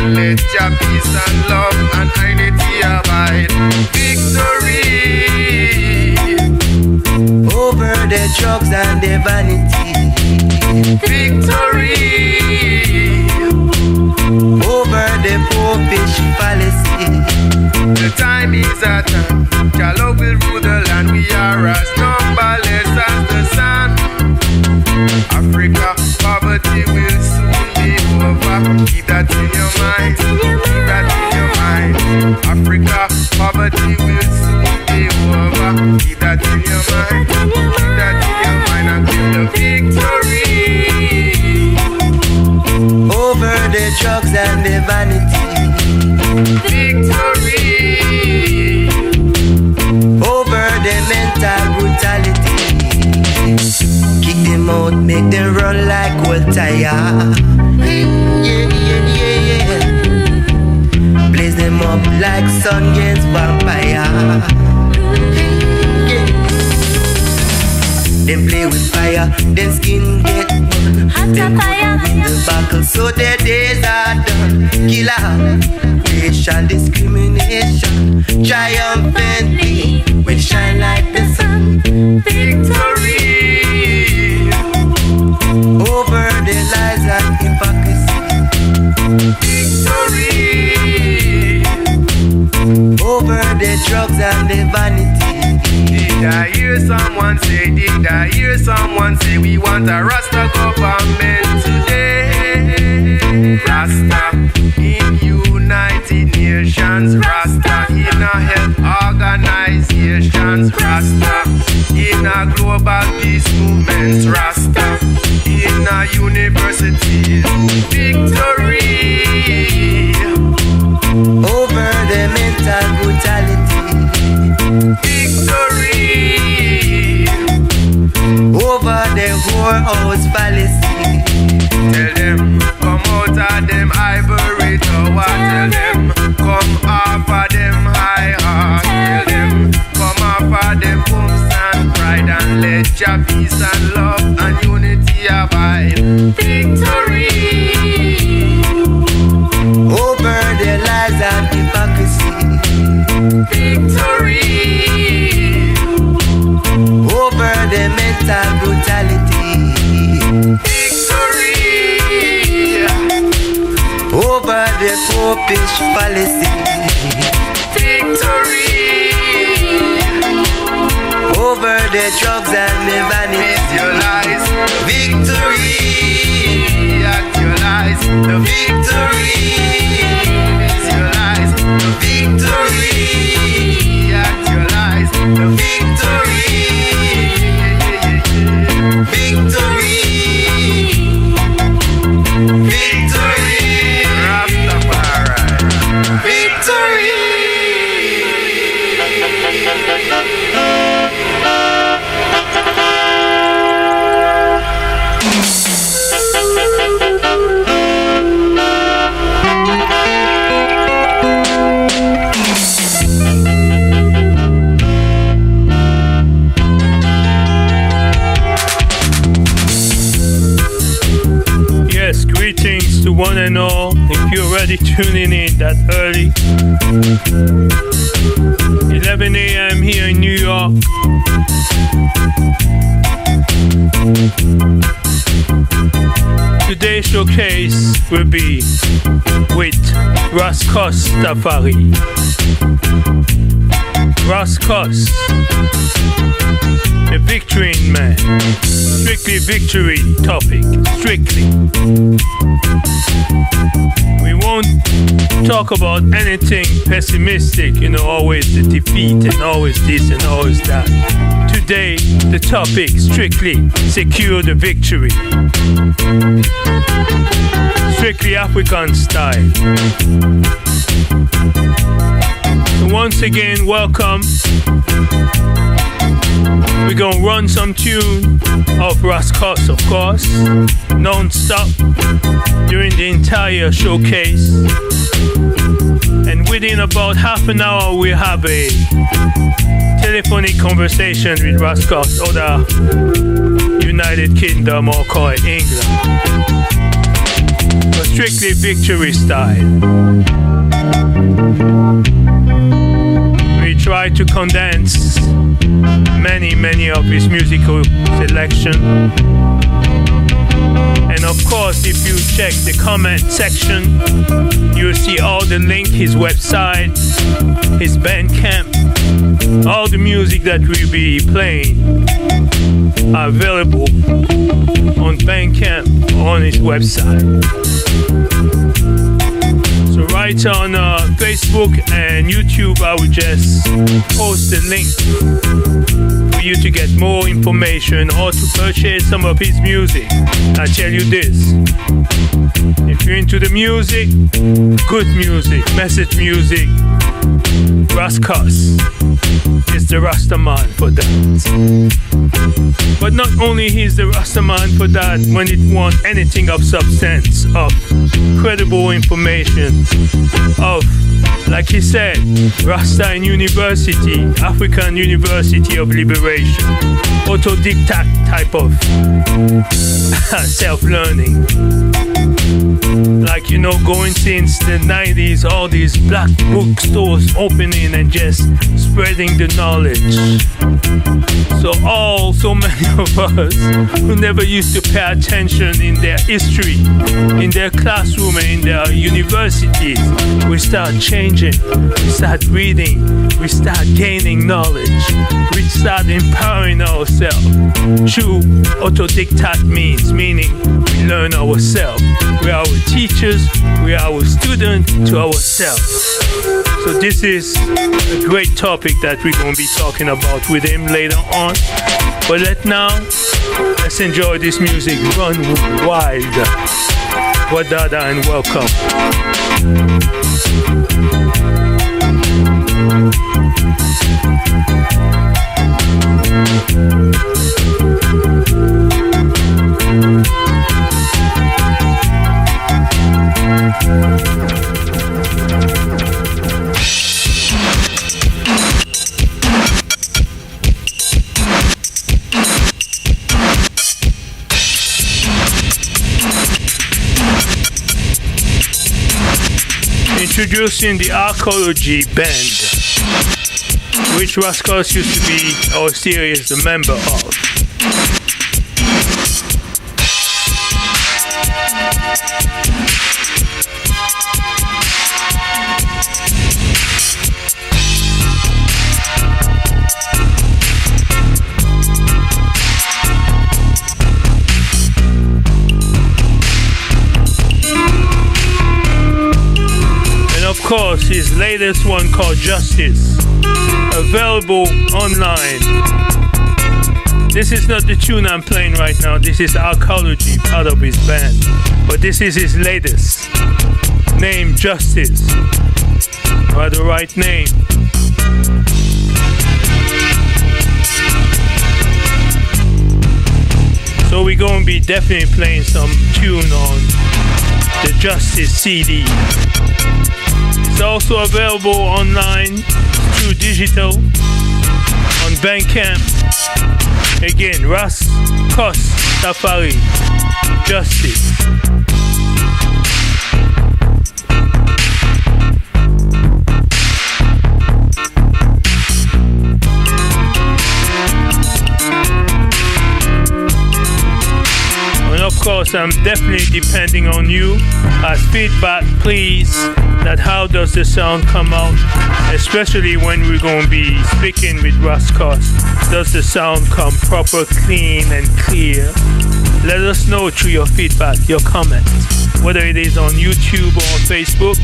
Let your peace and love and unity abide. Victory over the drugs and the vanity. Victory over the popish fallacy. The time is at hand. Jah love will rule the land. We are as numberless as the sun. Africa, poverty will soon be over. Keep that in your mind. Keep that in your mind. Africa, poverty will soon be over. Keep that in your mind. Keep that in your mind until the victory over the drugs and the vanity. Victory over the mental brutality. Kick them out, make them run like old tire. Blaze them up like sun against vampire. Them play with fire, then skin get burned. Them win the battle, so their days are done. Killer, racial discrimination, triumphantly will shine like the sun. Victory over the lies and hypocrisy. Victory over the drugs and the vanity. Did I hear someone say, did I hear someone say we want a Rasta government today? Rasta in United Nations, Rasta in a health organizations, Rasta in a global peace movement, Rasta in a university. Victory over the mental brutality. Victory over the whorehouse fallacy. Tell them, come out of them ivory tower. Tell them, come off of them high heart. Tell them, come off of them hopes and pride, and let your peace and love and unity abide. Victory over the lies and hypocrisy. Victory over the mental brutality. Victory over the popish fallacy. Victory over the drugs and the vanity. Your lies. Victory Actualize the victory. It's your lies. The victory. Actualize the victory. Victory. Victory. Rastafari. Victory. Yes, greetings to one and all. If you're already tuning in that early, 11 a.m. here in New York. Today's showcase will be with Rastafari. Rascos, the victory man. Strictly victory topic. Strictly. We won't talk about anything pessimistic, you know, always the defeat and always this and always that. Today, the topic strictly secure the victory. Strictly African style. So once again, welcome. We're gonna run some tune of Rascos, of course, non-stop during the entire showcase. And within about half an hour, we'll have a telephonic conversation with Rascos or the United Kingdom, or call it England. But strictly victory style. We try to condense many of his musical selection. And of course, if you check the comment section, you'll see all the link, his website, his Bandcamp, all the music that we'll be playing are available on Bandcamp on his website. So right on Facebook and YouTube, I will just post the link for you to get more information or to purchase some of his music. I tell you this, if you're into the music, good music, message music, Rascos is the Rastaman for that. But not only he's the Rastaman for that, when it wants anything of substance, of credible information, of, like he said, Rasta in University, African University of Liberation, autodidact type of self-learning. Like, you know, going since the 90s, all these black bookstores opening and just spreading the knowledge. So many of us who never used to pay attention in their history, in their classroom and in their universities, we start changing, we start reading, we start gaining knowledge, we start empowering ourselves through autodidact means, meaning we learn ourselves. We are our teachers, we are our students to ourselves. So this is a great topic that we're going to be talking about with him later on. But let's enjoy this music. Run wild. Wadada and welcome. Introducing the Archaeology Band, which Rascos used to be, or still is, the member of. Of course, his latest one called Justice, available online. This is not the tune I'm playing right now, this is Archaeology, part of his band. But this is his latest, named Justice, by the right name. So we're going to be definitely playing some tune on the Justice CD. It's also available online through digital on Bandcamp. Again, Rascos Safari Justice. Of course, I'm definitely depending on you as feedback, please, that how does the sound come out, especially when we're going to be speaking with Rascos. Does the sound come proper, clean and clear? Let us know through your feedback, your comments. whether it is on YouTube or Facebook,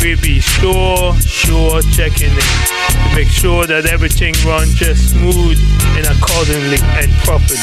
we'll be sure checking it to make sure that everything runs just smooth and accordingly and properly.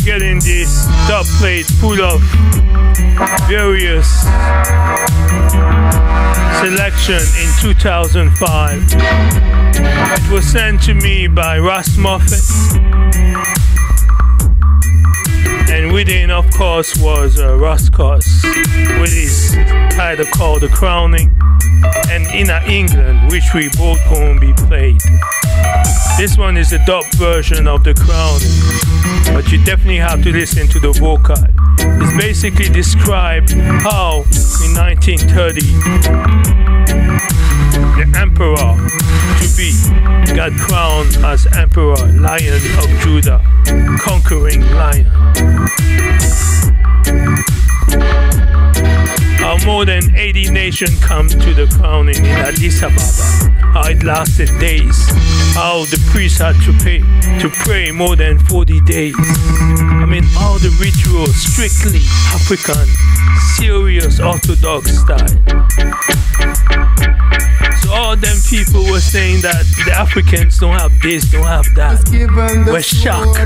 Getting this top plate full of various selection in 2005. It was sent to me by Russ Moffat, and within, of course, was Russ Coss with his title called The Crowning, and Inner England, which we both won't be played. This one is a dub version of The Crowning, but you definitely have to listen to the vocal. It's basically described how in 1930 the emperor to be got crowned as Emperor Lion of Judah, conquering lion. How more than 80 nations come to the crowning in Addis Ababa. How it lasted days. How the priests had to pray more than 40 days. I mean, all the rituals strictly African, serious Orthodox style. So all them people were saying that the Africans don't have this, don't have that. We're shocked.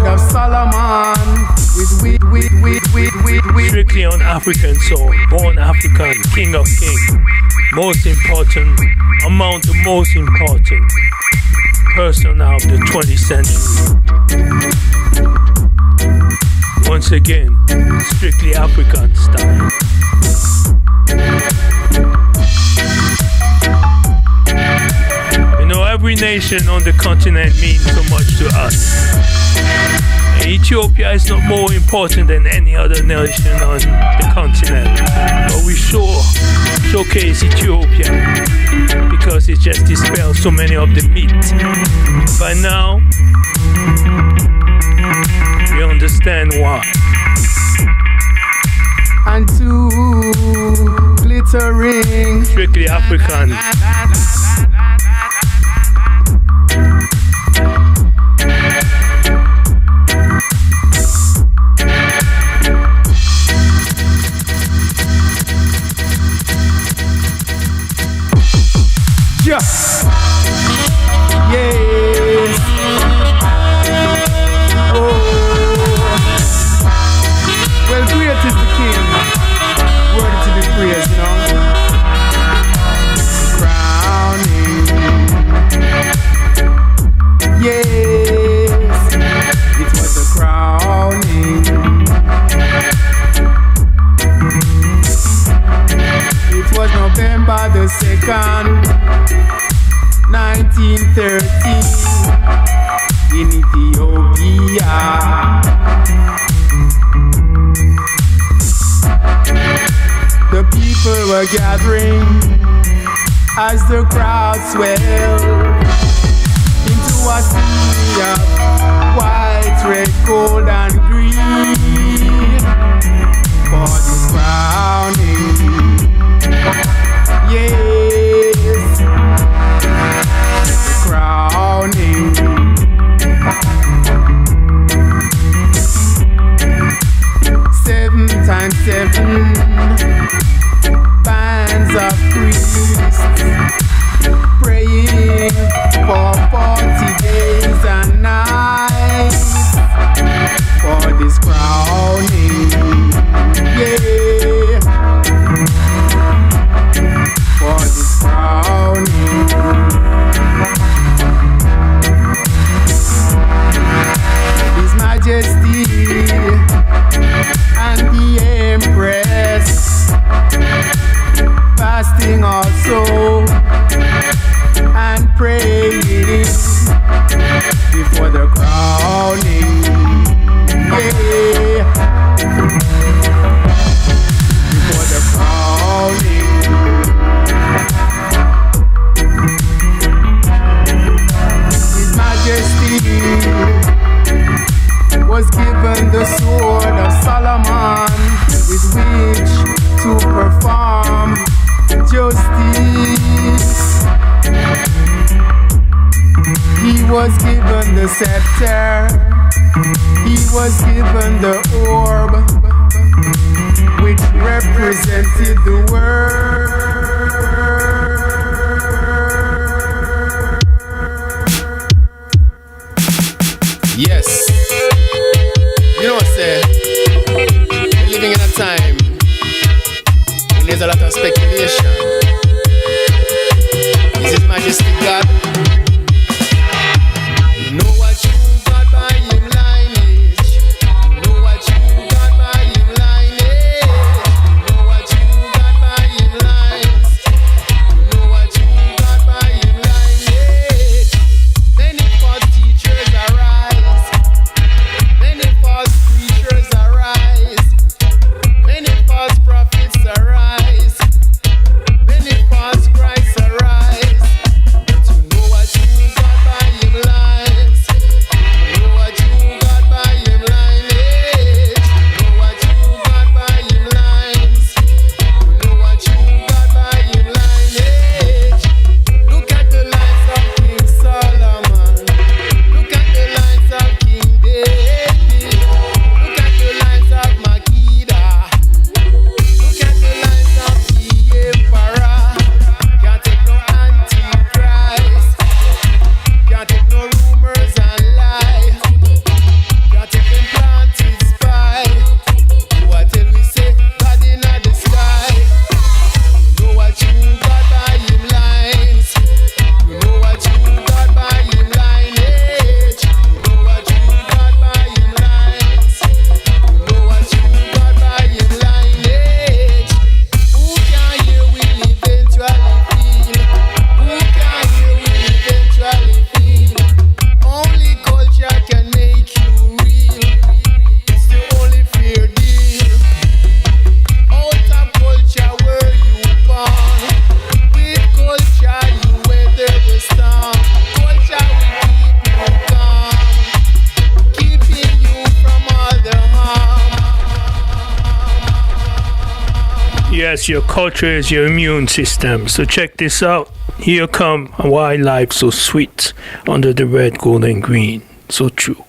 Strictly on African soul, born African, king of kings. Most important, among the most important person of the 20th century. Once again, strictly African style. You know, every nation on the continent means so much to us. Ethiopia is not more important than any other nation on the continent, but we showcase Ethiopia because it just dispels so many of the myths. By now, we understand why. And two glittering, strictly African. Yes. Yes. Oh. Well, great is the King, worthy to be praised, you know. Crowning. Yes. It was 13 in Ethiopia. The people were gathering as the crowd swelled into a sea of white, red, gold, and green for this crowning. Yes, the crowning. 7 times 7 bands of priests praying for 40 days and nights for this crowning. Yeah, for this crowning. His Majesty and the Empress fasting also and praying before the crowning. Yeah, before the crowning. His Majesty was given the sword of Solomon with which to perform justice. He was given the scepter. He was given the orb, which represented the word. Yes. You know, say, we're living in a time when there's a lot of speculation. Is His Majesty God? You know what you got by Him lineage. You know what you got by Him lineage. You know what you got by Him lines. You know what you got by Him lineage. Many false teachers arise. Many false preachers arise. Many false prophets arise. Many false Christs arise. But you know what you got by Him lines. You know what you got by Him lineage. You know what you got by Him lines. You know what you got by Him lineage. Look at the lines of King Solomon. Look at the lines of King David. Look at the lines of Makeda. Look at the lines of the Emperor. Can't take no Antichrist. Can't take no rumors and lies. Can't take them planted spy. What till we say God in the sky? You know what you got by Him lines. You know what you got by Him lineage. You know what you got by Him lines. You know what you got by Him lineage. Who can hear will eventually feel. Who can hear will eventually feel. Only culture can make you real. It's the only fair deal. Out of culture were you born. With culture you weather the storm. Culture will keep you calm, keeping you from all the harm. Yes, your culture is your immune system. So check this out. Here come Why Life So Sweet under the red, gold, and green. So true.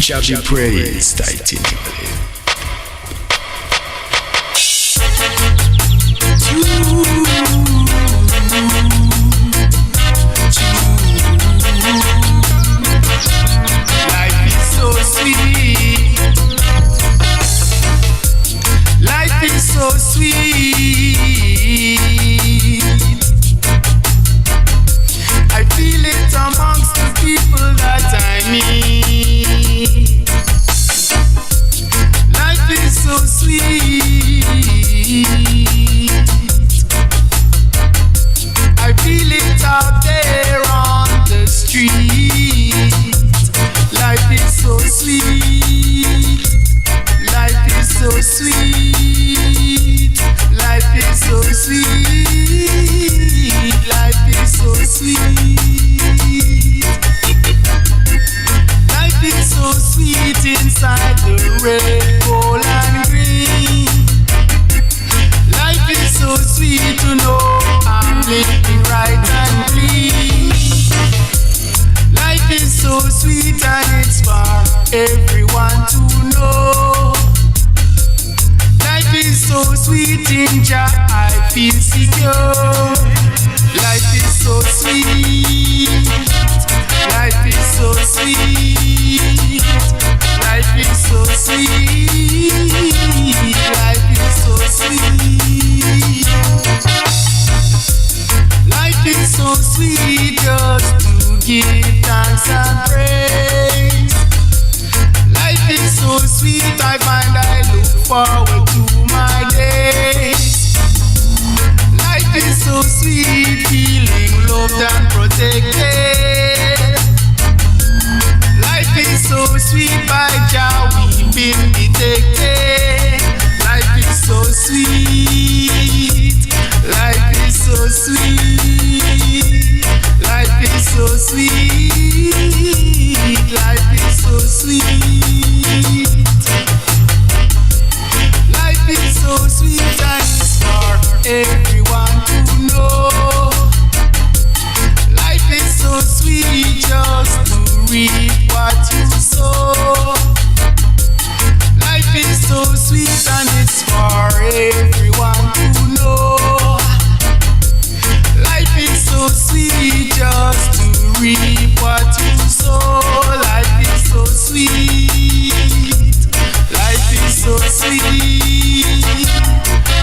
Jabby praise continually. Life is so sweet. Life is so sweet. I feel it amongst the people that I meet. Life is so sweet. I feel it out there on the street. Life is so sweet. Life is so sweet. Life is so sweet. Life is so sweet. Life is so sweet inside the red, gold and green. Life is so sweet to know I'm living right and clean. Life is so sweet and it's for everyone to know. Life is so sweet in Jah, I feel secure. Life is so sweet. Life is so sweet. Life is so sweet. Life is so sweet. Life is so sweet just to give thanks and praise. Life is so sweet, I find I look forward to my days. Life is so sweet, feeling loved and protected. Life is so sweet, by Jah we've been detected. Life is so sweet. Life is so sweet. Life is so sweet. Life is so sweet. Life is so sweet and it's for everyone to know. Life is so sweet just to reap what you sow. Life is so sweet and it's for everyone to know. Life is so sweet just to reap what you sow. Life is so sweet. Life is so sweet.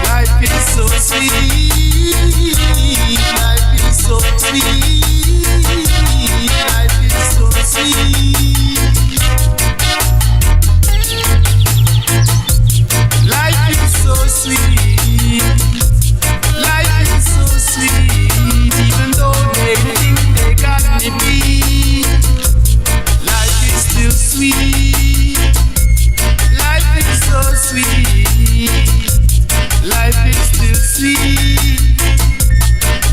Life is so sweet. Life is so sweet. Life is so sweet. Life is so sweet. Life is so sweet. Even though they think they got me beat, life is still sweet. Life is so sweet. Life is still sweet.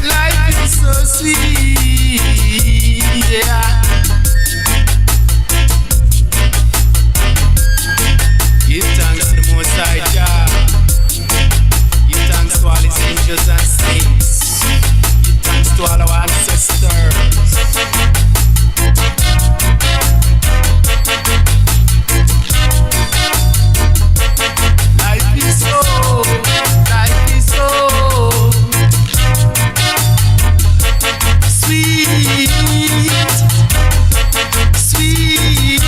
Life is so sweet. Yeah. Give thanks to the Most High Jah. Give thanks to all His angels and saints. Give thanks to all our ancestors. Life is so sweet, sweet, sweet.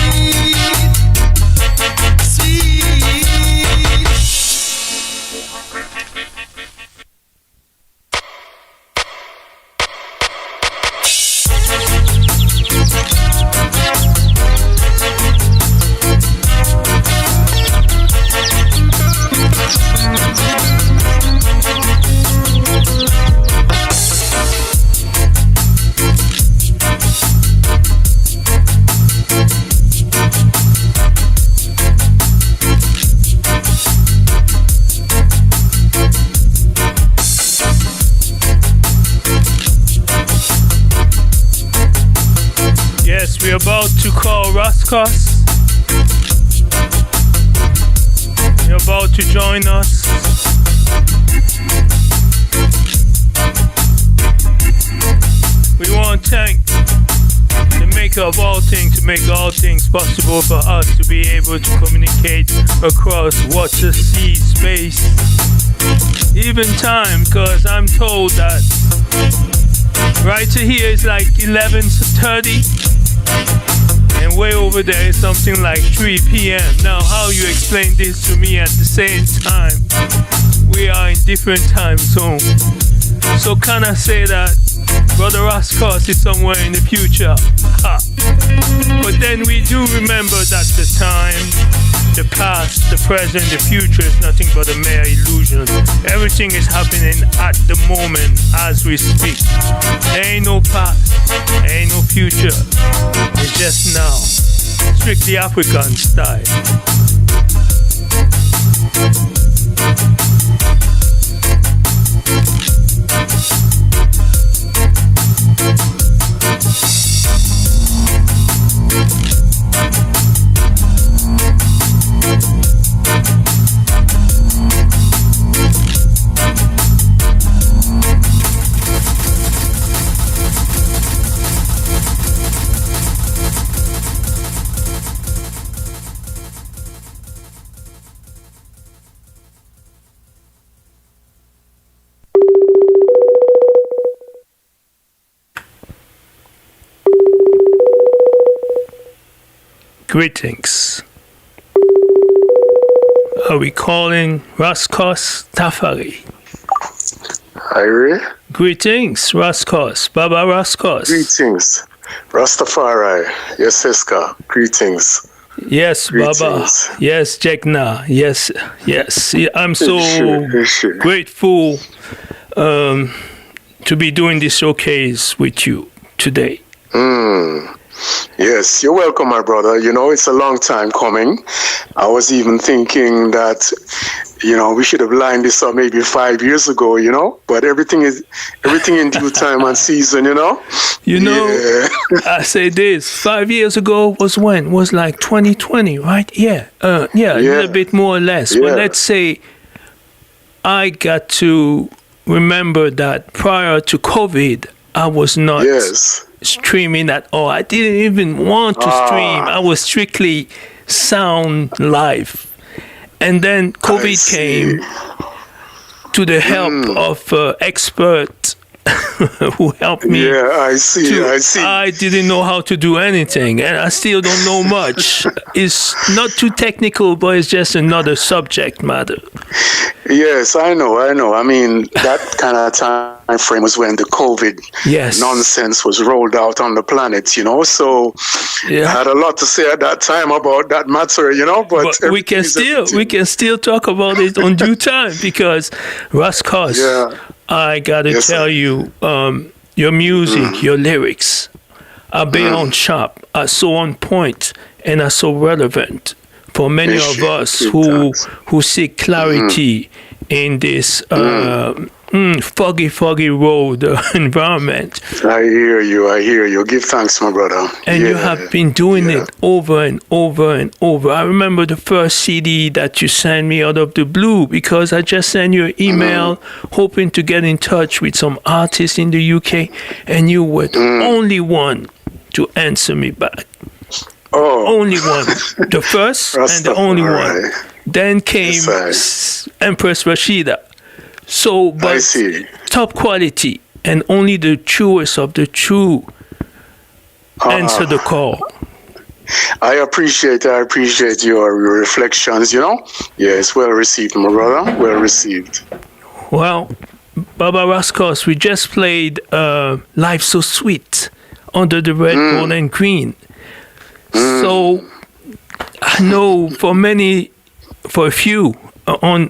We're about to call Rascos. You're about to join us. We want to thank the maker of all things, to make all things possible for us to be able to communicate across water, sea, space, even time, because I'm told that right here is like 11:30, and way over there is something like 3 p.m. Now, how you explain this to me at the same time? We are in different time zones. So can I say that Brother Rascos is somewhere in the future? Ha. But then we do remember that the time, the past, the present, the future is nothing but a mere illusion. Everything is happening at the moment as we speak. There ain't no past, there ain't no future. It's just now. Strictly African style. Greetings. Are we calling Rascos Tafari? Irie? Greetings, Rascos. Baba Rascos. Greetings. Rastafari. Yes, Eska. Greetings. Yes, Greetings. Baba. Yes, Jekna. Yes, yes. I'm so grateful to be doing this showcase with you today. Yes, you're welcome, my brother. You know, it's a long time coming. I was even thinking that, you know, we should have lined this up maybe 5 years ago, you know, but everything in due time and season, you know. You know, yeah. I say this, 5 years ago was when? Was like 2020, right? Yeah, a little bit more or less. Yeah. But let's say I got to remember that prior to COVID, I was not streaming at all. I didn't even want to stream. I was strictly sound live. And then COVID came to the help of experts who helped me. Yeah, I see. I didn't know how to do anything, and I still don't know much. It's not too technical, but it's just another subject matter. Yes, I know. I mean, that kind of time frame was when the COVID nonsense was rolled out on the planet, you know. So I had a lot to say at that time about that matter, you know. But we can still talk about it on due time, because Rascos, I gotta tell you, your music, your lyrics are beyond sharp, are so on point, and are so relevant for many of us who seek clarity in this foggy road environment. I hear you. Give thanks, my brother. And you have been doing it over and over and over. I remember the first CD that you sent me out of the blue, because I just sent you an email hoping to get in touch with some artists in the UK, and you were the only one to answer me back. Only one. The first and the only one. Then came Empress Rashida. So, but top quality, and only the truest of the true answer the call. I appreciate your reflections, you know. Yes, well received, my brother. Well received. Well, Baba Rascos, we just played Life So Sweet under the red, gold, and green. So I know for a few on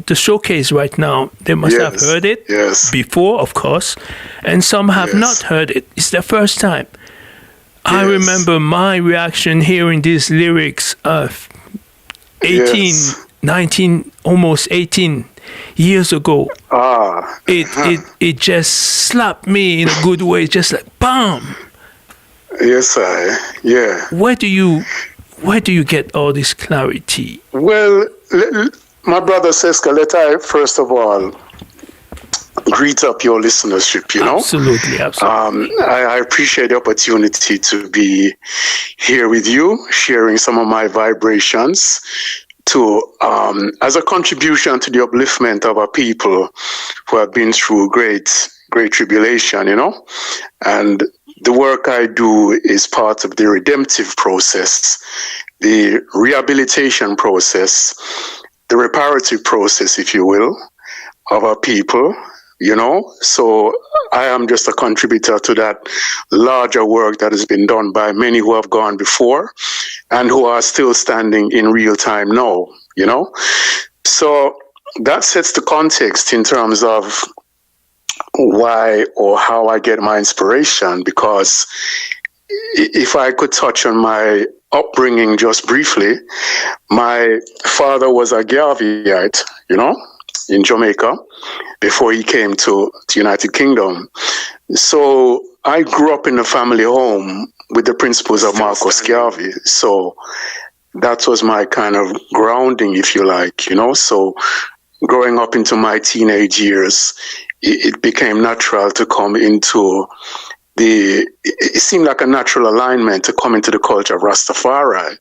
the showcase right now, they must have heard it before, of course, and some have not heard it. It's their first time. I remember my reaction hearing these lyrics of 19, almost 18 years ago. It just slapped me in a good way, just like BAM! Yes, Where do you get all this clarity? Well, my brother Seska, let I first of all greet up your listenership, you know? Absolutely. I appreciate the opportunity to be here with you, sharing some of my vibrations to as a contribution to the upliftment of our people who have been through great tribulation, you know? And the work I do is part of the redemptive process, the rehabilitation process, the reparative process, if you will, of our people, you know? So I am just a contributor to that larger work that has been done by many who have gone before and who are still standing in real time now, you know? So that sets the context in terms of why or how I get my inspiration, because if I could touch on my upbringing just briefly, my father was a Garveyite, you know, in Jamaica before he came to the United Kingdom. So I grew up in a family home with the principles of Marcus Garvey. So that was my kind of grounding, if you like, you know. So growing up into my teenage years, it became natural to come into it seemed like a natural alignment to come into the culture of Rastafari,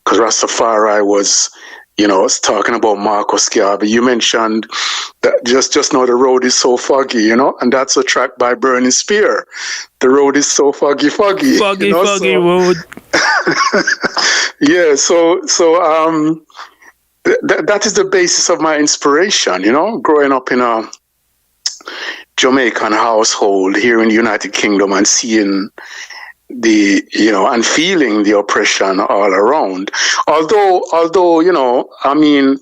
because Rastafari was, you know, it's talking about Marcus Garvey. You mentioned that just now the road is so foggy, you know, and that's a track by Burning Spear. The road is so foggy. Foggy, you know, foggy road. Yeah, so that is the basis of my inspiration, you know, growing up in a Jamaican household here in the United Kingdom and seeing and feeling the oppression all around. Although, you know, I mean,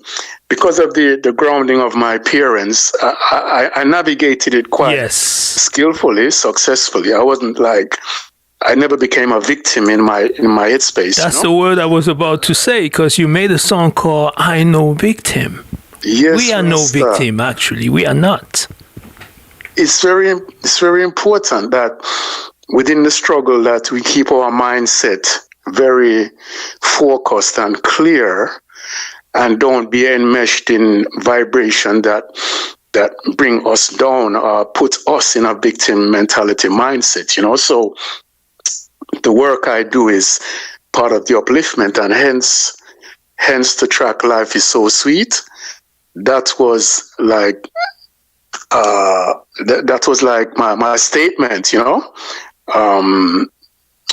because of the grounding of my parents, I navigated it quite skillfully, successfully. I never became a victim in my headspace. That's the word I was about to say, because you made a song called I No Victim. Yes, we are no victim, actually. We are not. It's very important that within the struggle that we keep our mindset very focused and clear and don't be enmeshed in vibration that bring us down or put us in a victim mentality mindset, you know. So the work I do is part of the upliftment, and hence the track Life Is So Sweet. That was like that was like my statement, you know.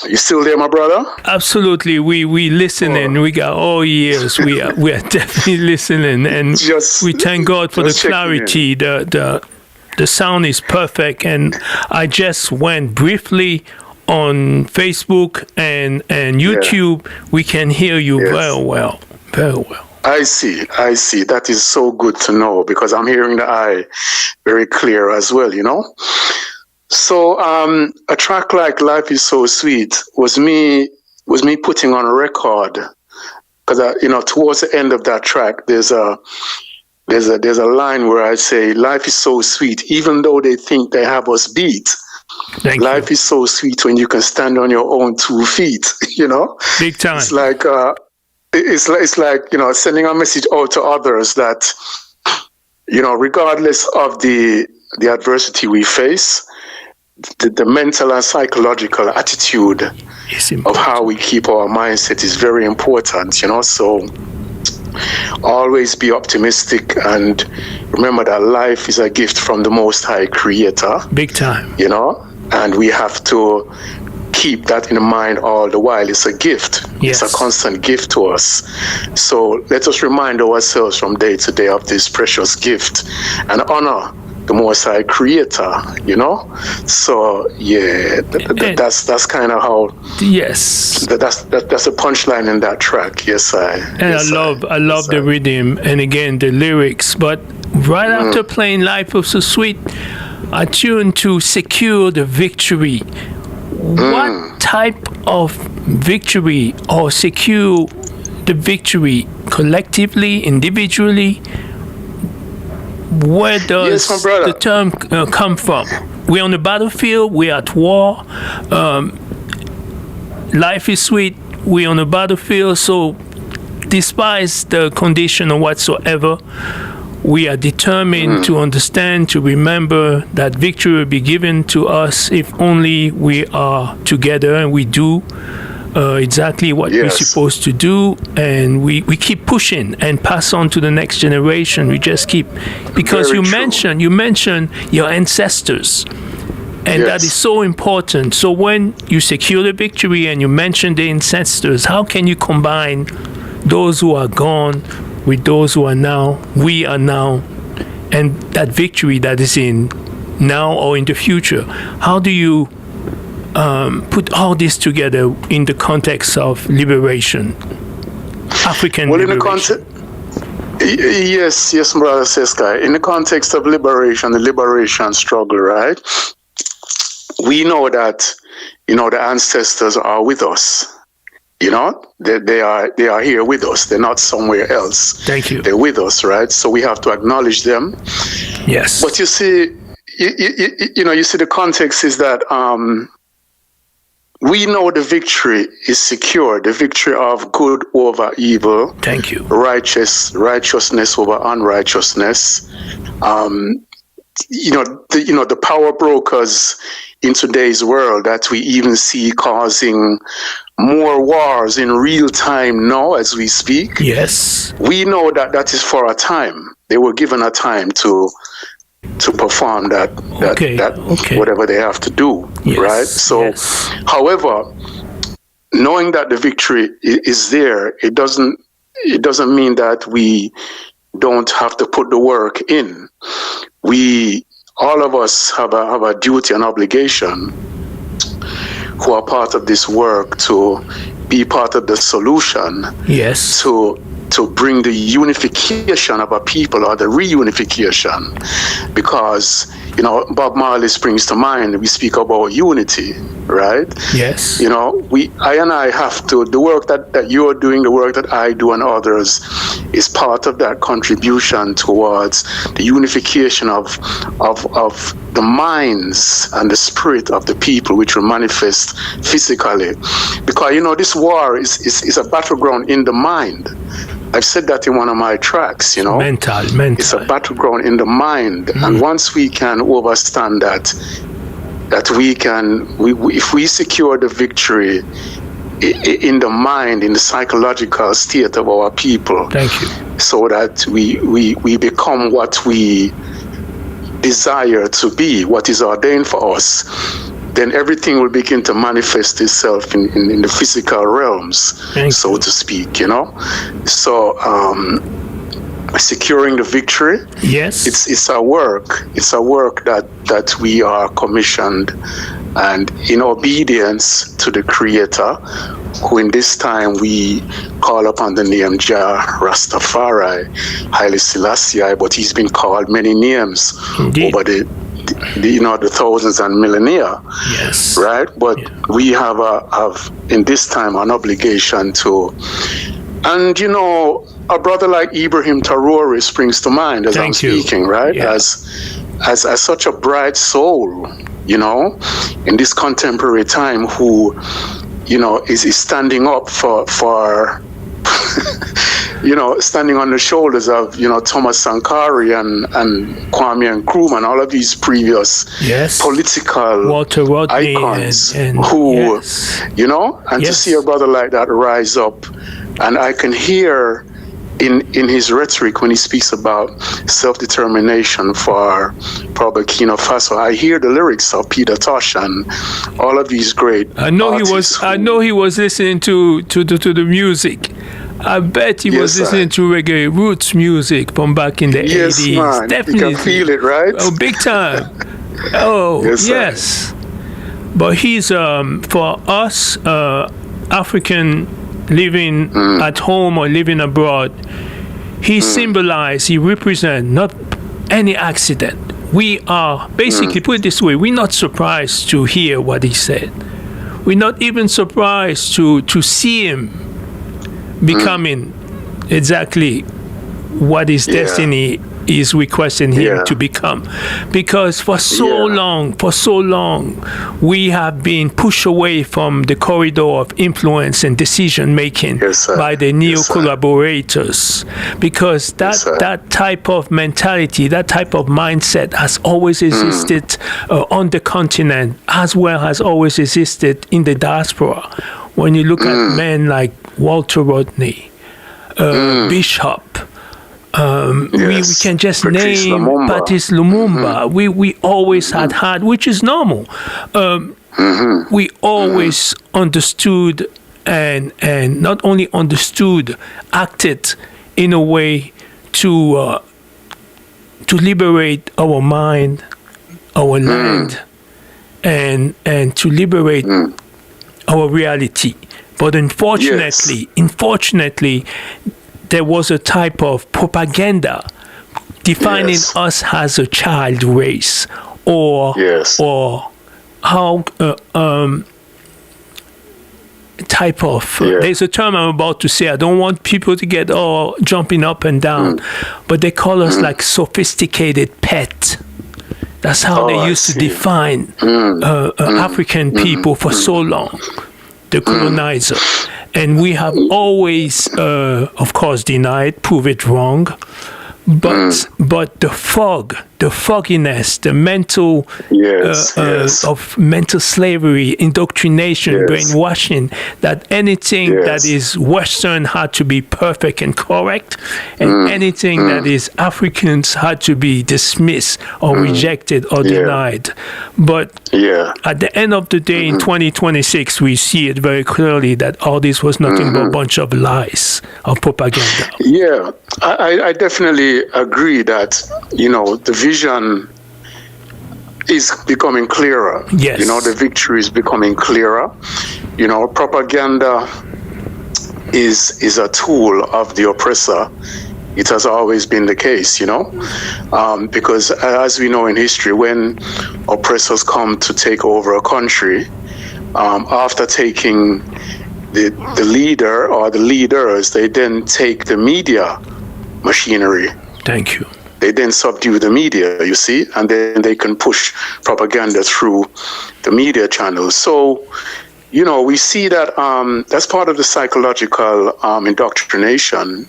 You still there, my brother? Absolutely. We listening. We got all ears. We are definitely listening, and we thank God for the clarity. The sound is perfect, and I just went briefly on Facebook and YouTube. We can hear you very well. I see. That is so good to know, because I'm hearing the I very clear as well, you know. So a track like Life Is So Sweet was me putting on a record, because you know, towards the end of that track there's a line where I say, life is so sweet even though they think they have us beat. Life is so sweet when you can stand on your own 2 feet, you know. Big time. It's like it's like, you know, sending a message out to others that, you know, regardless of the adversity we face, the mental and psychological attitude of how we keep our mindset is very important, you know. So always be optimistic and remember that life is a gift from the Most High Creator. Big time. You know, and we have to keep that in mind all the while. It's a gift. Yes. It's a constant gift to us. So let us remind ourselves from day to day of this precious gift and honor the Most High Creator, you know. So yeah, that's kind of how. Yes. That's a punchline in that track. Yes, I love the rhythm and again the lyrics. But right after playing Life Was So Sweet, I tuned to Secure the Victory. What type of victory, or secure the victory collectively, individually? Where does the term come from? We're on the battlefield, we're at war. Life is sweet, we're on the battlefield. So despite the condition or whatsoever, we are determined to understand, to remember that victory will be given to us if only we are together and we do exactly what we're supposed to do, and we keep pushing and pass on to the next generation. We just keep, because you mentioned your ancestors, and that is so important. So when you secure the victory and you mention the ancestors, how can you combine those who are gone with those who are now, we are now, and that victory that is in now or in the future? How do you put all this together in the context of liberation, African liberation? Yes, brother Seska. In the context of liberation, the liberation struggle, right? We know that, the ancestors are with us. They are here with us. They're not somewhere else. Thank you. They're with us, right? So we have to acknowledge them. Yes. But you see, the context is that we know the victory is secure, the victory of good over evil. Thank you. Righteousness over unrighteousness. The power brokers in today's world that we even see causing more wars in real time now as we speak. Yes. We know that is for a time. They were given a time to perform that whatever they have to do, right? So, however, knowing that the victory is there, it doesn't mean that we don't have to put the work in. All of us have a duty and obligation who are part of this work to be part of the solution. Yes. To bring the unification of a people, or the reunification, because Bob Marley springs to mind. We speak about unity, right? Yes. I and I have to. The work that you're doing, the work that I do, and others, is part of that contribution towards the unification of the minds and the spirit of the people, which will manifest physically. Because this war is a battleground in the mind. I've said that in one of my tracks, Mental. It's a battleground in the mind. And once we can understand that if we secure the victory in the mind, in the psychological state of our people. Thank you. So that we become what we desire to be, what is ordained for us, then everything will begin to manifest itself in the physical realms, so to speak, So securing the victory, it's a work. It's a work that we are commissioned, and in obedience to the Creator, who in this time we call upon the name Jah Rastafari, Haile Selassie, but he's been called many names over the thousands and millennia. Yes. Right? But we have in this time an obligation to, and a brother like Ibrahim Traore springs to mind as I'm speaking, right? Yeah. As such a bright soul, in this contemporary time, who, is standing up for standing on the shoulders of, Thomas Sankara and Kwame Nkrumah and all of these previous political Walter Rodney icons and who, to see a brother like that rise up. And I can hear in his rhetoric when he speaks about self-determination for Burkina Faso, I hear the lyrics of Peter Tosh and all of these great artists. I know he was listening to the music. I bet he was listening to reggae roots music from back in the 80s. Man. Definitely. You can feel it, right? Oh, big time. Oh, yes. But he's, for us, African living at home or living abroad, he symbolized, he represents not any accident. We are, basically, put it this way, we're not surprised to hear what he said. We're not even surprised to see him becoming exactly what his destiny is requesting him to become, because for so long, we have been pushed away from the corridor of influence and decision making by the neo collaborators, because that type of mentality, that type of mindset has always existed on the continent, as well as always existed in the diaspora. When you look at men like Walter Rodney, Bishop, we can just name Patrice Lumumba. We always had, which is normal. We always understood and not only understood, acted in a way to liberate our mind, our land, and to liberate our reality. But unfortunately, there was a type of propaganda defining us as a child race, or how type of there's a term I'm about to say. I don't want people to get all jumping up and down, but they call us like sophisticated pet. That's how they used to define African people for so long, the colonizer. And we have always, of course, denied, prove it wrong. But the fogginess, the mental of mental slavery, indoctrination, brainwashing, that anything that is Western had to be perfect and correct, and anything that is Africans had to be dismissed or rejected or denied. But at the end of the day, in 2026, we see it very clearly that all this was nothing but a bunch of lies, of propaganda. Yeah, I definitely agree that, the vision is becoming clearer. Yes. The victory is becoming clearer. Propaganda is a tool of the oppressor. It has always been the case, because as we know in history, when oppressors come to take over a country, after taking the leader or the leaders, they then take the media machinery. Thank you. They then subdue the media, you see, and then they can push propaganda through the media channels. So, we see that that's part of the psychological indoctrination,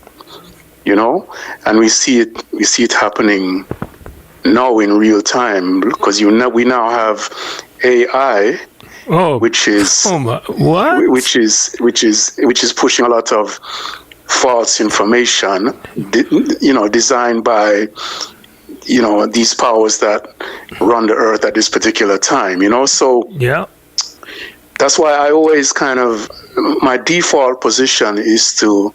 and we see it happening now in real time, because we now have AI, which is pushing a lot of false information, designed by, these powers that run the earth at this particular time, So that's why I always my default position is to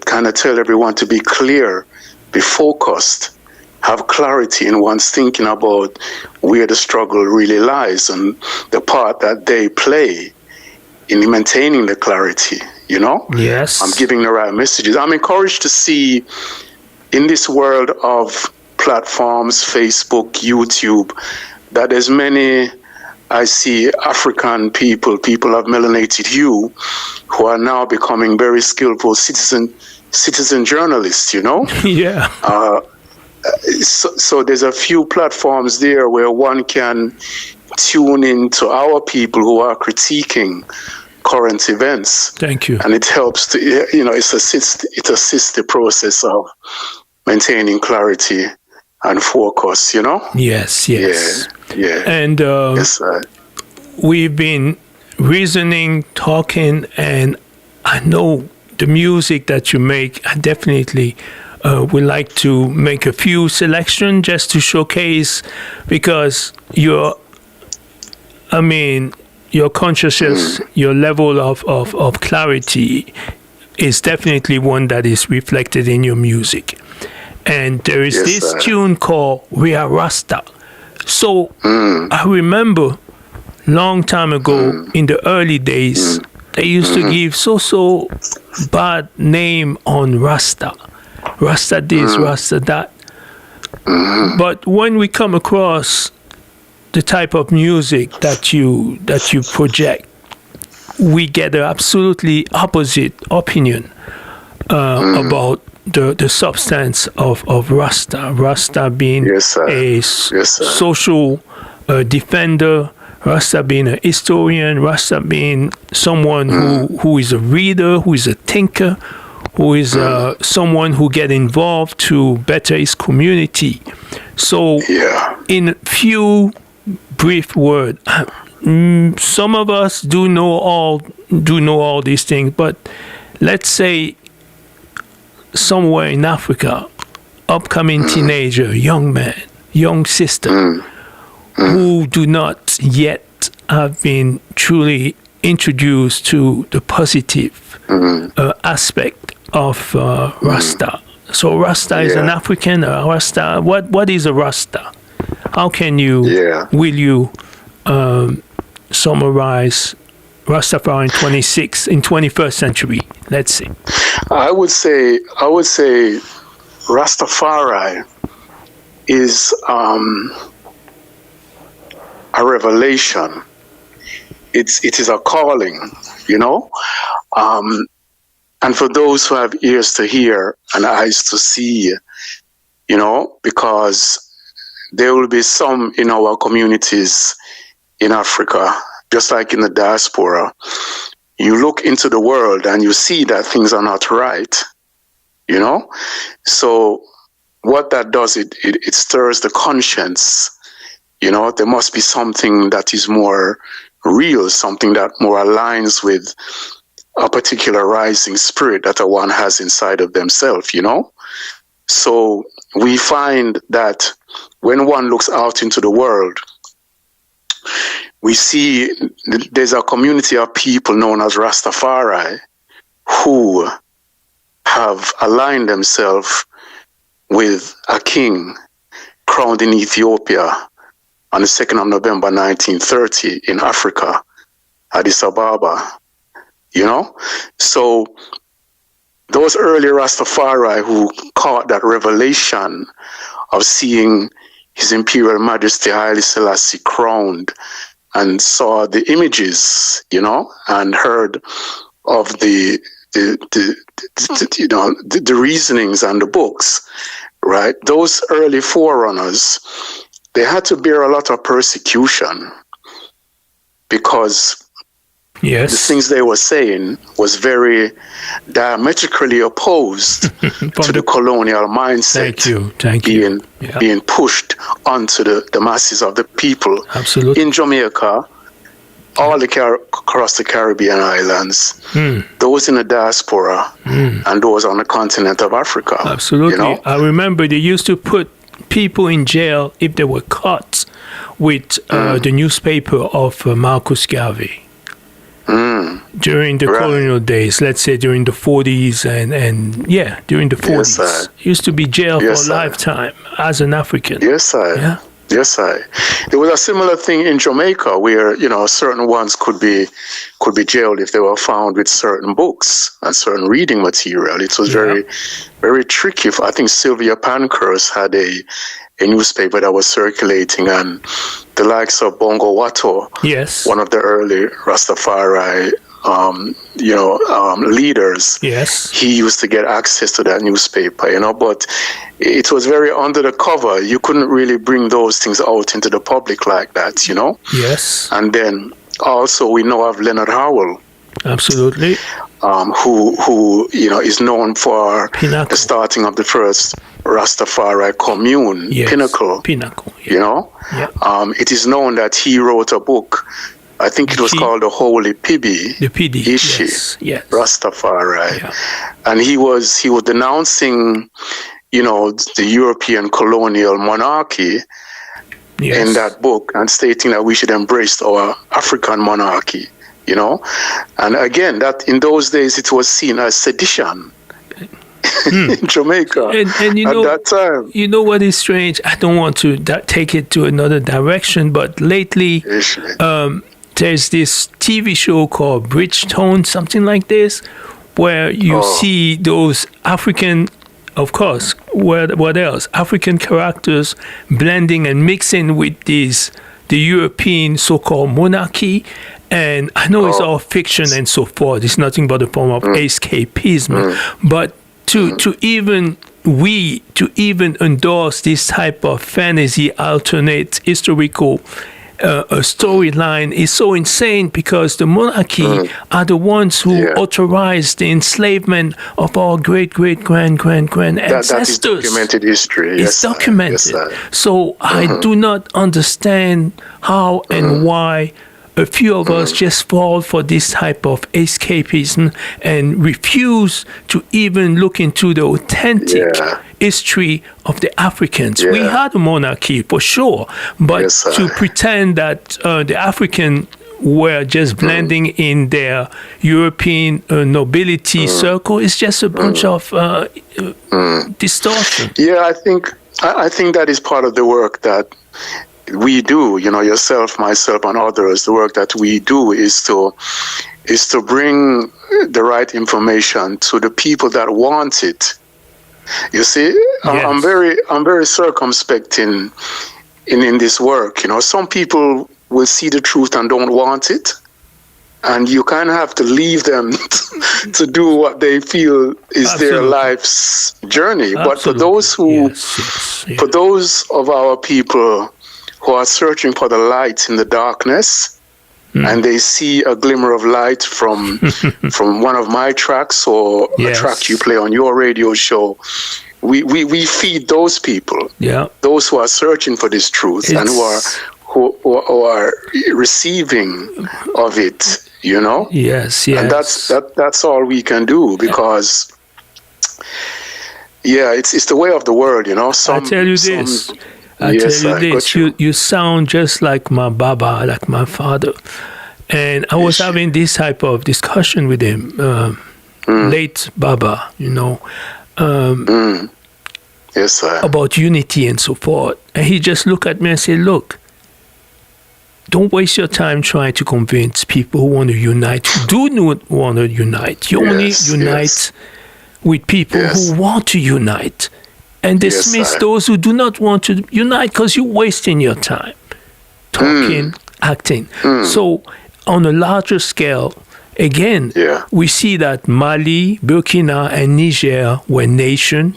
kind of tell everyone to be clear, be focused, have clarity in one's thinking about where the struggle really lies and the part that they play in maintaining the clarity. Yes. I'm giving the right messages. I'm encouraged to see in this world of platforms, Facebook, YouTube, that there's many, I see African people of melanated hue, who are now becoming very skillful citizen journalists, Yeah. So there's a few platforms there where one can tune in to our people who are critiquing current events. Thank you. And it helps to, it assists the process of maintaining clarity and focus, Yes. Yeah. And we've been reasoning, talking, and I know the music that you make, I definitely would like to make a few selections just to showcase, because your consciousness, your level of clarity is definitely one that is reflected in your music. And there is this tune called We Are Rasta. So I remember long time ago in the early days, they used to give so bad name on Rasta. Rasta this, Rasta that. But when we come across the type of music that you project, we get an absolutely opposite opinion about the substance of Rasta. Rasta being social defender, Rasta being a historian, Rasta being someone who is a reader, who is a thinker, who is someone who get involved to better his community. So, in few brief words, some of us do know all these things, but let's say somewhere in Africa, upcoming teenager, young man, young sister, who do not yet have been truly introduced to the positive aspect of Rasta. So Rasta is an African. Rasta. What is a Rasta? How can you? Will you summarize Rastafari in 21st century? Let's see. I would say Rastafari is a revelation. It is a calling, you know. And for those who have ears to hear and eyes to see, you know, because there will be some in our communities in Africa, just like in the diaspora. You look into the world and you see that things are not right, you know? So what that does, it stirs the conscience, you know? There must be something that is more real, something that more aligns with a particular rising spirit that one has inside of themselves, you know? So we find that when one looks out into the world, we see there's a community of people known as Rastafari who have aligned themselves with a king crowned in Ethiopia on the 2nd of November 1930 in Africa, Addis Ababa. You know, so those early Rastafari who caught that revelation of seeing His Imperial Majesty Haile Selassie crowned and saw the images, you know, and heard of the reasonings and the books, right? Those early forerunners, they had to bear a lot of persecution because the things they were saying was very diametrically opposed to the colonial mindset. Thank you. Being pushed onto the masses of the people. Absolutely. In Jamaica, all across the Caribbean islands, those in the diaspora, and those on the continent of Africa. Absolutely. You know? I remember they used to put people in jail if they were caught with the newspaper of Marcus Garvey. During the colonial days, let's say during the 40s during the 40s. Yes, used to be jailed for a lifetime as an African. Yes, I. There was a similar thing in Jamaica where, you know, certain ones could be jailed if they were found with certain books and certain reading material. It was very, very tricky. I think Sylvia Pankhurst had a newspaper that was circulating, and the likes of Bongo Watto, one of the early Rastafari leaders, he used to get access to that newspaper, you know, but it was very under the cover. You couldn't really bring those things out into the public like that, you know? Yes. And then also we know of Leonard Howell. Absolutely. Who you know, is known for the starting of the first Rastafari commune, Pinnacle. You know? It is known that he wrote a book, I think it was called The Holy Pibi. The Pibi, yes. Rastafari. Yeah. And he was denouncing, you know, the European colonial monarchy in that book, and stating that we should embrace our African monarchy, you know. And again, that in those days it was seen as sedition. In Jamaica and you know, at that time. You know what is strange? I don't want to take it to another direction, but lately there's this TV show called Bridgestone, something like this, where you see those African, of course, what else? African characters blending and mixing with the European so-called monarchy. And I know it's all fiction and so forth. It's nothing but a form of escapism. But to even endorse this type of fantasy alternate historical a storyline is so insane, because the monarchy are the ones who authorized the enslavement of our great-great-grand ancestors. That is documented history. It's documented. So I do not understand how and why a few of us just fall for this type of escapism and refuse to even look into the authentic history of the Africans. We had a monarchy for sure, but to pretend that the African were just blending in their European nobility circle is just a bunch of distortion. Yeah, I think that is part of the work that we do, yourself, myself, and others. The work that we do is to bring the right information to the people that want it. You see, I'm very circumspect in this work. Some people will see the truth and don't want it, and you kind of have to leave them to do what they feel is their life's journey. But for those for those of our people who are searching for the light in the darkness, and they see a glimmer of light from one of my tracks or a track you play on your radio show, we feed those people, those who are searching for this truth and who are receiving of it, Yes. And that's all we can do, because it's the way of the world, I tell you this. You sound just like my Baba, like my father. And I was having this type of discussion with him, late Baba, about unity and so forth. And he just looked at me and said, look, don't waste your time trying to convince people who want to unite, who do not want to unite. You only unite with people who want to unite. And dismiss those who do not want to unite, because you're wasting your time talking, acting. So on a larger scale, again, we see that Mali, Burkina, and Niger were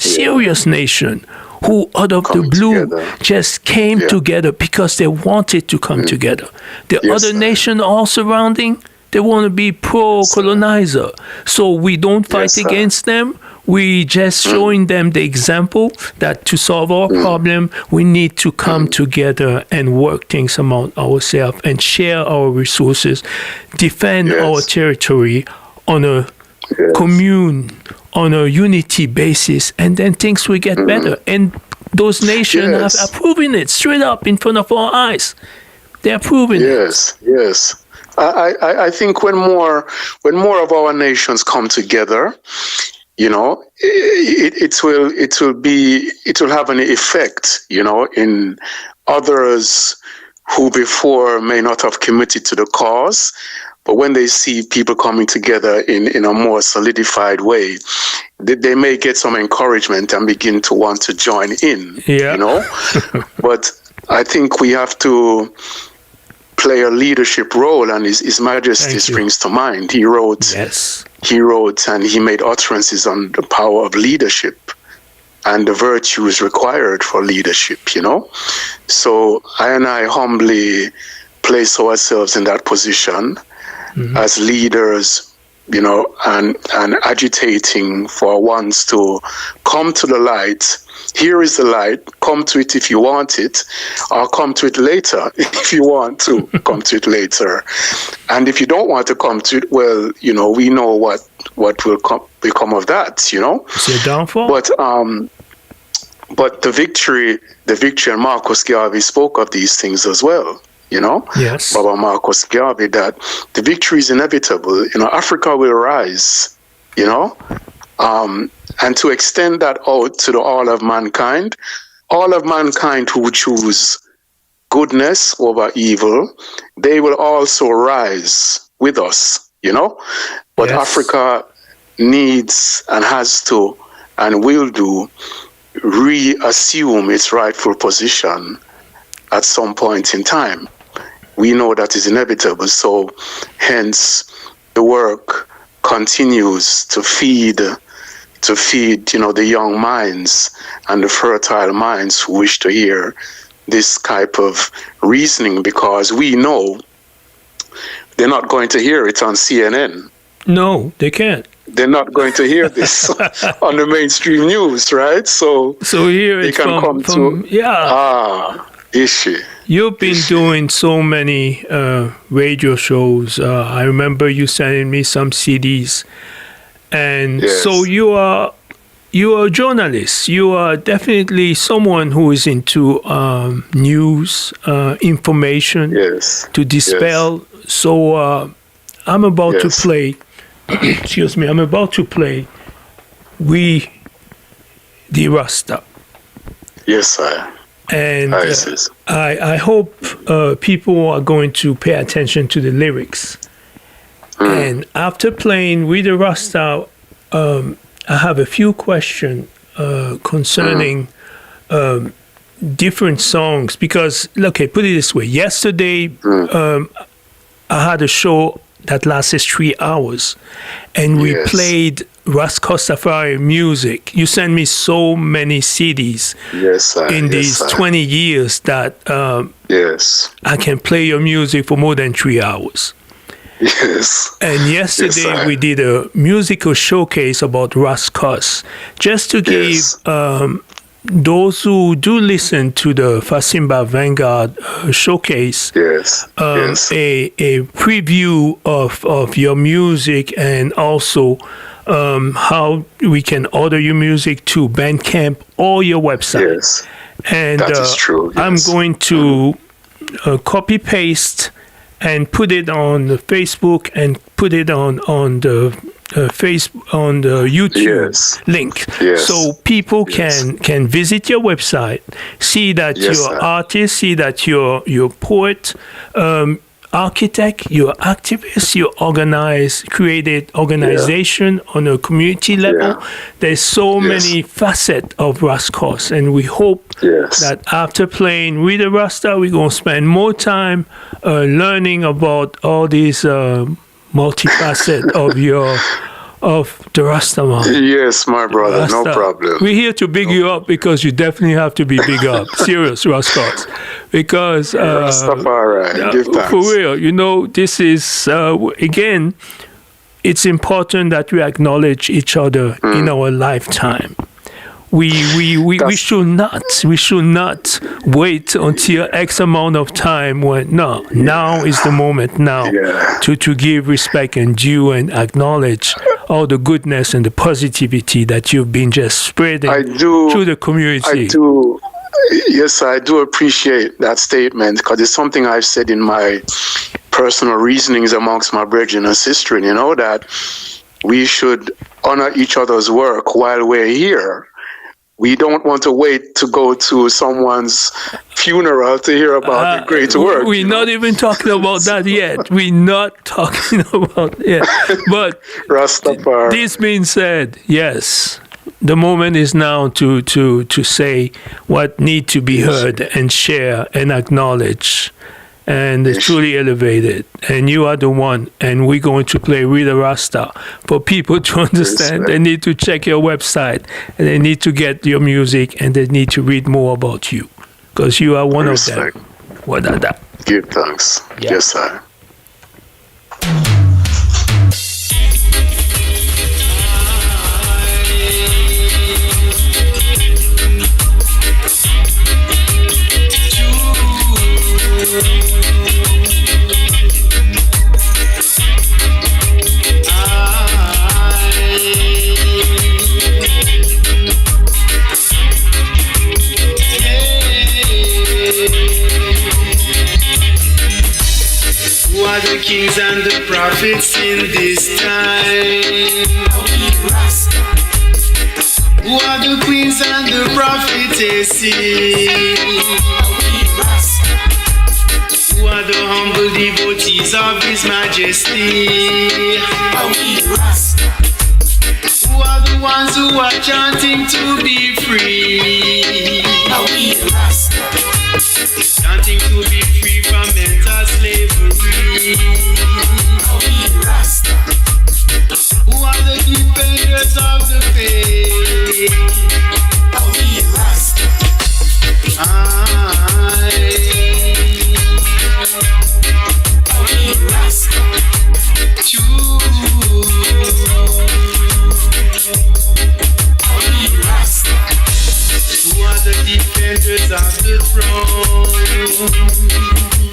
serious nation, who out of the blue just came together because they wanted to come together. The other nation all surrounding, they want to be pro-colonizer. So we don't fight against them. We just showing them the example that to solve our problem, we need to come together and work things among ourselves and share our resources, defend our territory on a commune, on a unity basis, and then things will get better. And those nations are proving it straight up in front of our eyes. They are proving it. Yes. I think when more of our nations come together, it will have an effect, in others who before may not have committed to the cause, but when they see people coming together in a more solidified way, they may get some encouragement and begin to want to join in, But I think we have to play a leadership role, and His Majesty springs to mind. He wrote and he made utterances on the power of leadership and the virtues required for leadership, So I humbly place ourselves in that position as leaders, and agitating for ones to come to the light. Here is the light. Come to it if you want it, or come to it later if you want to come to it later. And if you don't want to come to it, well, we know what will become of that, It's your downfall. But the victory, and Marcus Garvey spoke of these things as well. Baba Marcus Garvey, that the victory is inevitable. Africa will rise. And to extend that out to all of mankind who choose goodness over evil, they will also rise with us, But Africa needs and has to and will reassume its rightful position at some point in time. We know that is inevitable, so hence the work continues to feed to feed, the young minds and the fertile minds who wish to hear this type of reasoning, because we know they're not going to hear it on CNN. No, they can't. They're not going to hear this on the mainstream news, right? So here they it's can come to issue. You've been doing so many radio shows. I remember you sending me some CDs, and so you are a journalist. You are definitely someone who is into news, information, to dispel. Yes. So I'm about to play. Excuse me. I'm about to play We the Rasta. Yes, sir. And I hope people are going to pay attention to the lyrics. And after playing We the Rasta, I have a few questions concerning different songs. Because, okay, put it this way. Yesterday, I had a show that lasted 3 hours, and we played Rastafari music. You sent me so many CDs in these 20 years that I can play your music for more than 3 hours. Yes. And yesterday we did a musical showcase about Rascos, just to give those who do listen to the FASIMBAS Vanguard showcase a preview of your music, and also how we can order your music to Bandcamp or your website. Yes. And that is true. Yes. I'm going to copy paste and put it on the Facebook and put it on the on the YouTube link, so people can visit your website, see that you're artist, see that you're poet, architect, you're activist, you created organization on a community level. There's so many facets of Rascos, and we hope that after playing with the Rasta, we're going to spend more time learning about all these multifaceted of the Rastaman. Yes, my brother, Rasta. No problem. We're here to big you up, because you definitely have to be big up. Serious, Rascals. Because Rastafari, give thanks. For real, this is again, it's important that we acknowledge each other in our lifetime. We should not wait until X amount of time now is the moment to give respect and due and acknowledge all the goodness and the positivity that you've been just spreading through the community. Yes, I do appreciate that statement, because it's something I've said in my personal reasonings amongst my brethren and sisters, that we should honor each other's work while we're here. We don't want to wait to go to someone's funeral to hear about the great work. We're not even talking about that yet. We're not talking about it. But Rastafari. This being said, yes, the moment is now to say what need to be heard and share and acknowledge. And it's truly elevated, and you are the one, and we're going to play with the Rasta. For people to understand, they need to check your website, and they need to get your music, and they need to read more about you, because you are one of them. What are that? Give thanks. Yes, sir. Who are the kings and the prophets in this time? Who are the queens and the prophetesses? Who are the humble devotees of His Majesty? Who are the ones who are chanting to be free? Chanting to be free from mental slavery. Who are the defenders of the faith? the defenders of the throne.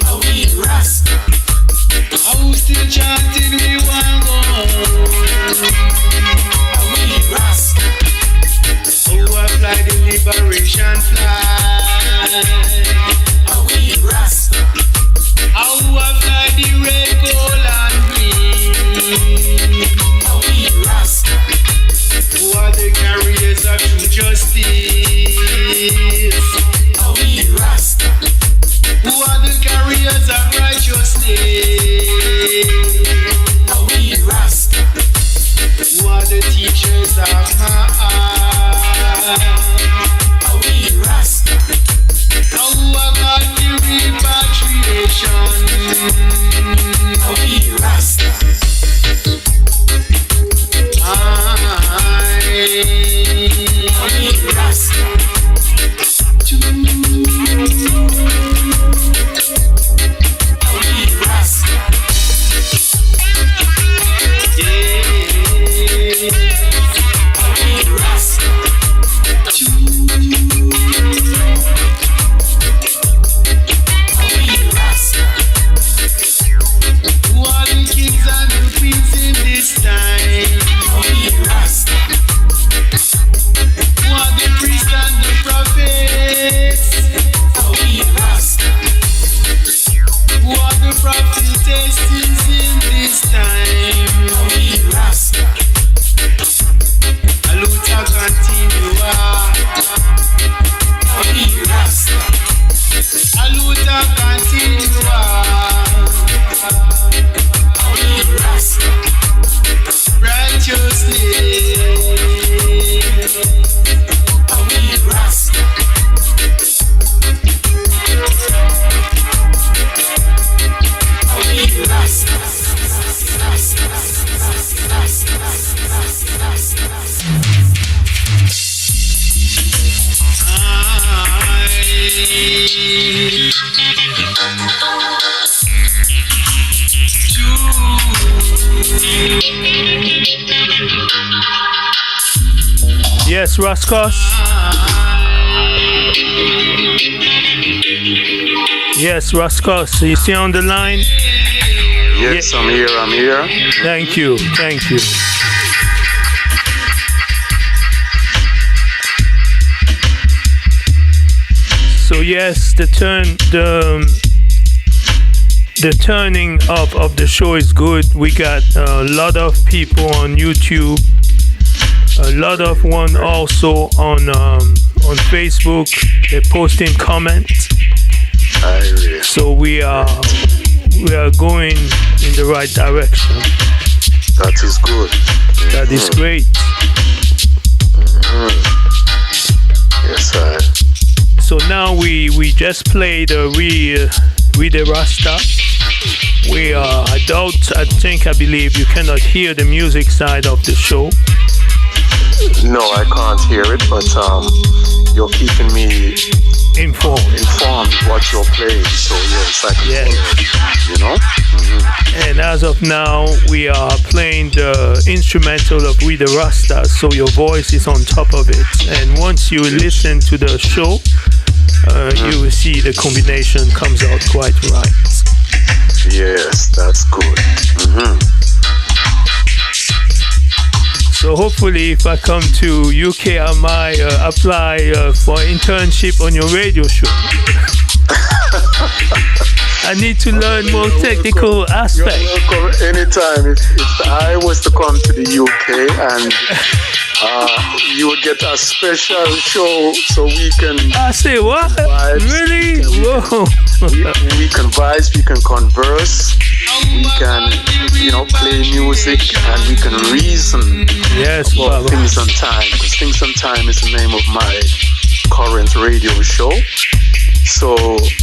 Are we Rasta? Are we still chanting we want on? Are we Rasta? Who have fly the liberation flag? Are we Rasta? Who have fly the red, gold and green? Are we Rasta? Who are the carriers of true justice? Are we Rasta? Who are the carriers of righteousness? Are we Rasta? Who are the teachers of my art? Are we Rasta? Who are got the repatriation? Are we Rasta? Are we Rasta? Are we Rasta? Who are the kings and the queens in this time? Are we Rasta? Who are the priests and the prophets? Are we Rasta? Who are the prophetesses in this time? Are we Rasta? Aluta continua. Are we Rasta? Aluta continua. Are we Rasta? Righteousness. Are we Rasta? Are we Rasta? Yes, Raskos. Yes, Raskos. You still on the line? Yes, I'm here. Thank you. So yes, the turning of the show is good. We got a lot of people on YouTube, a lot of one also on Facebook. They're posting comments. So we are going in the right direction. That is good. That is great. Yes, sir. So now we just played We the Rasta. I believe you cannot hear the music side of the show. No, I can't hear it, but you're keeping me informed what you're playing. So yes, I can hear it, you know. Mm-hmm. And as of now, we are playing the instrumental of We the Rasta, so your voice is on top of it. And once you listen to the show, you will see the combination comes out quite right. Yes, that's good. Mm-hmm. So hopefully if I come to UK, I might apply for internship on your radio show. I need to learn more technical aspects. You're welcome anytime. If I was to come to the UK and you would get a special show so we can... I say what? Vibes. Really? Whoa. We can vibes, we can converse, we can, play music, and we can reason about Things on Time. Because Things on Time is the name of my current radio show. So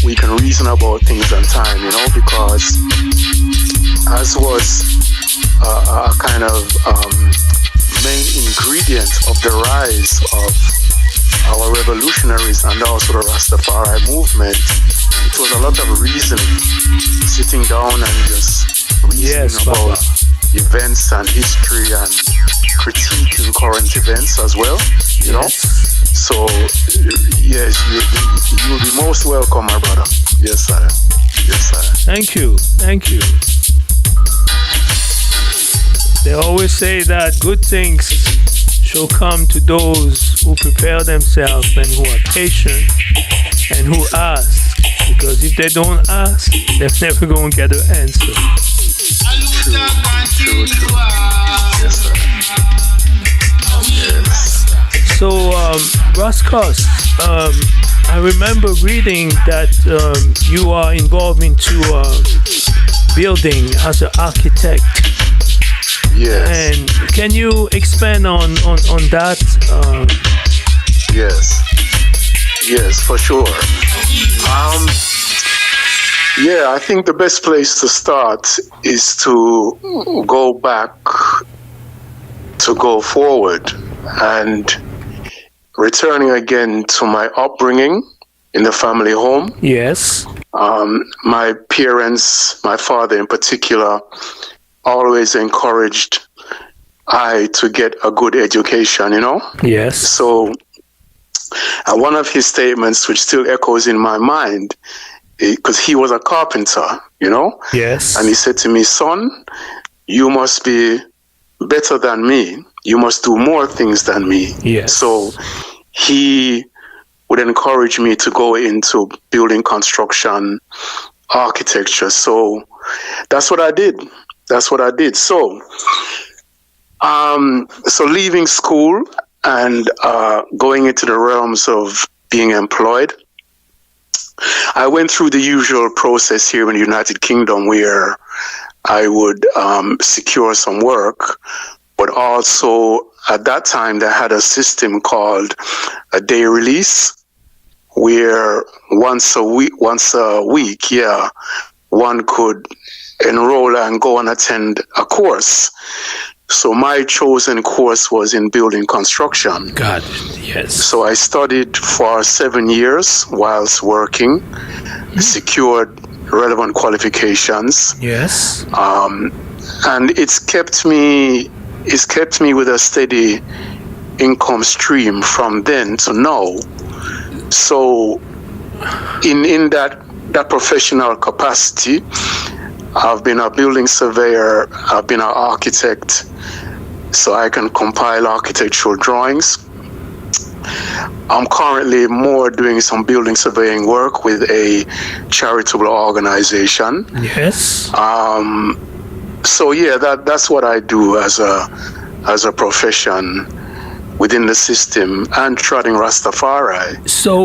we can reason about things on time, because as was a kind of main ingredient of the rise of our revolutionaries and also the Rastafari movement, it was a lot of reasoning, sitting down and just reasoning about events and history and critiquing current events as well, So, Yes, you'll be most welcome, my brother. Yes, sir. Yes, sir. Thank you. Thank you. They always say that good things shall come to those who prepare themselves and who are patient and who ask. Because if they don't ask, they're never going to get an answer. True. Yes, sir. Yes. So, Raskos, I remember reading that you are involved into building as an architect. Yes. And can you expand on that? Yes, for sure. Yeah, I think the best place to start is to go back, to go forward, and returning again to my upbringing in the family home. Yes. My parents, my father in particular, always encouraged I to get a good education, you know? Yes. So one of his statements, which still echoes in my mind, because he was a carpenter, you know? Yes. And he said to me, son, you must be better than me. You must do more things than me. Yes. So he would encourage me to go into building construction, architecture. So that's what I did. So, so leaving school and going into the realms of being employed, I went through the usual process here in the United Kingdom where I would secure some work, but also at that time they had a system called a day release, where once a week, one could enroll and go and attend a course. So my chosen course was in building construction. God, yes. So I studied for 7 years whilst working, secured relevant qualifications. Yes. And it's kept me with a steady income stream from then to now. So in that professional capacity, I've been a building surveyor, I've been an architect, so I can compile architectural drawings. I'm currently more doing some building surveying work with a charitable organization. Yes. So yeah, that's what I do as a profession within the system, and treading Rastafari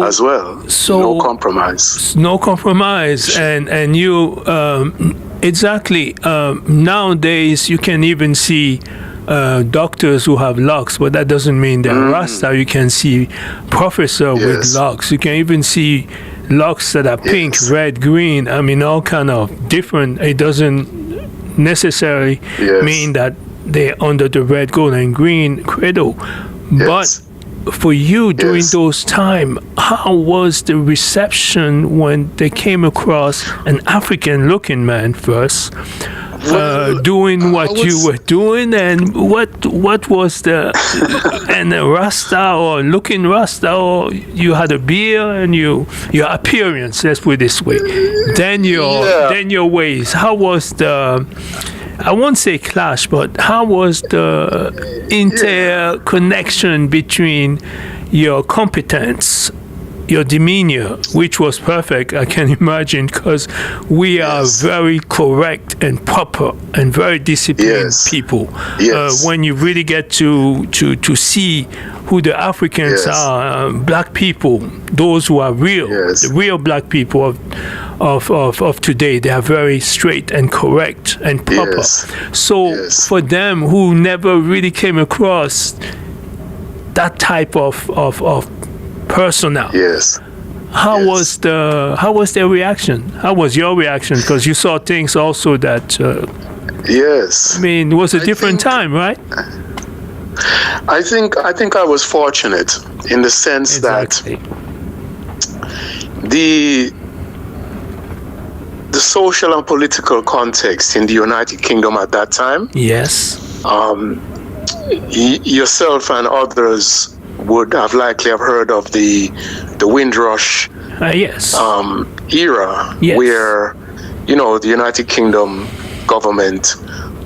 as well. So no compromise. No compromise, and you exactly. Nowadays, you can even see doctors who have locks, but that doesn't mean they're Rasta. You can see professor with locks. You can even see locks that are pink, red, green. I mean, all kind of different. It doesn't necessarily mean that they're under the red, gold, and green credo. But for you during those time, how was the reception when they came across an African-looking man first, doing what you were doing, and what was the and a Rasta or looking Rasta, or you had a beard and your appearance? Let's put it this way. Then your ways. How was the? I won't say clash, but how was the interconnection between your competence, your demeanor, which was perfect, I can imagine, because we are very correct and proper and very disciplined people. When you really get to see who the Africans are, black people, those who are real, the real black people of today, they are very straight and correct and proper. So for them who never really came across that type of personnel, how was their reaction? How was your reaction? Because you saw things also that I mean, it was a different time, right? I think I was fortunate in the sense that the social and political context in the United Kingdom at that time, yourself and others would have likely have heard of the Windrush yes. Era, yes. where, you know, the United Kingdom government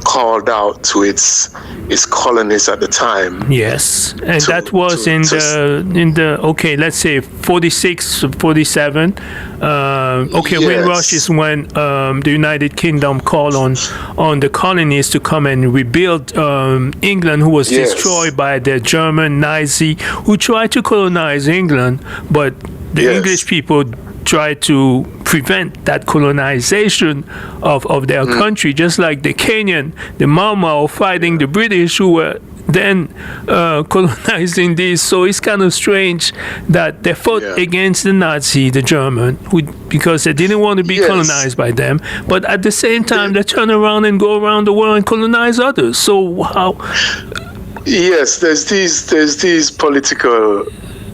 called out to its colonies at the time. Yes, and that was in the okay, let's say 46, 47. Okay, yes. Windrush is when the United Kingdom called on the colonies to come and rebuild England, who was yes. destroyed by the German Nazi who tried to colonize England, but the yes. English people tried to prevent that colonization of their country, just like the Kenyan, the Mau Mau fighting the British who were then colonizing this. So it's kind of strange that they fought yeah. against the Nazi, the German, because they didn't want to be yes. colonized by them. But at the same time, they turn around and go around the world and colonize others. So how? Yes, there's these political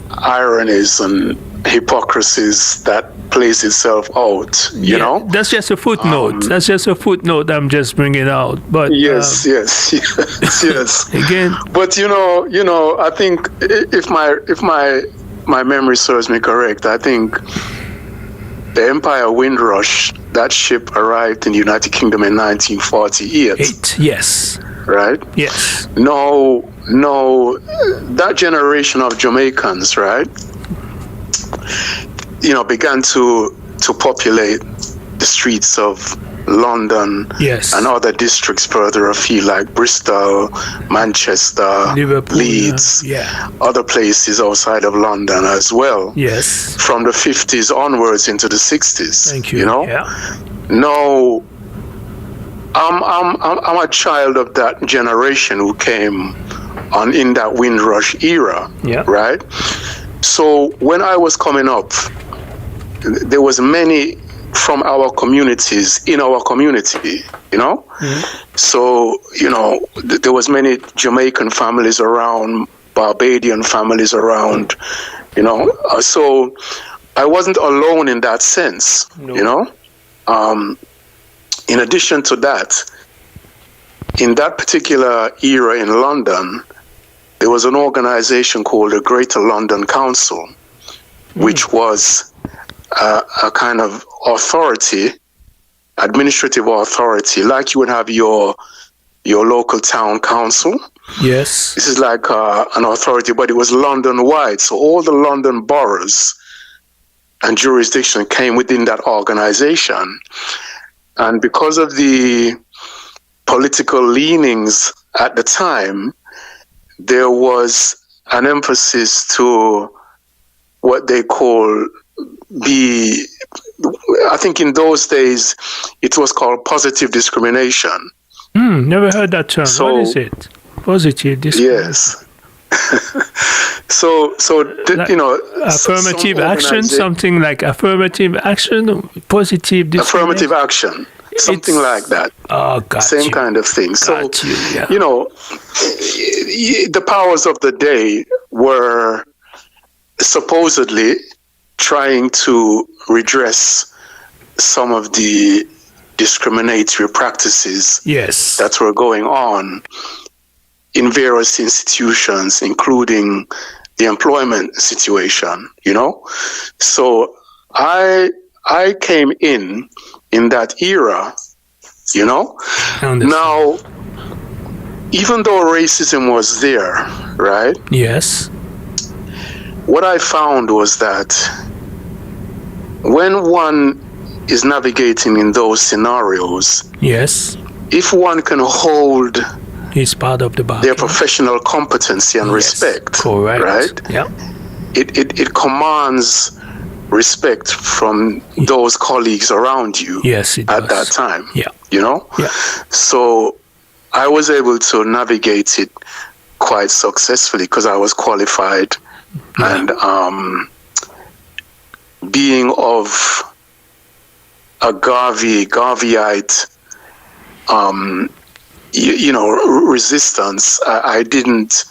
ironies and hypocrisies that plays itself out, you know. That's just a footnote. That's just a footnote I'm just bringing out. But yes. Again, but you know, I think if my memory serves me correct, I think the Empire Windrush, that ship arrived in the United Kingdom in 1948. Yes. Right. Yes. No, that generation of Jamaicans, right, you know, began to populate the streets of London yes. and other districts further afield, like Bristol, Manchester, Liverpool, Leeds, yeah. other places outside of London as well. Yes. From the 50s onwards into the 60s. Thank you. You know. Yeah. No, I'm a child of that generation who came on in that Windrush era. Yeah. Right. So when I was coming up, there was many from our communities in our community, you know. Mm-hmm. So, you know, there was many Jamaican families around, Barbadian families around, you know. So I wasn't alone in that sense, no. you know. In addition to that, in that particular era in London, there was an organization called the Greater London Council, which was a kind of authority, administrative authority, like you would have your local town council. Yes. This is like an authority, but it was London-wide. So all the London boroughs and jurisdiction came within that organization. And because of the political leanings at the time, there was an emphasis to what they call I think in those days, it was called positive discrimination. Never heard that term. So, what is it? Positive discrimination. Yes. You know, affirmative action, something like affirmative action, positive discrimination. Affirmative action, something like that. Oh, got Same you. kind of thing. So, yeah. you know, the powers of the day were supposedly trying to redress some of the discriminatory practices yes. that were going on in various institutions, including the employment situation, you know. So I came in that era, you know. Now, even though racism was there, right? Yes. What I found was that when one is navigating in those scenarios, yes, if one can hold he's part of the their professional competency and respect, correct, right? Yeah, it commands respect from those colleagues around you. Yes, it at does. that time. Yeah, you know. Yeah. So I was able to navigate it quite successfully because I was qualified. And being of a Garveyite, resistance, I didn't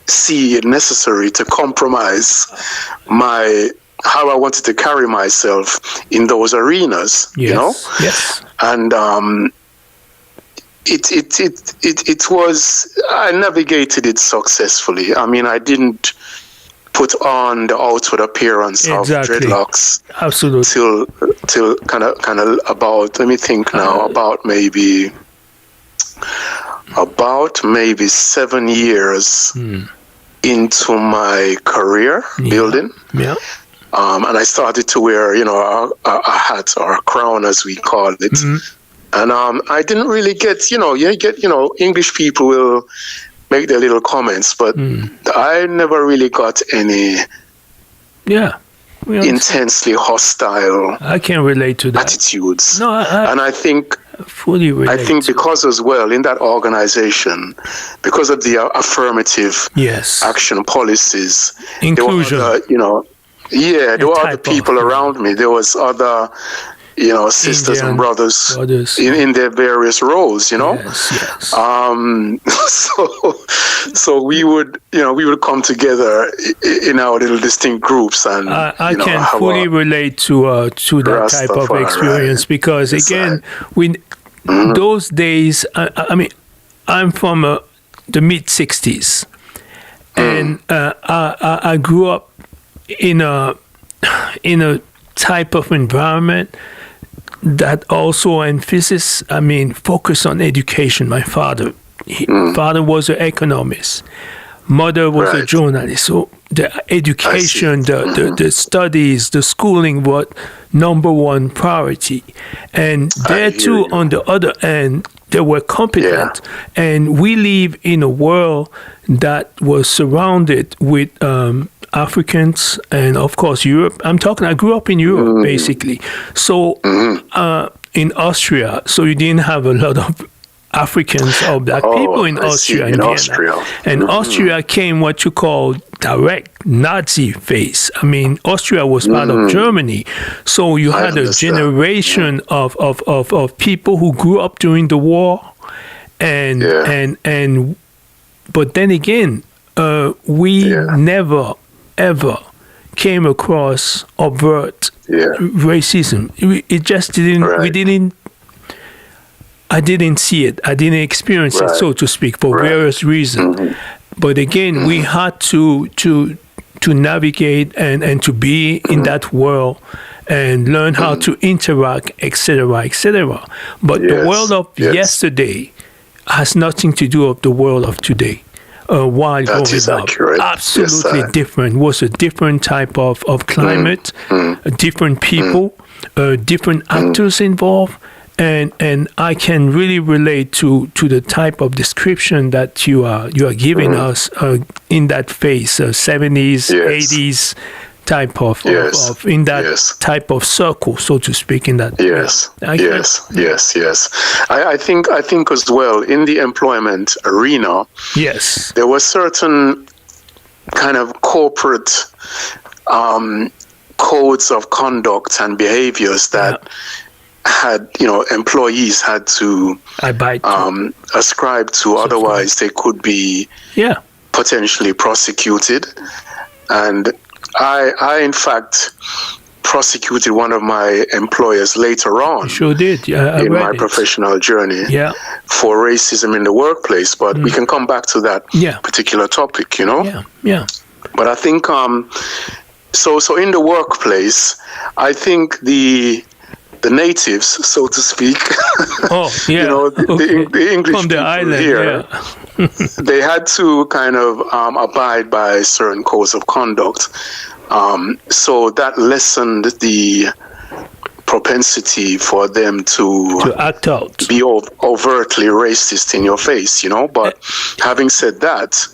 see it necessary to compromise how I wanted to carry myself in those areas, yes. you know? Yes. And it was, I navigated it successfully. I mean, I didn't put on the outward appearance of dreadlocks. Absolutely. Till kind of about, let me think now, about maybe 7 years into my career building. Yeah. And I started to wear, a hat or a crown, as we call it. And I didn't really get, English people will make their little comments, but I never really got any intensely hostile I can relate to that. attitudes. No, and I think fully relate. I think because as well in that organization, because of the affirmative action policies, inclusion, there were other people around me. There was other, sisters and brothers in their various roles, Yes. So we would come together in our little distinct groups, and I can fully relate to that type of experience, because again, those days, I mean, I'm from the mid '60s, and I grew up in a type of environment that also focus on education. My father was an economist, mother was a journalist. So the education, the studies, the schooling was number one priority. And there too, on the other end, they were competent. And we live in a world that was surrounded with Africans and, of course, Europe. I grew up in Europe, basically. So in Austria, so you didn't have a lot of Africans or black people in Austria and Vienna. And Austria came what you call direct Nazi phase. I mean, Austria was part of Germany. So you had a generation of people who grew up during the war. But then again, we never, ever came across overt racism. It just didn't, I didn't see it. I didn't experience it, so to speak, for various reasons. But again, we had to navigate and to be in that world and learn how to interact, etc., etc. But the world of yesterday has nothing to do with the world of today. While growing up, absolutely different. Was a different type of climate, different people, different actors involved. And I can really relate to the type of description that you are giving us in that phase, 70s, 80s type of in that type of circle, so to speak. In that yes. I think as well in the employment arena. Yes, there were certain kind of corporate codes of conduct and behaviors that. Had employees had to ascribe to, otherwise they could be potentially prosecuted. And I in fact prosecuted one of my employers later on. You sure did. In my professional journey for racism in the workplace. But we can come back to that particular topic, But I think so in the workplace, I think the natives, so to speak, the English from the people island, here, they had to kind of abide by certain codes of conduct. So that lessened the propensity for them to act out, be overtly racist in your face, But having said that,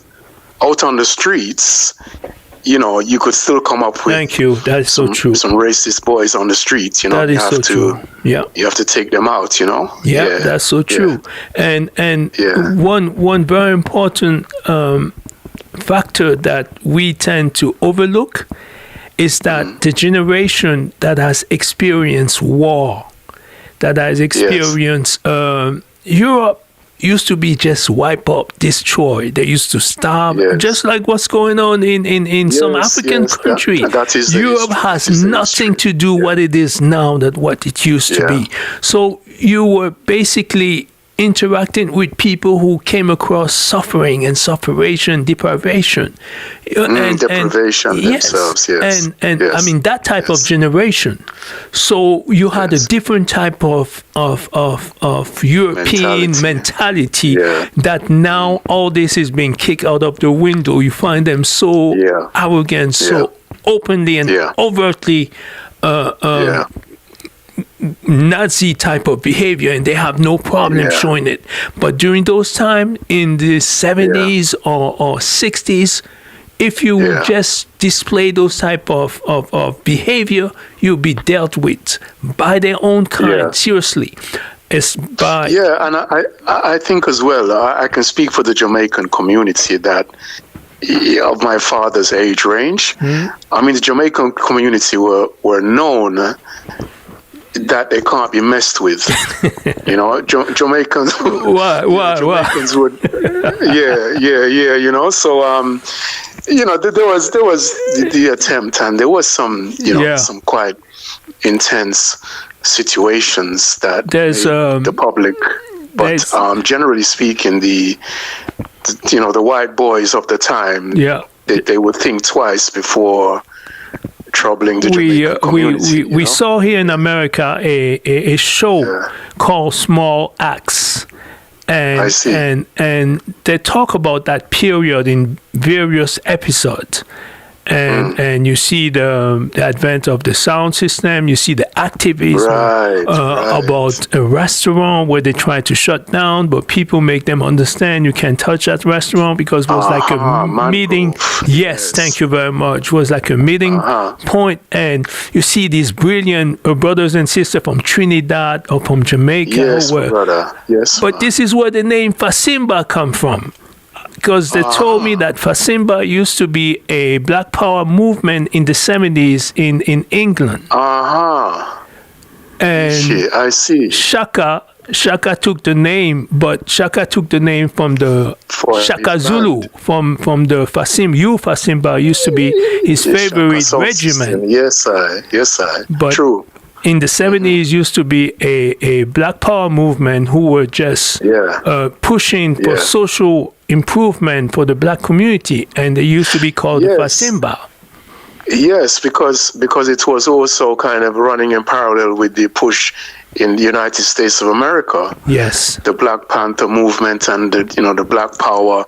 out on the streets, you could still come up with. Thank you. That's so true. Some racist boys on the streets. That is so true. Yeah. You have to take them out. Yeah, that's so true. And one very important factor that we tend to overlook is that the generation that has experienced war, that has experienced Europe. Used to be just wipe up, destroy. They used to starve, just like what's going on in some African country. Europe has nothing to do what it is now than what it used to be. So you were basically interacting with people who came across suffering and deprivation. Deprivation themselves, yes. And I mean, that type of generation. So you had a different type of European mentality that now all this is being kicked out of the window. You find them so arrogant, so openly and overtly Nazi type of behavior, and they have no problem showing it. But during those times in the 70s or 60s, if you just display those type of behavior, you'll be dealt with by their own kind, seriously. And I think as well, I can speak for the Jamaican community that of my father's age range. I mean, the Jamaican community were known that they can't be messed with. You know, Jamaicans. Jamaicans would. You know. So you know, there was the attempt, and there was some, you know, some quite intense situations that the public. But generally speaking, the white boys of the time, they would think twice before troubling the Jamaican community. We saw here in America a show called Small Axe, and they talk about that period in various episodes. And you see the advent of the sound system. You see the activism about a restaurant where they try to shut down, but people make them understand you can't touch that restaurant because it was like a meeting. Yes, thank you very much. It was like a meeting point. And you see these brilliant brothers and sisters from Trinidad or from Jamaica. Yes, brother. Yes. But this is where the name FASIMBA come from. Because they told me that FASIMBA used to be a Black Power movement in the 70s in England. And I see. Shaka took the name, but Shaka took the name from the Shaka Zulu, from the FASIMBA used to be his favorite regiment. Yes, I. But true. In the 70s, used to be a Black Power movement who were just pushing for social improvement for the black community, and they used to be called the FASIMBA. Yes, because it was also kind of running in parallel with the push in the United States of America. Yes, the Black Panther movement and the Black Power,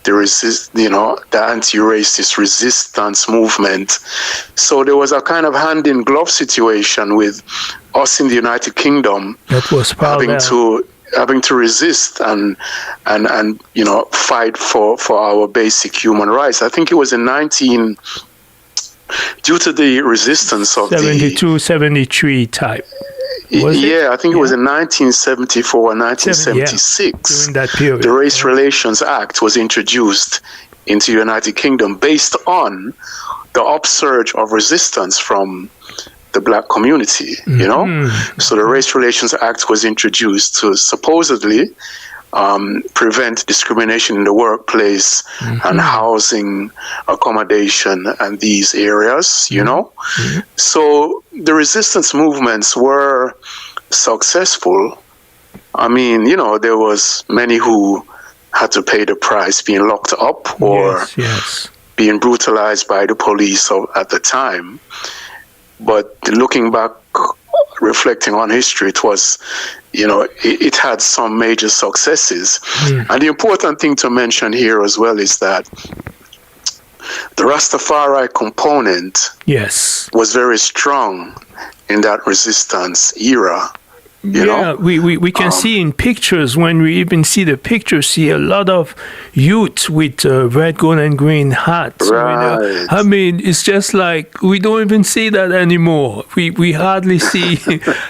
the anti-racist resistance movement. So there was a kind of hand-in-glove situation with us in the United Kingdom. That was having to resist and fight for our basic human rights. I think it was due to the resistance of 72, 73 type. I think it was in 1974 or 1976. During that period. The Race Relations Act was introduced into the United Kingdom based on the upsurge of resistance from the black community, you know? So the Race Relations Act was introduced to supposedly prevent discrimination in the workplace and housing accommodation and these areas, you know? So the resistance movements were successful. I mean, there was many who had to pay the price, being locked up or being brutalized by the police at the time. But looking back, reflecting on history, it was, it had some major successes. And the important thing to mention here as well is that the Rastafari component was very strong in that resistance era. You know? We can see in pictures, when we even see the pictures, see a lot of youth with red, gold, and green hats. Right. I mean, it's just like we don't even see that anymore. We hardly see.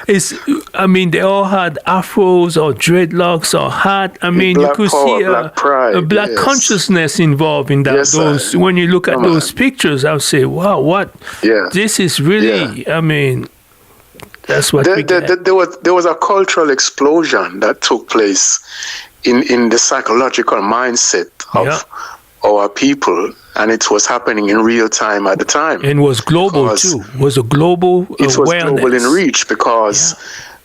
They all had afros or dreadlocks or hat. I mean, black you could power, see black pride, a black consciousness involved in that. When you look at those pictures, I'll say, wow, what? This is really, that's what there was a cultural explosion that took place in the psychological mindset of our people, and it was happening in real time at the time. And was global too. Was a global awareness. Was global in reach because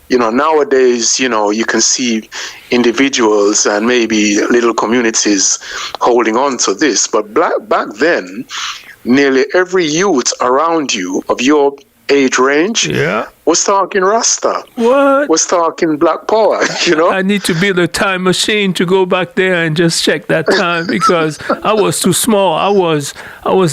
nowadays, you can see individuals and maybe little communities holding on to this. But back then, nearly every youth around you of your age range was talking Rasta. What? Was talking Black Power, I need to build a time machine to go back there and just check that time because I was too small. I was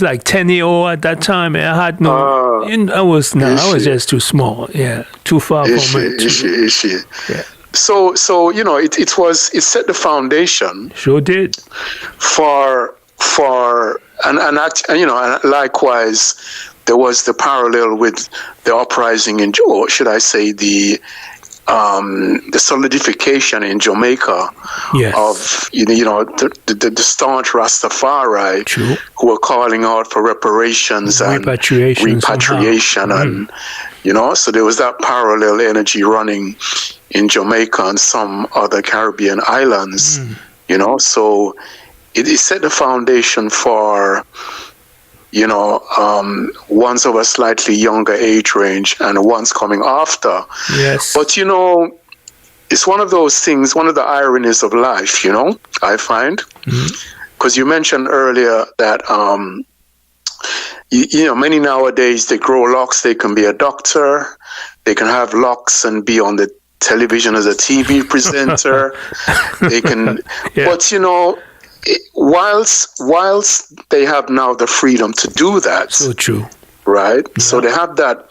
like 10-year-old at that time, and I had no. I was just too small. Yeah, too far from it. Is she? Yeah. So it set the foundation. Sure did. For and likewise. There was the parallel with the uprising in, or should I say, the solidification in Jamaica of the staunch Rastafari who were calling out for reparations and repatriation, and so there was that parallel energy running in Jamaica and some other Caribbean islands, so it set the foundation for. Ones of a slightly younger age range and ones coming after. Yes. But, it's one of those things, one of the ironies of life, I find. Because you mentioned earlier that, many nowadays, they grow locks, they can be a doctor, they can have locks and be on the television as a TV presenter. They can, but, whilst they have now the freedom to do that, so true, right? Yeah. So they have that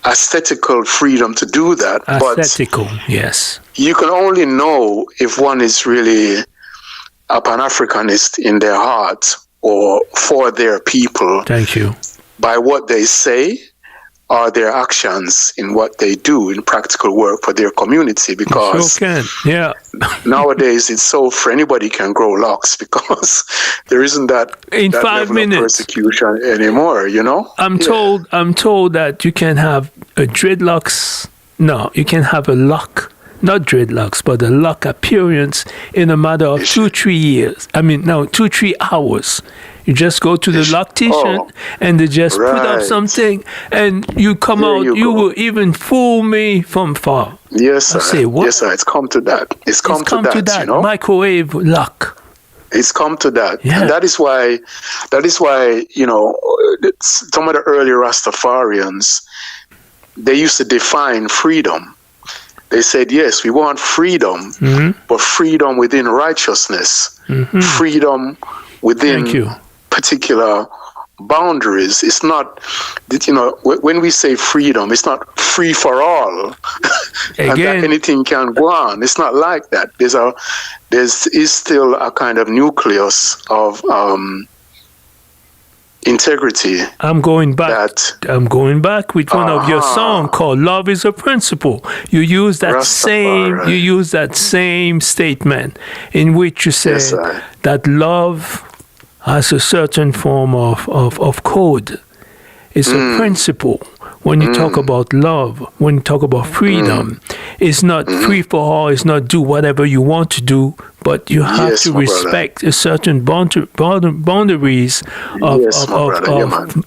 aesthetical freedom to do that. Aesthetical, yes. You can only know if one is really a Pan-Africanist in their heart or for their people. Thank you. By what they say or their actions in what they do in practical work for their community, because nowadays it's so for anybody can grow locks because there isn't that in that 5 minutes of persecution anymore. I'm told that you can have a dreadlocks. No, you can have a lock, not dreadlocks, but a lock appearance in a matter of 2-3 years. 2-3 hours. You just go to the loctician and they just put up something and you come out. You will even fool me from far. Yes, sir. I say, what? Yes, sir. It's come to that. It's come to that. Microwave lock. It's come to that. Yeah. And that is why, some of the early Rastafarians, they used to define freedom. They said, yes, we want freedom, but freedom within righteousness, freedom within particular boundaries. It's not, when we say freedom, it's not free for all. And that anything can go on. It's not like that. There is still a kind of nucleus of integrity. I'm going back with one of your songs called "Love Is a Principle." You use that same statement in which you say that love has a certain form of code. It's a principle. When you talk about love, when you talk about freedom, it's not free for all, it's not do whatever you want to do, but you have to respect a certain boundaries of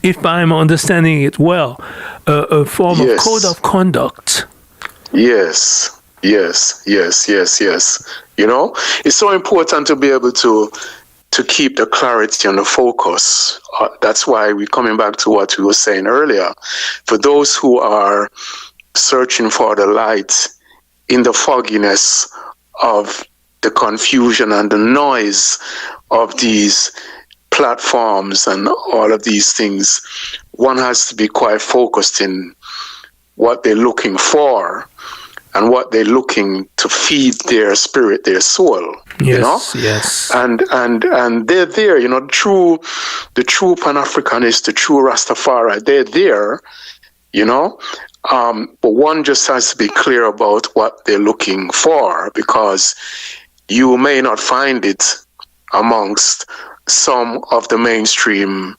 if I'm understanding it well, a form of code of conduct. Yes. It's so important to be able to keep the clarity and the focus. That's why we're coming back to what we were saying earlier. For those who are searching for the light in the fogginess of the confusion and the noise of these platforms and all of these things, one has to be quite focused in what they're looking for and what they're looking to feed their spirit, their soul. Yes. And they're there, the true Pan-Africanist, the true Rastafari, they're there, but one just has to be clear about what they're looking for, because you may not find it amongst some of the mainstream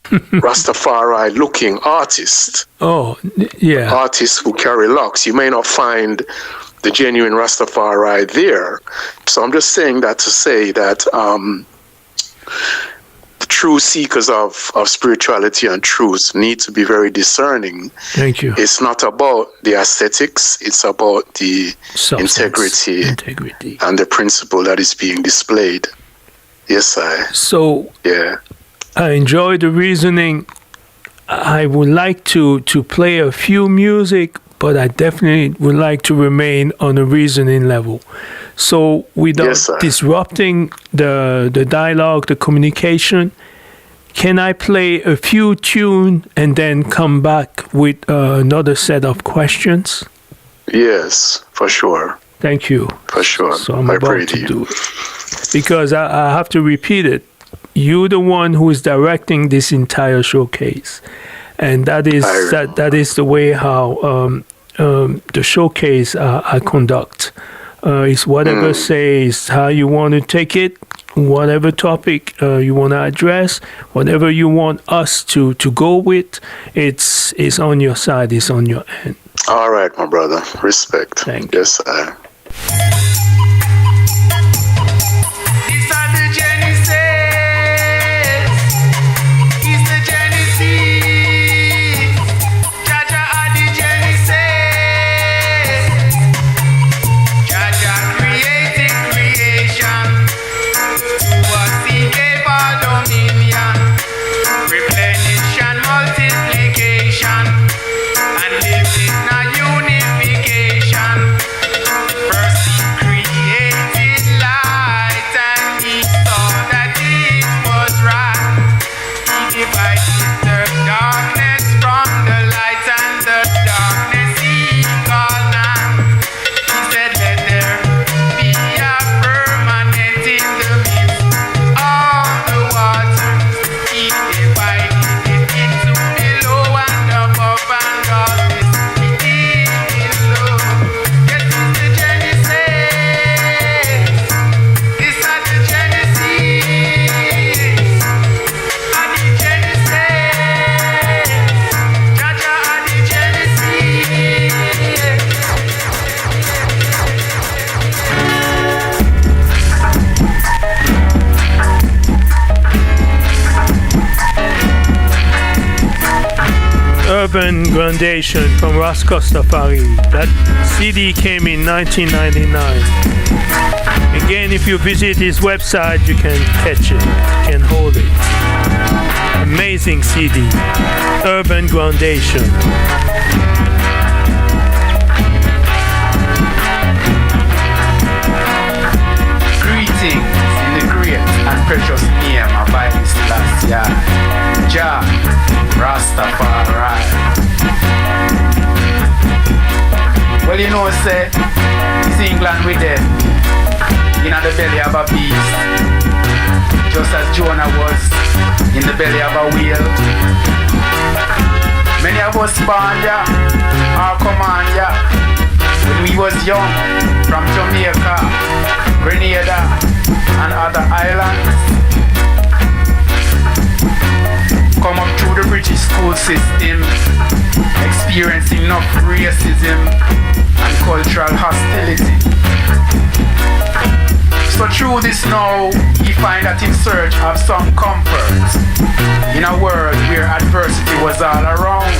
Rastafari looking artists. Artists who carry locks. You may not find the genuine Rastafari there. So I'm just saying that to say that true seekers of spirituality and truth need to be very discerning. Thank you. It's not about the aesthetics, it's about the integrity and the principle that is being displayed. Yes, I enjoy the reasoning. I would like to play a few music, but I definitely would like to remain on a reasoning level. So without disrupting the dialogue, the communication, can I play a few tunes and then come back with another set of questions? Yes, for sure. Thank you. For sure. So I'm about to do it. Because I have to repeat it. You're the one who is directing this entire showcase. And that is the way how the showcase I conduct. It's whatever says how you want to take it, whatever topic you want to address, whatever you want us to go with, it's on your side, it's on your end. All right, my brother. Respect. Thank you. Yes, Urban Grandation from Rastafari. That CD came in 1999. Again, if you visit his website, you can catch it, you can hold it. Amazing CD. Urban Grandation. Greetings in the great and precious name of Bible Celestia, Jah Rastafari. Well, you know, say, it's England with them in the belly of a beast, just as Jonah was in the belly of a whale. Many of us born ya, or command ya, when we was young, from Jamaica, Grenada, and other islands. Come up through the British school system, experiencing enough racism and cultural hostility. So through this now, we find that in search of some comfort in a world where adversity was all around,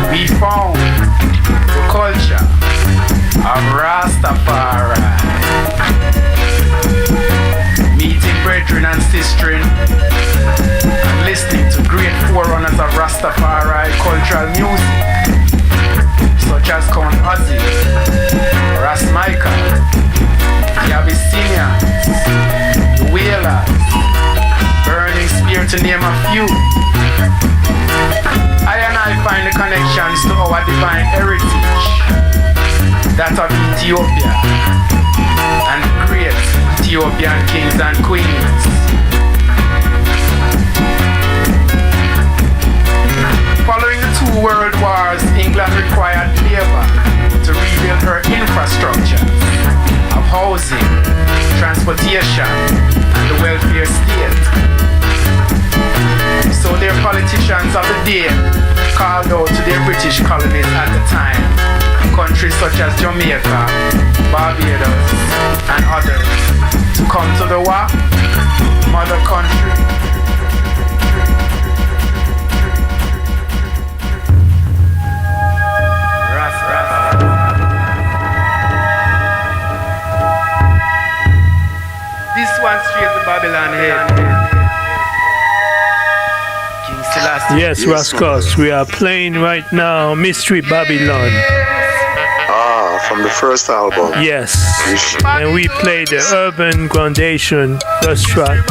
we found the culture of Rastafari. Meeting brethren and sistren and listening to great forerunners of Rastafari cultural music, such as Count Ozzy, Ras Michael, the Abyssinians, the Wailers, Burning Spear, to name a few. I find the connections to our divine heritage, that of Ethiopia, and great Ethiopian kings and queens. Following the 2 world wars, England required labor to rebuild her infrastructure of housing, transportation, and the welfare state. So their politicians of the day called out to their British colonies at the time, countries such as Jamaica, Barbados, and others, to come to the mother country Yes, Rascos, we are playing right now Mystery Babylon. From the first album. Yes. And we play the Urban Groundation first track. Mystery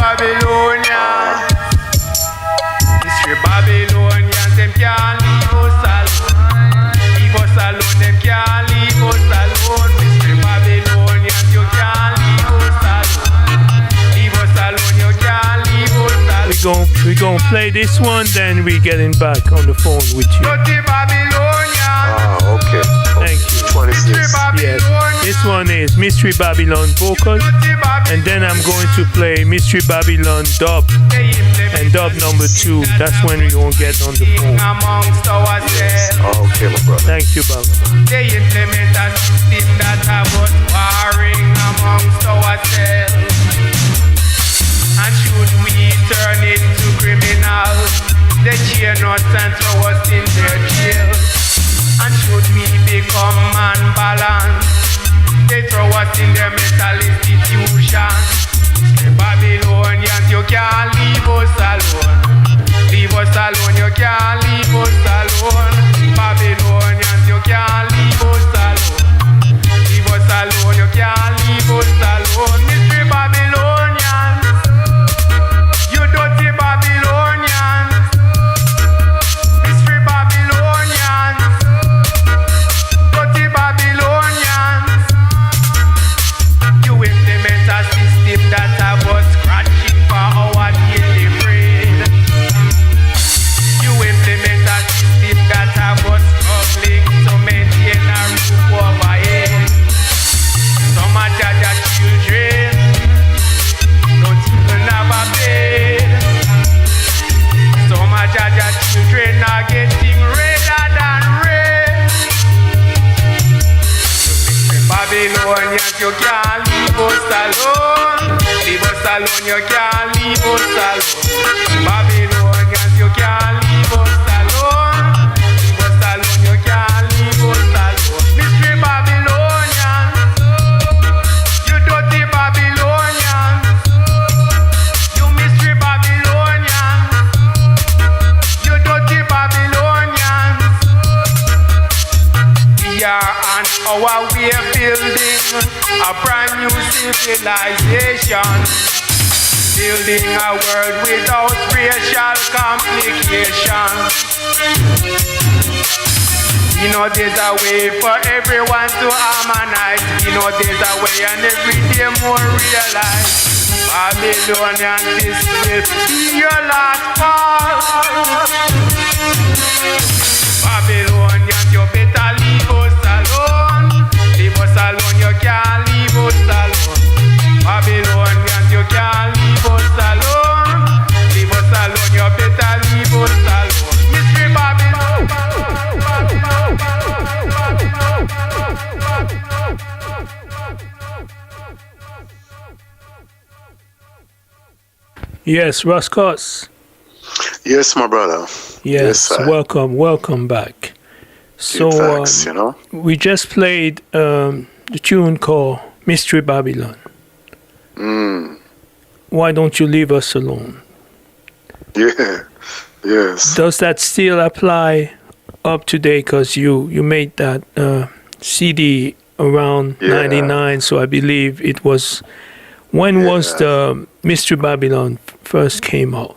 Babylonians, them can't leave us alone. Leave us alone, them can't leave us alone. Mystery Babylonians, you can't leave us alone. Leave us alone, you can't leave us alone. We gon' play this one, then we getting back on the phone with you. Dirty Babylonians. Okay. Thank you. What is this? Yes. This one is Mystery Babylon vocal, and then I'm going to play Mystery Babylon dub, and dub number 2. That's when we gonna get on the phone. Okay, my brother. Thank you, Bob. They implement a system that have us warring amongst ourselves. And should we turn into criminals, they chain us and throw us in their jail. And should we become unbalanced, they throw us in their mental institutions. The Babylonians, you can't leave us alone. Leave us alone, you can't leave us alone. Babylonians, you can't leave us alone. Leave us alone, you can't leave us alone. Mystery Babylonians, you dirty Babylonians. Mystery Babylonians, dirty Babylonians. You implement a system that have us scratching for our daily bread. You implement a system that have us struggling to maintain a roof overhead. Some of Jaja children don't even have a bed. Some of Jaja children are getting redder than red. Babylonians, you can't leave us alone. Leave us alone, you can't leave us alone. Babylonians, you can't leave us alone. Leave us alone, you can't leave us alone. Mystery Babylonians, you dirty Babylonians. You mystery Babylonians, you dirty Babylonians. We are on our way building a brand new civilization, building a world without racial complication. You know there's a way for everyone to harmonize. You know there's a way, and every day more realize. Babylonian, this will be your last fall. Babylonians, you better leave us alone. Leave us alone, you can't leave us alone. Babylonians, you can't leave us alone. Leave us alone, you better leave us alone. Mystery Babylon. Yes, Rascos. Yes, my brother. Yes, welcome back. So thanks, we just played the tune called Mystery Babylon. Why don't you leave us alone? Yeah, yes. Does that still apply up to date? Because you made that CD around 99, so I believe it was... When was the Mystery Babylon first came out?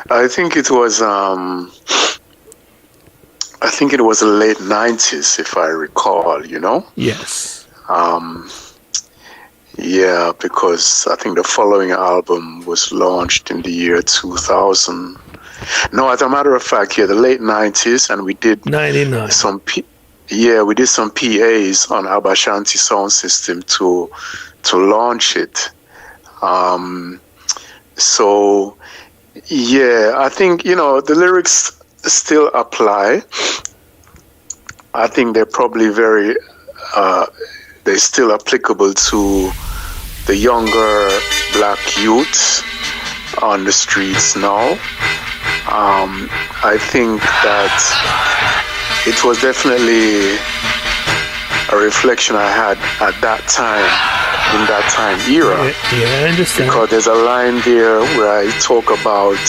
I think it was the late 90s, if I recall, Yes. Yeah, because I think the following album was launched in the year 2000. No, as a matter of fact, the late 90s, and we did 99. We did some PAs on Abashanti sound system to launch it. So, I think, the lyrics still apply. I think they're probably they're still applicable to the younger black youth on the streets now. I think that it was definitely a reflection I had at that time, in that time era. Yeah, I understand. Because there's a line there where I talk about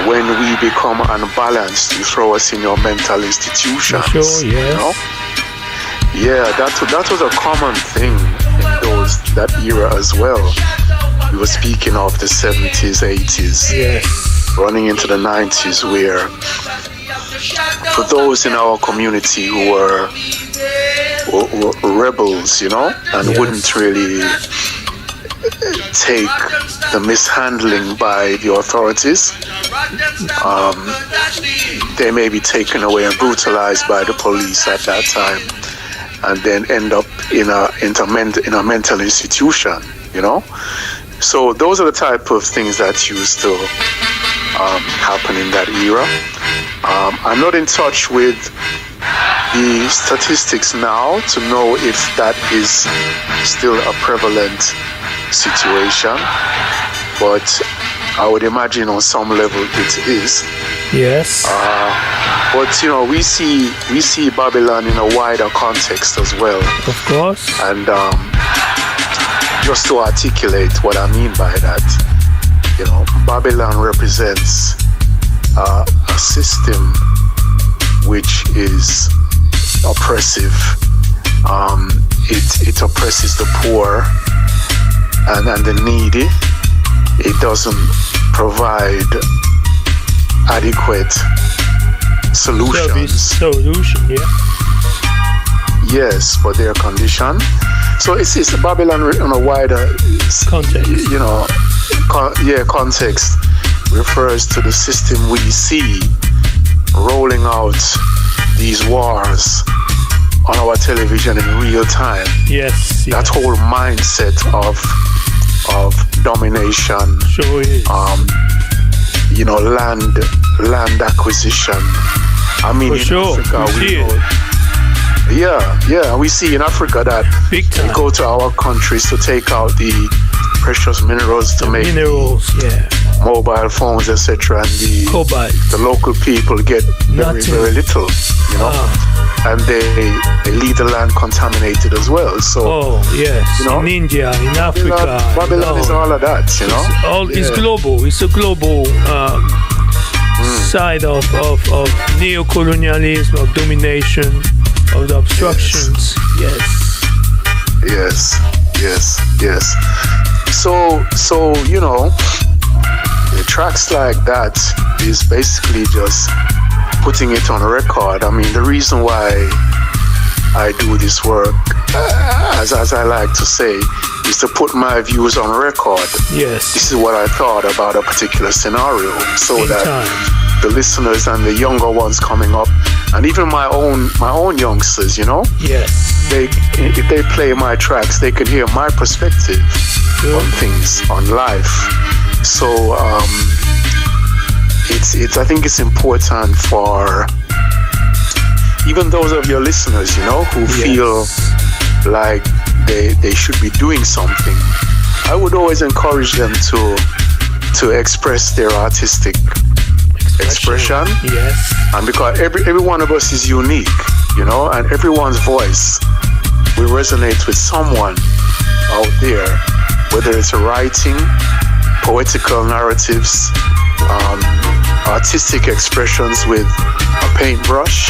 when we become unbalanced, you throw us in your mental institutions. Sure, yes. You know? Yeah, that was a common thing in that era as well. We were speaking of the 70s, 80s, yes, running into the 90s, where for those in our community who were rebels, you know, and yes, wouldn't really take the mishandling by the authorities, they may be taken away and brutalized by the police at that time, and then end up in a mental institution, you know. So those are the type of things that used to happen in that era. I'm not in touch with the statistics now to know if that is still a prevalent situation, but I would imagine on some level it is. Yes. But you know, we see Babylon in a wider context as well. Of course. And just to articulate what I mean by that, you know, Babylon represents a system which is oppressive. It oppresses the poor and the needy. It doesn't provide adequate solutions. Solution, yeah. Yes, for their condition. So it's Babylon on a wider context. You know, context refers to the system we see rolling out these wars on our television in real time. Yes. That whole mindset of domination. Sure is. You know, land acquisition. I mean, for in sure. Africa, we know. Yeah, we see in Africa that big time. They go to our countries to take out the precious minerals to make mobile phones, etc. And the local people get very little, you know, and they leave the land contaminated as well. So, you know, in India, in Africa, Babylon is all of that, you know. It's global. It's a global side of neocolonialism, of domination, of the obstructions. Yes. So you know, the tracks like that is basically just putting it on record. I mean, the reason why I do this work, as I like to say, is to put my views on record. Yes. This is what I thought about a particular scenario, so the listeners and the younger ones coming up, and even my own youngsters, you know, if they play my tracks, they can hear my perspective on things, on life. So I think it's important for even those of your listeners, you know, who feel like they should be doing something. I would always encourage them to express their artistic expression. Yes. And because every one of us is unique, you know, and everyone's voice will resonate with someone out there, whether it's writing, poetical narratives, artistic expressions with a paintbrush,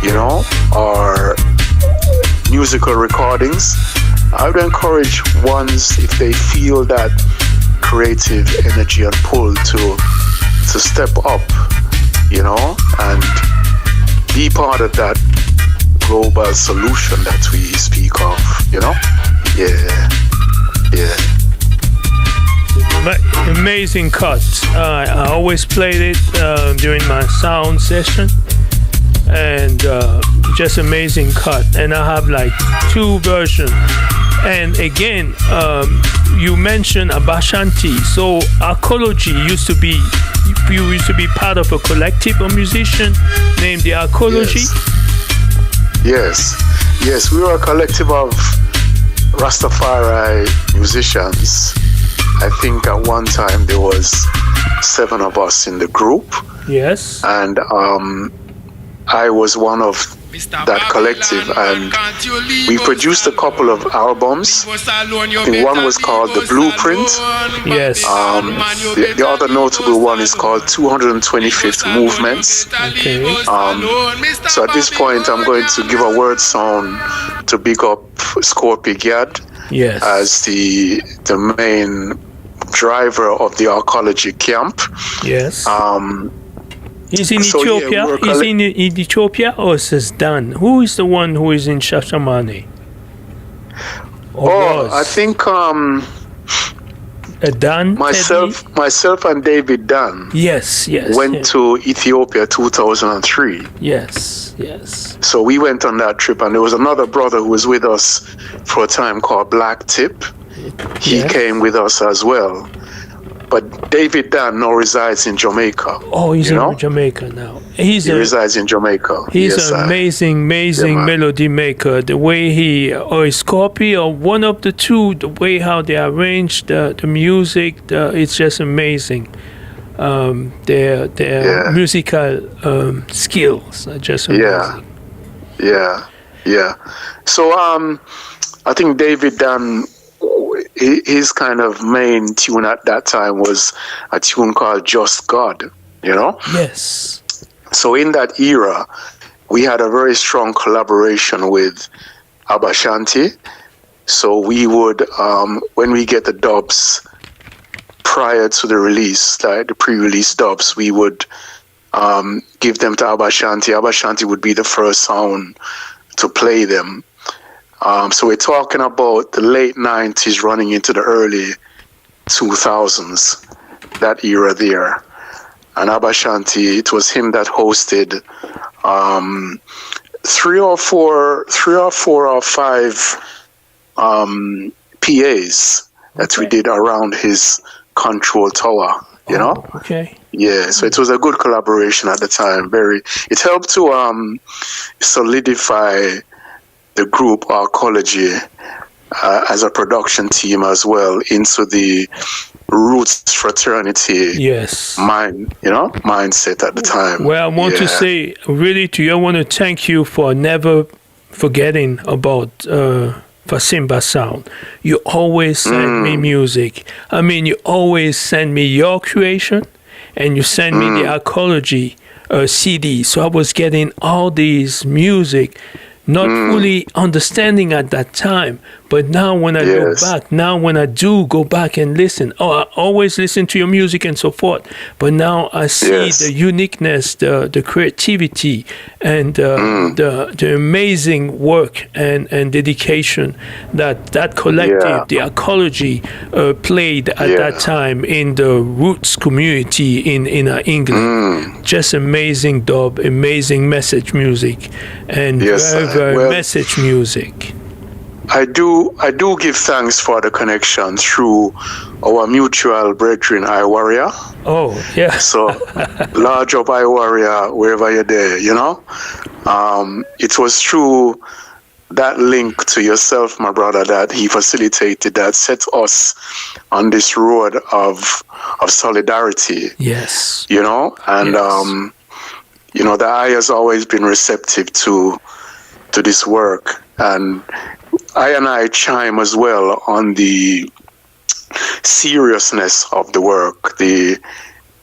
you know, or musical recordings. I would encourage ones, if they feel that creative energy and pull, to step up, you know, and be part of that global solution that we speak of, you know. Amazing cut. I always played it during my sound session, and just amazing cut. And I have like 2 versions. And again, you mentioned Abashanti. So Arcology used to be part of a collective of musicians named the Arcology. Yes, we were a collective of Rastafari musicians. I think at one time there was 7 of us in the group. Yes. And I was one of that collective, and we produced a couple of albums. I think one was called The Blueprint. Yes. The other notable one is called 225th Movements. Okay. So at this point, I'm going to give a word sound to big up Scorpio Gad as the main driver of the archaeology camp. Yes. He's in Ethiopia. He's in Ethiopia, or is this Dan? Who is the one who is in Shashamane? I think Dan. Myself and David Dan. Yes. Went to Ethiopia 2003. Yes. So we went on that trip, and there was another brother who was with us for a time called Black Tip. He came with us as well. But David Dan now resides in Jamaica. Oh, he's in Jamaica now. He resides in Jamaica. He's an amazing melody maker. The way he, or Scorpio, or one of the two, the way how they arrange the music, it's just amazing. Their musical skills are just amazing. Yeah. So I think David Dan, his kind of main tune at that time was a tune called Just God, Yes. So in that era, we had a very strong collaboration with Abba Shanti. So we would, when we get the dubs prior to the release, like the pre-release dubs, we would give them to Abba Shanti. Abba Shanti would be the first sound to play them. So we're talking about the late 90s running into the early 2000s, that era there. And Abba Shanti, it was him that hosted three or four or five PAs that we did around his control tower, Okay. Yeah, so it was a good collaboration at the time. It helped to solidify the group Archaeology as a production team as well into the Roots fraternity mindset at the time. Well, I want to say really to you, I want to thank you for never forgetting about FASIMBAS sound. You always send me music. I mean, you always send me your creation, and you send me the Archaeology CD. So I was getting all these music, not fully understanding at that time, but now when I look back, when I do go back and listen, I always listen to your music and so forth, but now I see the uniqueness, the creativity, and the amazing work and dedication that collective, the Archaeology, played at that time in the Roots community in England. Just amazing dub, amazing message music, and very message music. I do give thanks for the connection through our mutual brethren, I Warrior. Oh, yeah. So, large up I Warrior, wherever you're there, It was through that link to yourself, my brother, that he facilitated, that set us on this road of solidarity. Yes. And, the eye has always been receptive to this work. And I chime as well on the seriousness of the work, the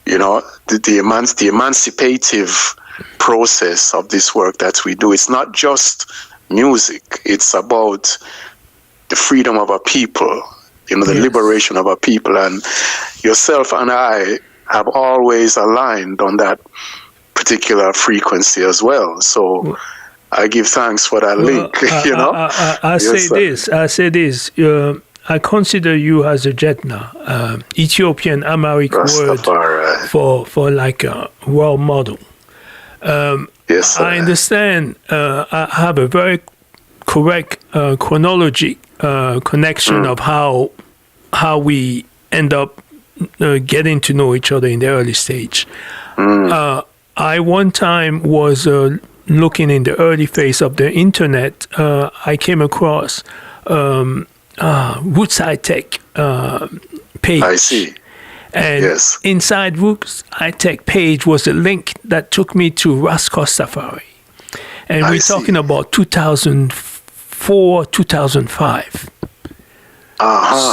emancipative process of this work that we do. It's not just music. It's about the freedom of our people, the liberation of our people. And yourself and I have always aligned on that particular frequency as well. So I give thanks for that link. I say this. I consider you as a Jetna, Ethiopian Amharic word for like a role model. Yes, sir. I understand. I have a very correct chronology connection of how we end up getting to know each other in the early stage. I one time was looking in the early phase of the internet. I came across Roots High Tech page. I see. And inside Roots High Tech page was a link that took me to Raskos Safari. And we're talking about 2004, 2005.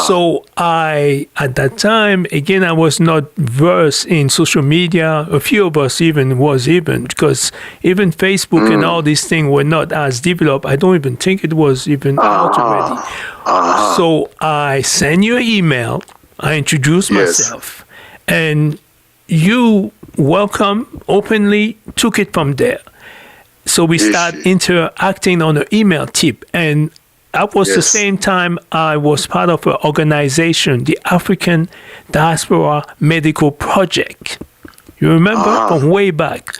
So at that time, again, I was not versed in social media. A few of us because even Facebook and all these things were not as developed. I don't even think it was even out already. So I sent you an email. I introduced myself, and you openly took it from there. So we start interacting on an email tip, and that was the same time I was part of an organization, the African Diaspora Medical Project. You remember from way back?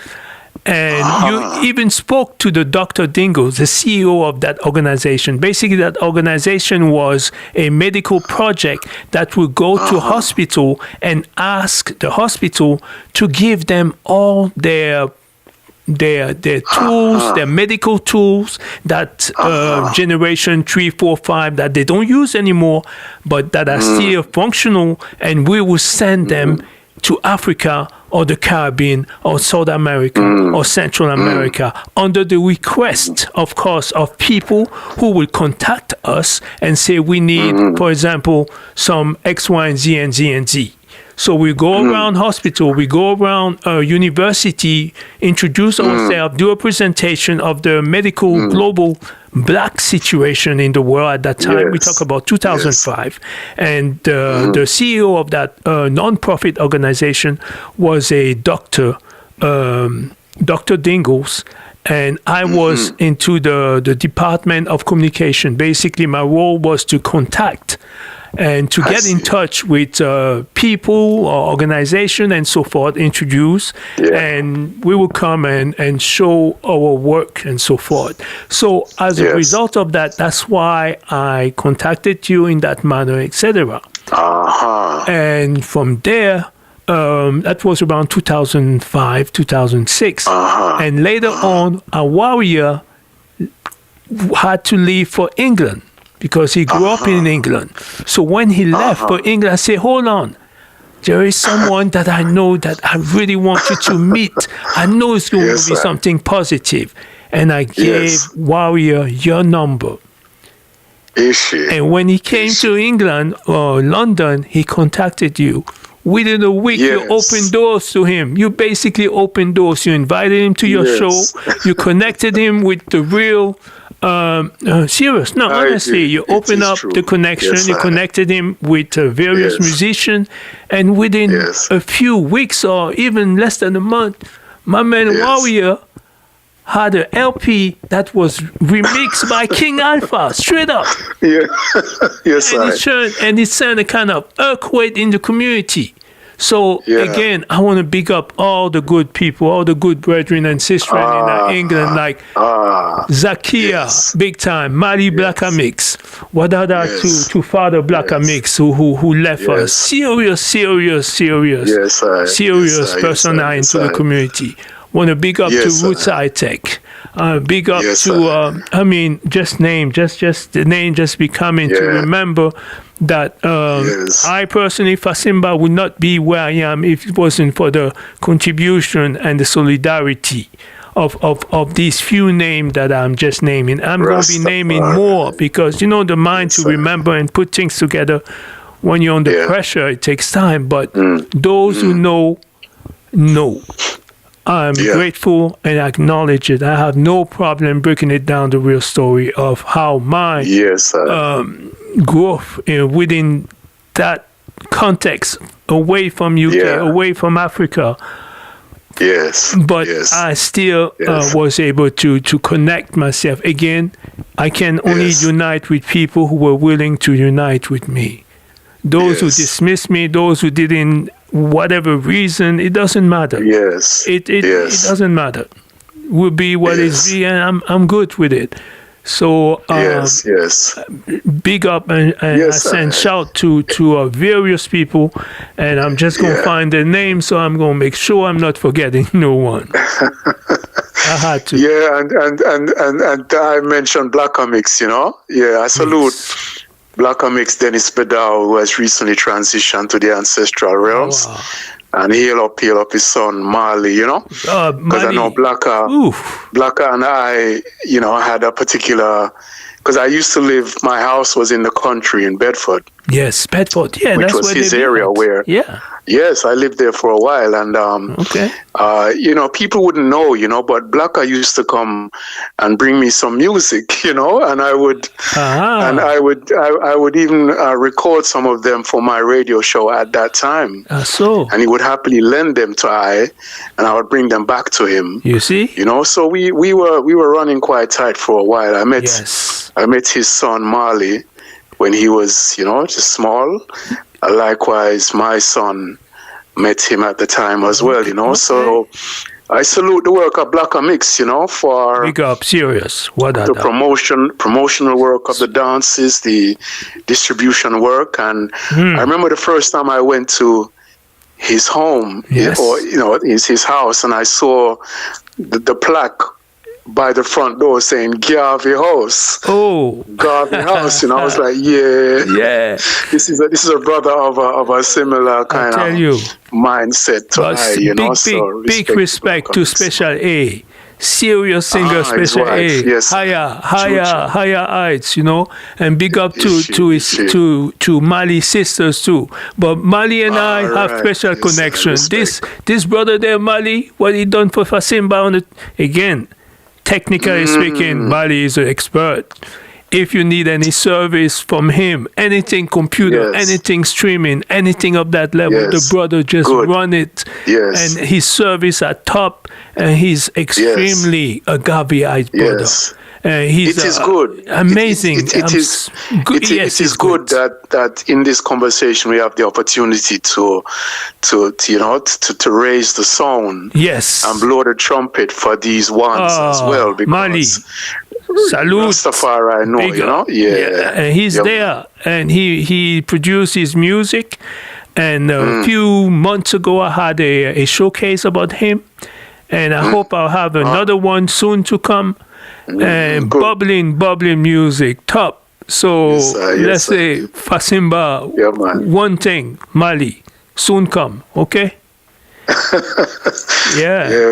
And you even spoke to the Dr. Dingles, the CEO of that organization. Basically, that organization was a medical project that would go to hospital and ask the hospital to give them all their tools, their medical tools, that generation 3, 4, 5 that they don't use anymore, but that are still functional, and we will send them to Africa or the Caribbean or South America or Central America under the request, of course, of people who will contact us and say we need, for example, some X, Y, and Z and Z and Z. So we go around hospital, we go around university, introduce ourselves, do a presentation of the medical global black situation in the world at that time. We talk about 2005. And the CEO of that non-profit organization was a doctor, Dr. Dingles. And I was into the Department of Communication. Basically, my role was to contact and to get in touch with people or organization and so forth, introduce, and we will come and show our work and so forth. So as a result of that, that's why I contacted you in that manner, etc. And from there, that was around 2005, 2006. And later on, a warrior had to leave for England, because he grew up in England. So when he left for England, I said, hold on. There is someone that I know that I really want you to meet. I know it's going to be something positive. And I gave Warrior your number. And when he came to England or London, he contacted you. Within a week, you opened doors to him. You basically opened doors. You invited him to your show. You connected him with the real... serious. No, honestly, you opened up the connection. You connected him with various musicians, and within a few weeks or even less than a month, my man Warrior had an LP that was remixed by King Alpha, straight up. And it sent a kind of earthquake in the community. So again, I want to big up all the good people, all the good brethren and sisters in England, like Zakia, big time, Mali Blackamix, Wadada to Father Blackamix, who left us. Serious persona into the community. Want to big up to Roots High Tech. Big up to, just the name just becoming to remember that I personally, Fasimba, would not be where I am if it wasn't for the contribution and the solidarity of these few names that I'm just naming. I'm going to be naming more because, the mind to remember and put things together, when you're under pressure, it takes time. But those who know. I'm grateful and acknowledge it. I have no problem breaking it down, the real story of how my growth within that context, away from UK, away from Africa. But I still was able to connect myself. Again, I can only unite with people who were willing to unite with me. Those who dismissed me, those who didn't, whatever reason, it doesn't matter. It doesn't matter. Will be what it be, and I'm good with it. So big up and I send shout to various people, and I'm just gonna find their names, so I'm gonna make sure I'm not forgetting no one. I had to. And I mentioned Blackamix, I salute Blackamix Dennis Bedau, who has recently transitioned to the ancestral realms. and hail up his son Marley, you know, because I know Blacka and I, you know, had a particular, because I used to live, my house was in the country in Bedford. Yes, Bedford, yeah, which that's was where his area where, yes, I lived there for a while, and you know, people wouldn't know, you know, but Blacka used to come and bring me some music, you know, and I would, and I would even record some of them for my radio show at that time. And he would happily lend them to and I would bring them back to him. You see, you know, so we were running quite tight for a while. I met his son Marley when he was, you know, just small. Likewise, my son met him at the time as well, you know. So I salute the work of Blacka Mix, you know, for big up, serious. The promotional work of the dances, the distribution work, and I remember the first time I went to his home, or you know, his house, and I saw the plaque by the front door saying Garvey House. Garvey House, you know. I was like, this is a brother of a similar kind of mindset to I, you know. So big respect to Special A, serious singer Special A, higher heights, you know, and big up to Mali sisters too. But Mali and I have special connections. This brother there, Mali, what he done for Fasimba on again. Technically speaking, Mali is an expert. If you need any service from him, anything computer, anything streaming, anything of that level, the brother just run it. And his service at top, and he's extremely a Gavi-eyed brother. It is good. Amazing. It is good that in this conversation we have the opportunity to you know, to raise the sound. And blow the trumpet for these ones as well. Because Mali. Salute. Rastafari, I know, you know? And he's there, and he produces music. And a few months ago, I had a showcase about him. And I hope I'll have another one soon to come. And bubbling music, top. So let's say Fasimba, one thing, Mali, soon come, okay?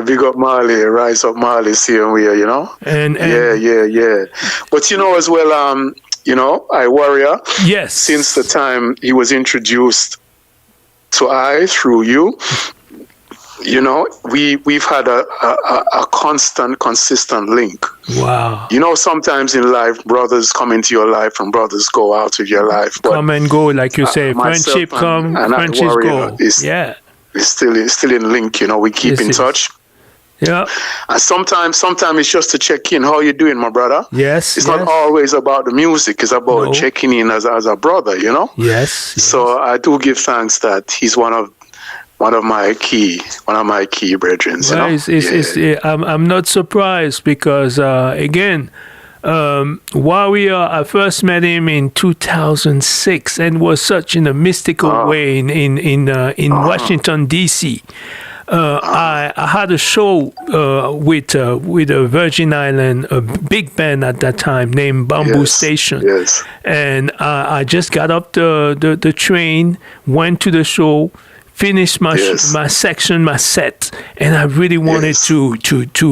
Big up Mali, rise up Mali, see him here, you know? And But you know as well, you know, Warrior, since the time he was introduced to through you, you know, we've had a consistent link. Wow. You know, sometimes in life, brothers come into your life and brothers go out of your life. But come and go, like you say. Friendship come, friendship go. It's still in link, you know. We keep in touch. Yeah. And sometimes it's just to check in. How you doing, my brother? It's not always about the music. It's about checking in as a brother, you know? So I do give thanks that he's one of my key brethren. Well, I'm not surprised because again, I first met him in 2006 and was such in a mystical way in Washington D.C. I had a show with a Virgin Island, a big band at that time named Bamboo Station. And I just got up the train, went to the show, finished my section, my set, and I really wanted to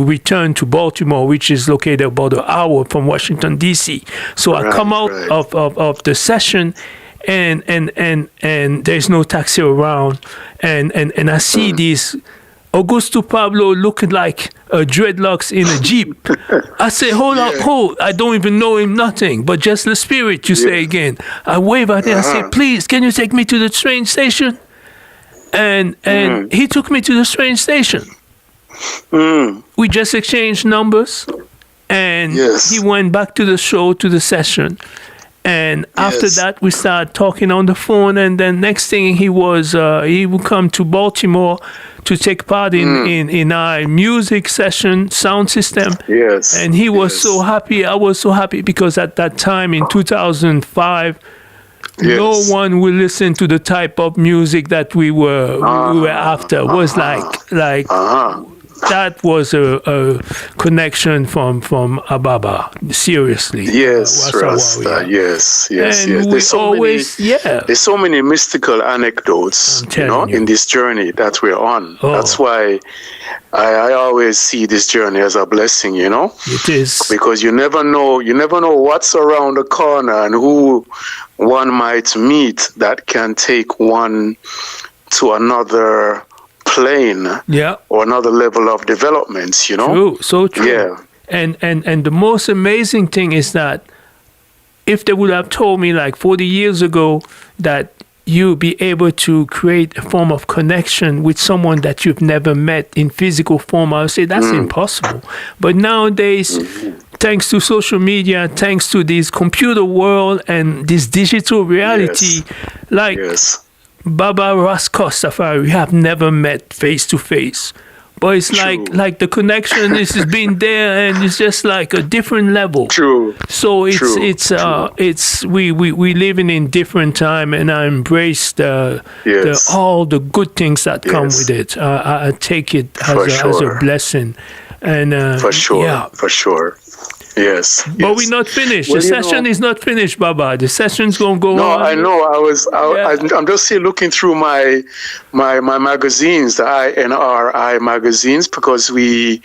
return to Baltimore, which is located about an hour from Washington D.C. So I come out of the session, and there's no taxi around, and I see these Augusto Pablo looking like dreadlocks in a Jeep. I say, hold, I don't even know him, nothing, but just the spirit, you say again. I wave at him, I say, please, can you take me to the train station? And he took me to the train station. We just exchanged numbers, and he went back to the show, to the session. And after that, we started talking on the phone. And then next thing he would come to Baltimore to take part in our music session sound system. And he was so happy. I was so happy because at that time in 2005, no one will listen to the type of music that we were after. It was like that was a connection from Ababa. Seriously. Yes, Rasta. Yes. There's so many mystical anecdotes, in this journey that we're on. That's why I always see this journey as a blessing, It is. Because you never know what's around the corner and who one might meet that can take one to another plane or another level of development, True, so true. Yeah. And the most amazing thing is that if they would have told me like 40 years ago that you'll be able to create a form of connection with someone that you've never met in physical form, I would say that's impossible. But nowadays, thanks to social media, thanks to this computer world and this digital reality, Baba Rastafari, we have never met face to face. But it's like the connection is being there, and it's just like a different level. True. So we living in different time, and I embrace all the good things that come with it. I take it as a blessing, and for sure. Yes. But we're not finished. The session is not finished, Baba. The session's gonna go on. No, I know. I'm just here looking through my magazines, the INRI magazines, because we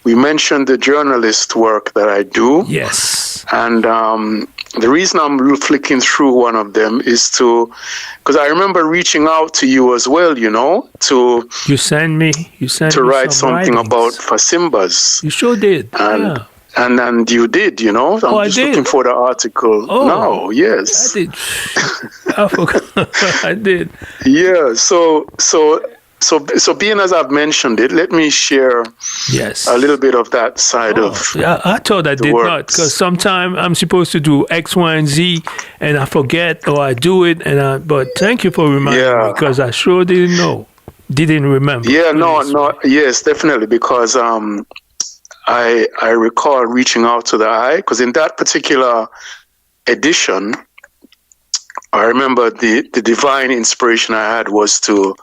mentioned the journalist work that I do. Yes. And the reason I'm flicking through one of them is because I remember reaching out to you as well, to write something about FASIMBAS. You sure did. And you did, I'm just looking for the article now. Yes, I did. I forgot. I did. Yeah. So being as I've mentioned it, let me share a little bit of that side of. Yeah, I thought I did not, because sometimes I'm supposed to do X, Y, and Z, and I forget, or I do it, but thank you for reminding me, because I sure didn't remember. Yeah, yes, definitely, because I recall reaching out to the eye, because in that particular edition, I remember the divine inspiration I had was to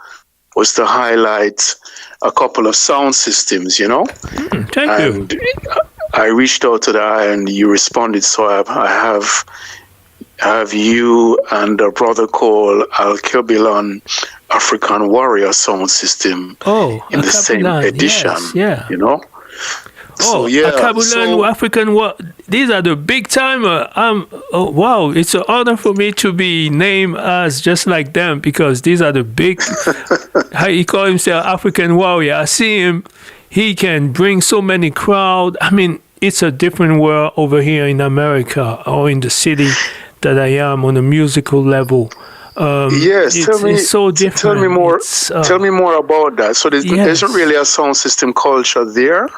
highlight a couple of sound systems, Thank you. I reached out to the eye, and you responded. So I have you and a brother called Al Kebilan African Warrior Sound System in the same edition. Yes, So, African. These are the big timer. Wow! It's an honor for me to be named as just like them, because these are the big. He call himself African warrior. I see him. He can bring so many crowd. I mean, it's a different world over here in America or in the city that I am on a musical level. It's so different. Tell me more about that. So there isn't really a sound system culture there.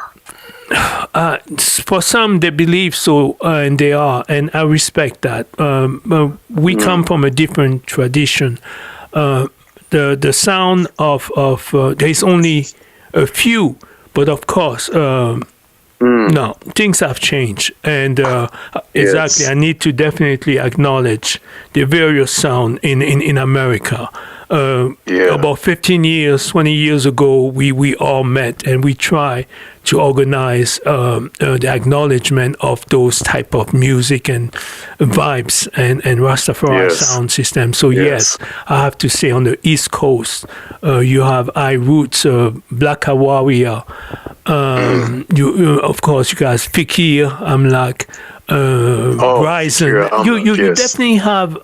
For some, they believe so, and they are, and I respect that. We come from a different tradition. The sound of there's only a few, but of course, no, things have changed, and exactly, I need to definitely acknowledge the various sound in America. About 15 years, 20 years ago, we all met and we try to organize the acknowledgement of those type of music and vibes and Rastafari sound system. So yes, I have to say on the East Coast, you have I Roots, Black Warrior. You of course you guys Fikir, Amlak, Bryson. You definitely have.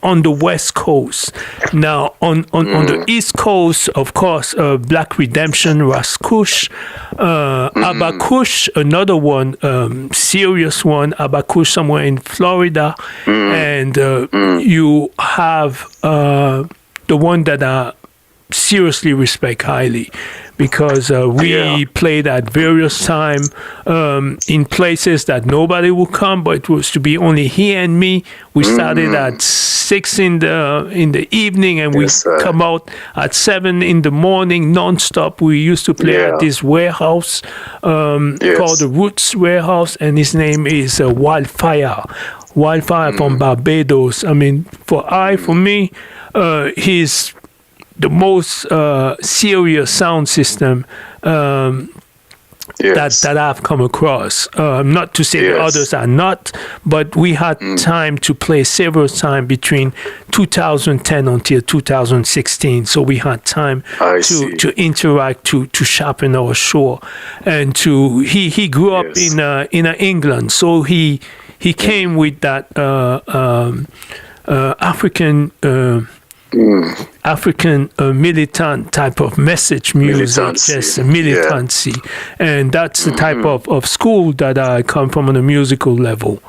On the West Coast. Now, on the East Coast, of course, Black Redemption, Raskush, Abakush, another one, serious one, Abakush somewhere in Florida. And you have the one that I seriously respect highly, because we played at various time in places that nobody would come, but it was to be only he and me. We started at 6 in the evening, and we come out at 7 in the morning non-stop. We used to play at this warehouse called the Roots Warehouse, and his name is Wildfire from Barbados. I mean, for me, he's the most serious sound system that I've come across. Not to say the others are not, but we had time to play several times between 2010 until 2016. So we had time to interact, to sharpen our show, and he grew up in England, so he came with that African militant type of message music, militancy. And that's the type of school that I come from on a musical level.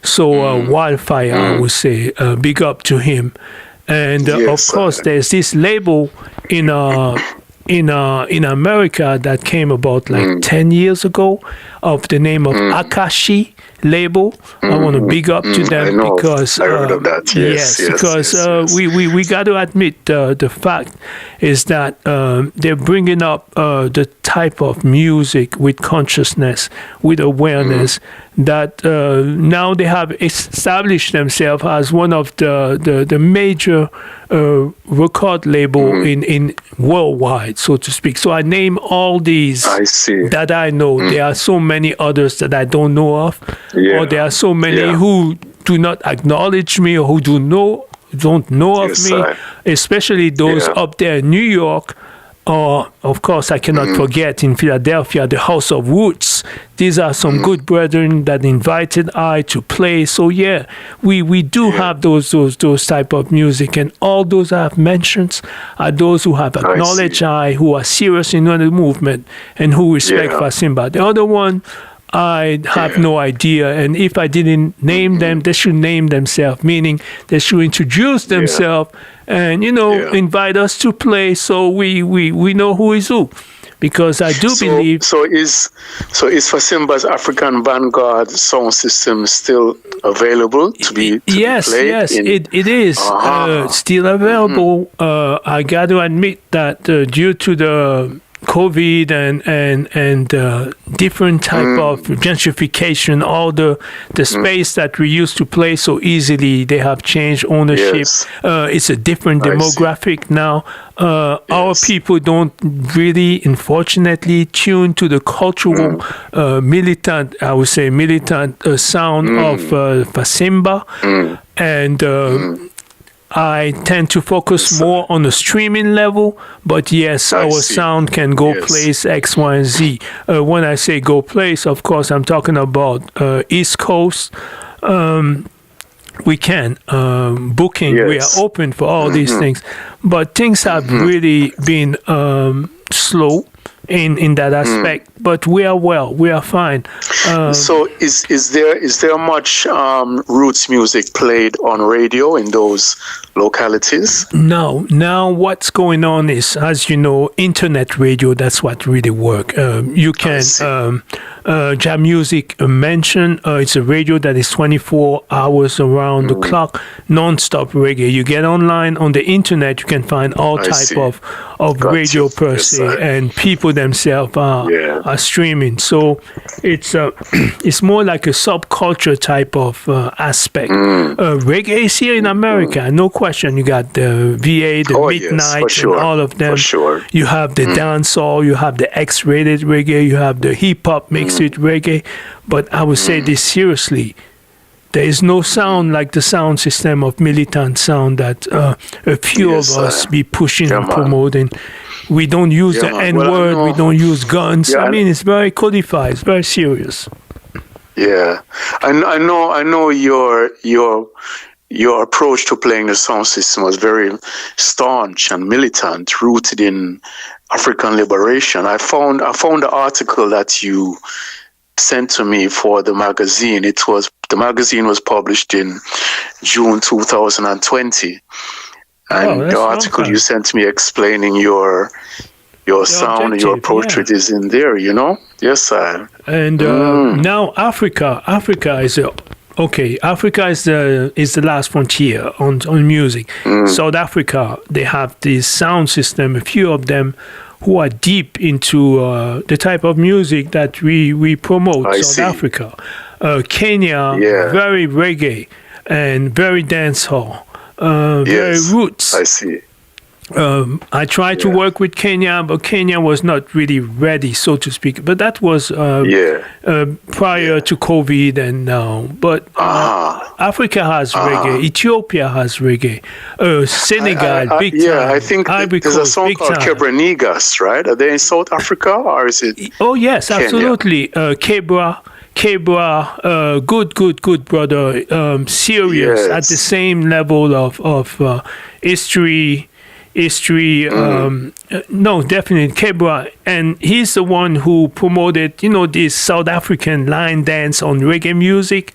So Wildfire, I would say, big up to him. And of course, there's this label in America that came about like 10 years ago of the name of Akashi label. I want to big up to them because I heard of that. We got to admit the fact is that they're bringing up the type of music with consciousness, with awareness, that now they have established themselves as one of the major record label in worldwide, so to speak. So I name all these that I know. There are so many others that I don't know of, or there are so many who do not acknowledge me or who don't know of me, especially those up there in New York. Or, of course, I cannot forget in Philadelphia, the House of Roots. These are some good brethren that invited I to play. So, we do have those type of music. And all those I have mentioned are those who have acknowledged I, who are serious in the movement, and who respect FASIMBA. The other one, I have no idea. And if I didn't name them, they should name themselves, meaning they should introduce themselves and, invite us to play so we know who is who. Because I do believe... So is FASIMBA's African Vanguard sound system still available to be played? Yes, it is still available. I got to admit that due to the COVID and different type of gentrification, all the space that we used to play so easily, they have changed ownership. It's a different demographic now. Our people don't really, unfortunately, tune to the cultural militant sound of FASIMBA. And I tend to focus more on the streaming level, but our sound can go place X, Y, and Z. When I say go place, of course, I'm talking about East Coast. We can booking. We are open for all these things, but things have really been slow in that aspect. But we are fine. So is there much roots music played on radio in those localities? No. Now what's going on is, as you know, internet radio. That's what really works. You can Jam Music mentioned. It's a radio that is 24 hours around the clock, non-stop reggae. You get online on the internet, you can find all type of radio per se, and people themselves are streaming. So it's more like a subculture type of aspect. Reggae is here in America, no question. You got the VA, the Midnight, and all of them. You have the dancehall, you have the X-rated reggae, you have the hip-hop mixed with reggae. But I would say this seriously. There is no sound like the sound system of militant sound that a few of us be pushing and promoting. We don't use the N-word. We don't use guns. I mean, it's very codified. It's very serious. Yeah, I know your approach to playing the sound system was very staunch and militant, rooted in African liberation. I found the article that you sent to me for the magazine. The magazine was published in June 2020. And the article you sent me explaining your sound and your approach to it is in there, Yes, sir. And now Africa is the last frontier on music. South Africa, they have this sound system, a few of them who are deep into the type of music that we promote. Africa. Kenya, very reggae and very dancehall. Very roots. I see. I tried to work with Kenya, but Kenya was not really ready, so to speak. But that was prior to COVID and now. But Africa has reggae. Ethiopia has reggae. Senegal, big time. Yeah, I think there's a song called Kebranigas, right? Are they in South Africa or is it? Oh, yes, Kenya? Absolutely. Kebra, good brother. Serious at the same level of history. No, definitely Kebra, and he's the one who promoted, this South African line dance on reggae music,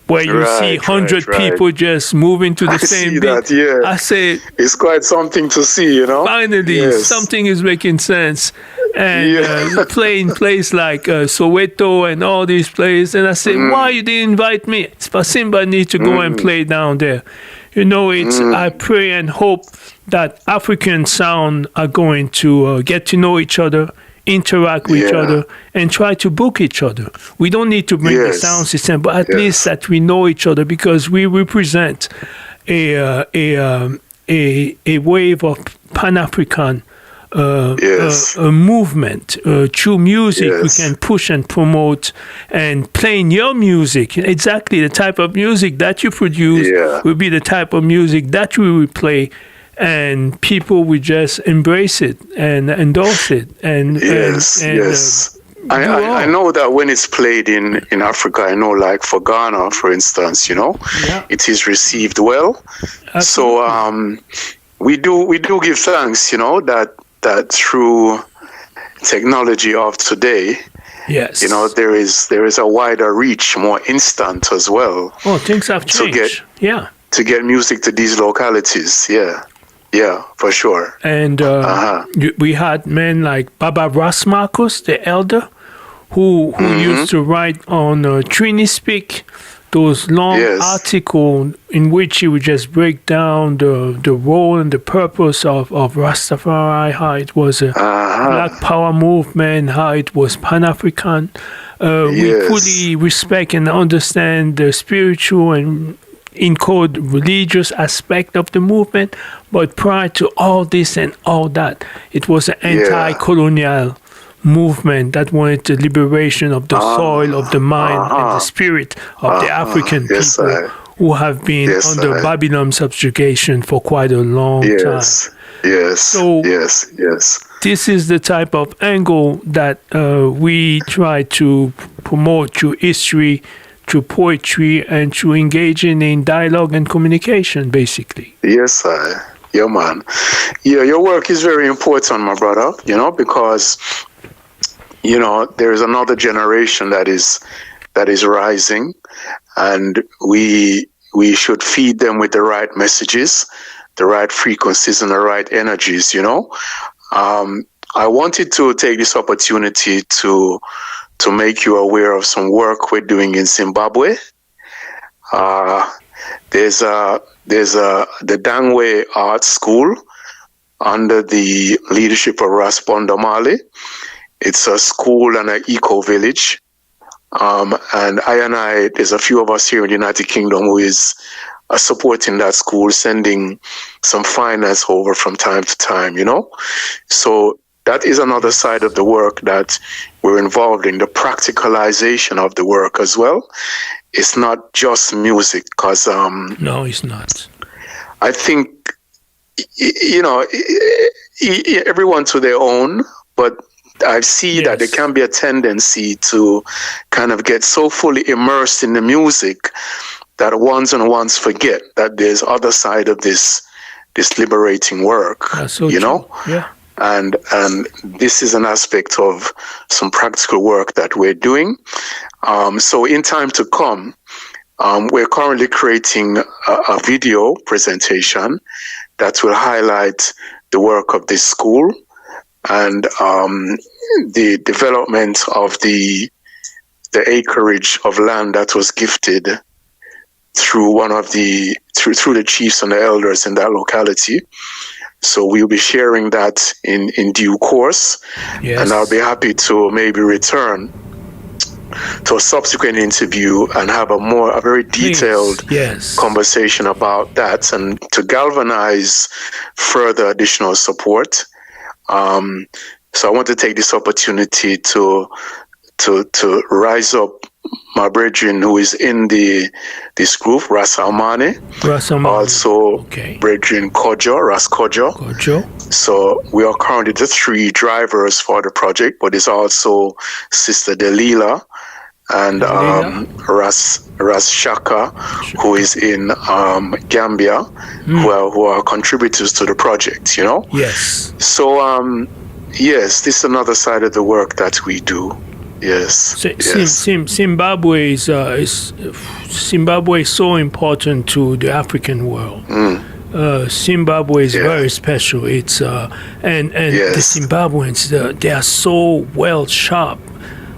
where you see 100 people just moving to the same beat. I say it's quite something to see, Finally, something is making sense. And playing places like Soweto and all these places, and I say, why you didn't invite me? FASIMBA need to go and play down there. I pray and hope that African sound are going to get to know each other, interact with each other, and try to book each other. We don't need to bring the sound system, but at least that we know each other, because we represent a wave of Pan-African a movement. Through music, we can push and promote, and playing your music, exactly the type of music that you produce will be the type of music that we will play, and people will just embrace it and endorse it. I know that when it's played in Africa, I know, like for Ghana, for instance, it is received well. Absolutely. So we do give thanks, that through technology of today, there is a wider reach, more instant as well. Oh, things have changed. To get music to these localities, yeah, for sure. And we had men like Baba Ras Marcos, the elder, who used to write on Trini Speak, those long articles in which he would just break down the role and the purpose of Rastafari, how it was a Black Power movement, how it was Pan-African. We fully respect and understand the spiritual and encode religious aspect of the movement, but prior to all this and all that, it was an anti-colonial movement that wanted the liberation of the soil, of the mind, and the spirit of the African people who have been under Babylon subjugation for quite a long time. This is the type of angle that we try to promote through history, through poetry, and through engaging in dialogue and communication, basically. Yes, yeah, man. Yeah, your work is very important, my brother, because there is another generation that is rising, and we should feed them with the right messages, the right frequencies, and the right energies. I wanted to take this opportunity to make you aware of some work we're doing in Zimbabwe. There's the Dangwe Art School under the leadership of Rasponda Mali. It's a school and an eco-village. And there's a few of us here in the United Kingdom who is supporting that school, sending some finance over from time to time, So that is another side of the work that we're involved in, the practicalization of the work as well. It's not just music, because... no, it's not. I think, everyone to their own, but I see that there can be a tendency to kind of get so fully immersed in the music that ones forget that there's other side of this liberating work, so true. Yeah. And this is an aspect of some practical work that we're doing. So in time to come, we're currently creating a video presentation that will highlight the work of this school and the development of the acreage of land that was gifted through through the chiefs and the elders in that locality. So we'll be sharing that in due course, and I'll be happy to maybe return to a subsequent interview and have a very detailed conversation about that, and to galvanize further additional support. So I want to take this opportunity to rise up my brethren who is in this group, Ras Almani. Also brethren Ras Kojo. So we are currently the 3 drivers for the project, but it's also Sister Delila and Ras Shaka, who is in Gambia, who are contributors to the project, you know? Yes. So, yes, this is another side of the work that we do. Yes. Zimbabwe is so important to the African world. Zimbabwe is very special. It's and the Zimbabweans, they are so well sharp,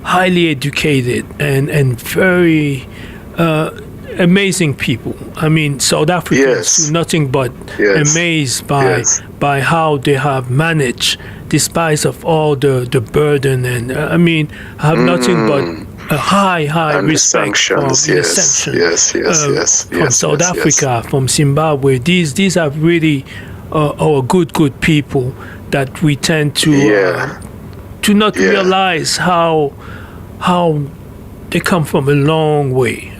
highly educated, and very amazing people. I mean, South Africans do nothing but amazed by how they have managed, despite of all the burden, and I mean, have nothing but a high respect from the sanctions from South Africa, from Zimbabwe. These are really our good people that we tend to not realize how they come from a long way.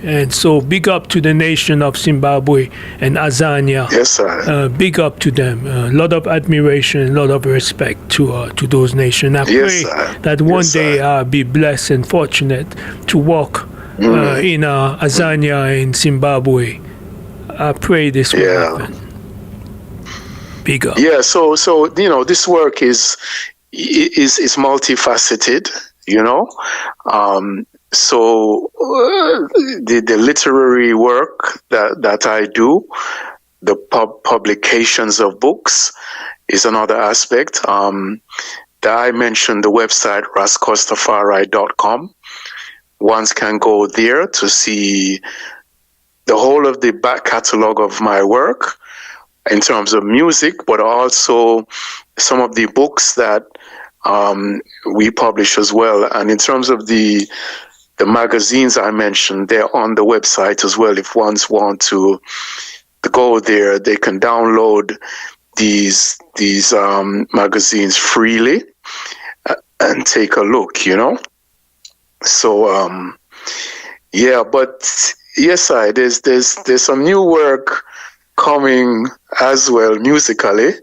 And so big up to the nation of Zimbabwe and Azania. Yes, sir. Big up to them. A lot of admiration, a lot of respect to those nations. I pray that one day I'll be blessed and fortunate to walk in Azania in Zimbabwe. I pray this will happen. Big up. Yeah, so you know, this work is multifaceted, you know. So the literary work that I do, the publications of books is another aspect. That I mentioned the website raskostafari.com. One can go there to see the whole of the back catalog of my work in terms of music, but also some of the books that we publish as well. And in terms of the magazines I mentioned, they're on the website as well. If ones want to go there, they can download these magazines freely and take a look, you know. So but yes, there's some new work coming as well musically.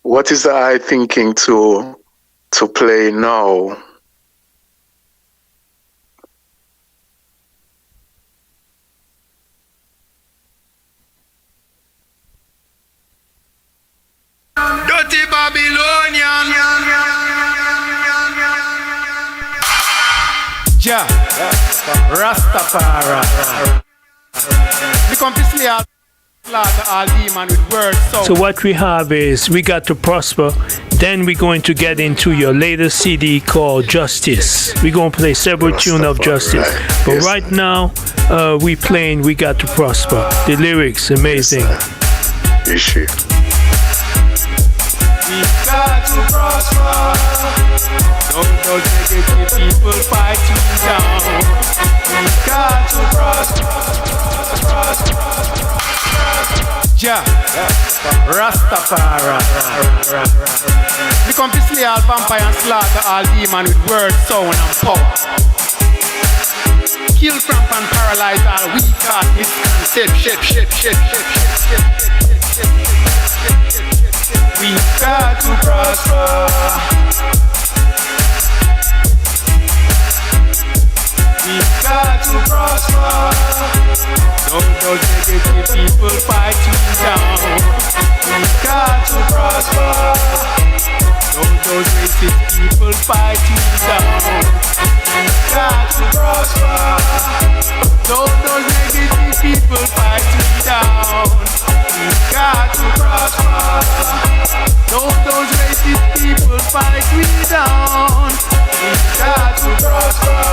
What is I thinking to play now? Dirty Babylonian. Ja, Rastafari. So what we have is We Got to Prosper. Then we're going to get into your latest CD called Justice. We're going to play several tunes of Justice. But right now, we playing We Got to Prosper. The lyrics, amazing. Issue. We got to prosper. Don't those negative people fight you down. We got to prosper. Ja, Rastafari. We come to slay all vampire and slaughter all demon with words, sound and power. Kill, cramp and paralyze all weak heart, misconception. We got to prosper. We got to prosper. Don't those negative people fight you down. We got to prosper. Don't those racist people fight you down. We got to prosper. Don't those negative people fight you down. We got to prosper. Don't those racist people fight me down. We got to prosper.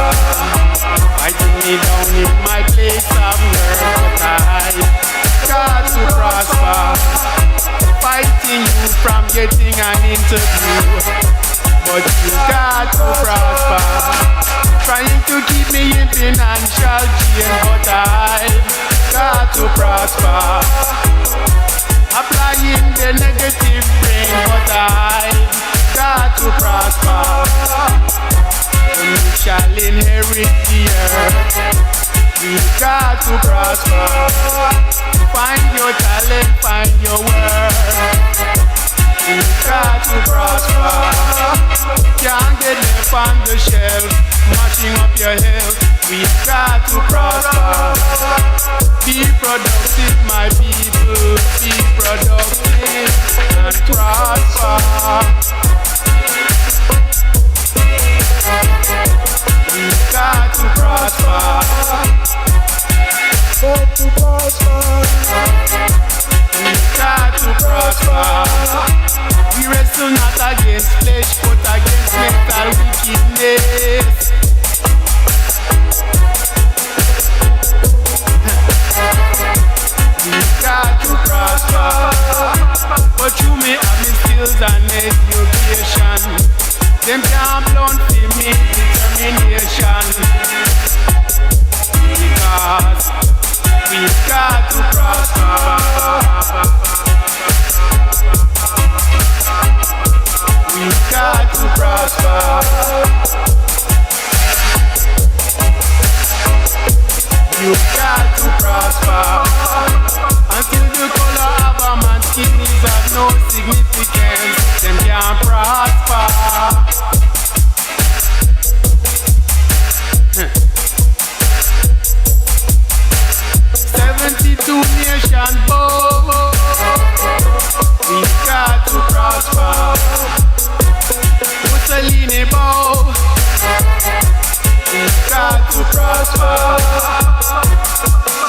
Fighting me down in my place of work. I got to prosper. Fighting you from getting an interview. But you got to prosper. Trying to keep me in financial chain, but I've got to prosper. Applying the negative brain, but I've got to prosper. We shall inherit the earth. We've got to prosper. Find your talent, find your worth. We've got to prosper. Can't get left on the shelf, mashing up your health. We've got to prosper. Be productive, my people. Be productive and prosper. We've got to prosper. Got to prosper. We've got to prosper. We wrestle not against flesh, but against mental wickedness. We've got to prosper. But you may have me skills and education. Them can't blunt for me determination. Because we've got to prosper. We've got to prosper. You've got to prosper. Until the color of a man's kidneys have no significance, them can't prosper. 72 nation bow. We've got to prosper. Mussolini bow. We've got to prosper.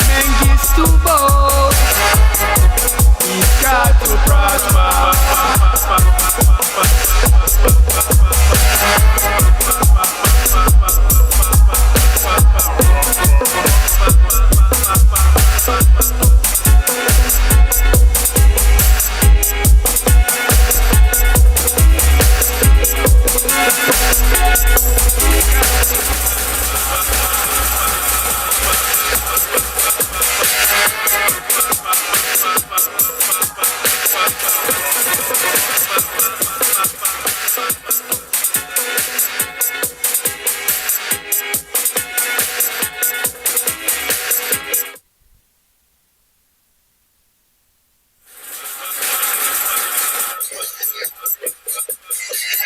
Mengistu bow. We've got to prosper.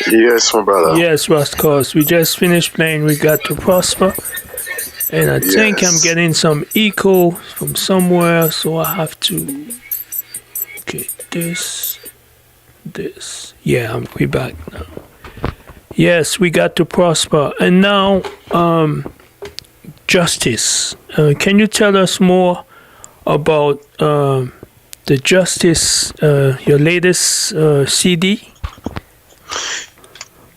Yes, my brother. Yes, Rascals. We just finished playing We Got to Prosper. And I think I'm getting some echo from somewhere, so I have to... Okay, this. Yeah, we're back now. Yes, We Got to Prosper. And now, Justice. Can you tell us more about the Justice, your latest CD?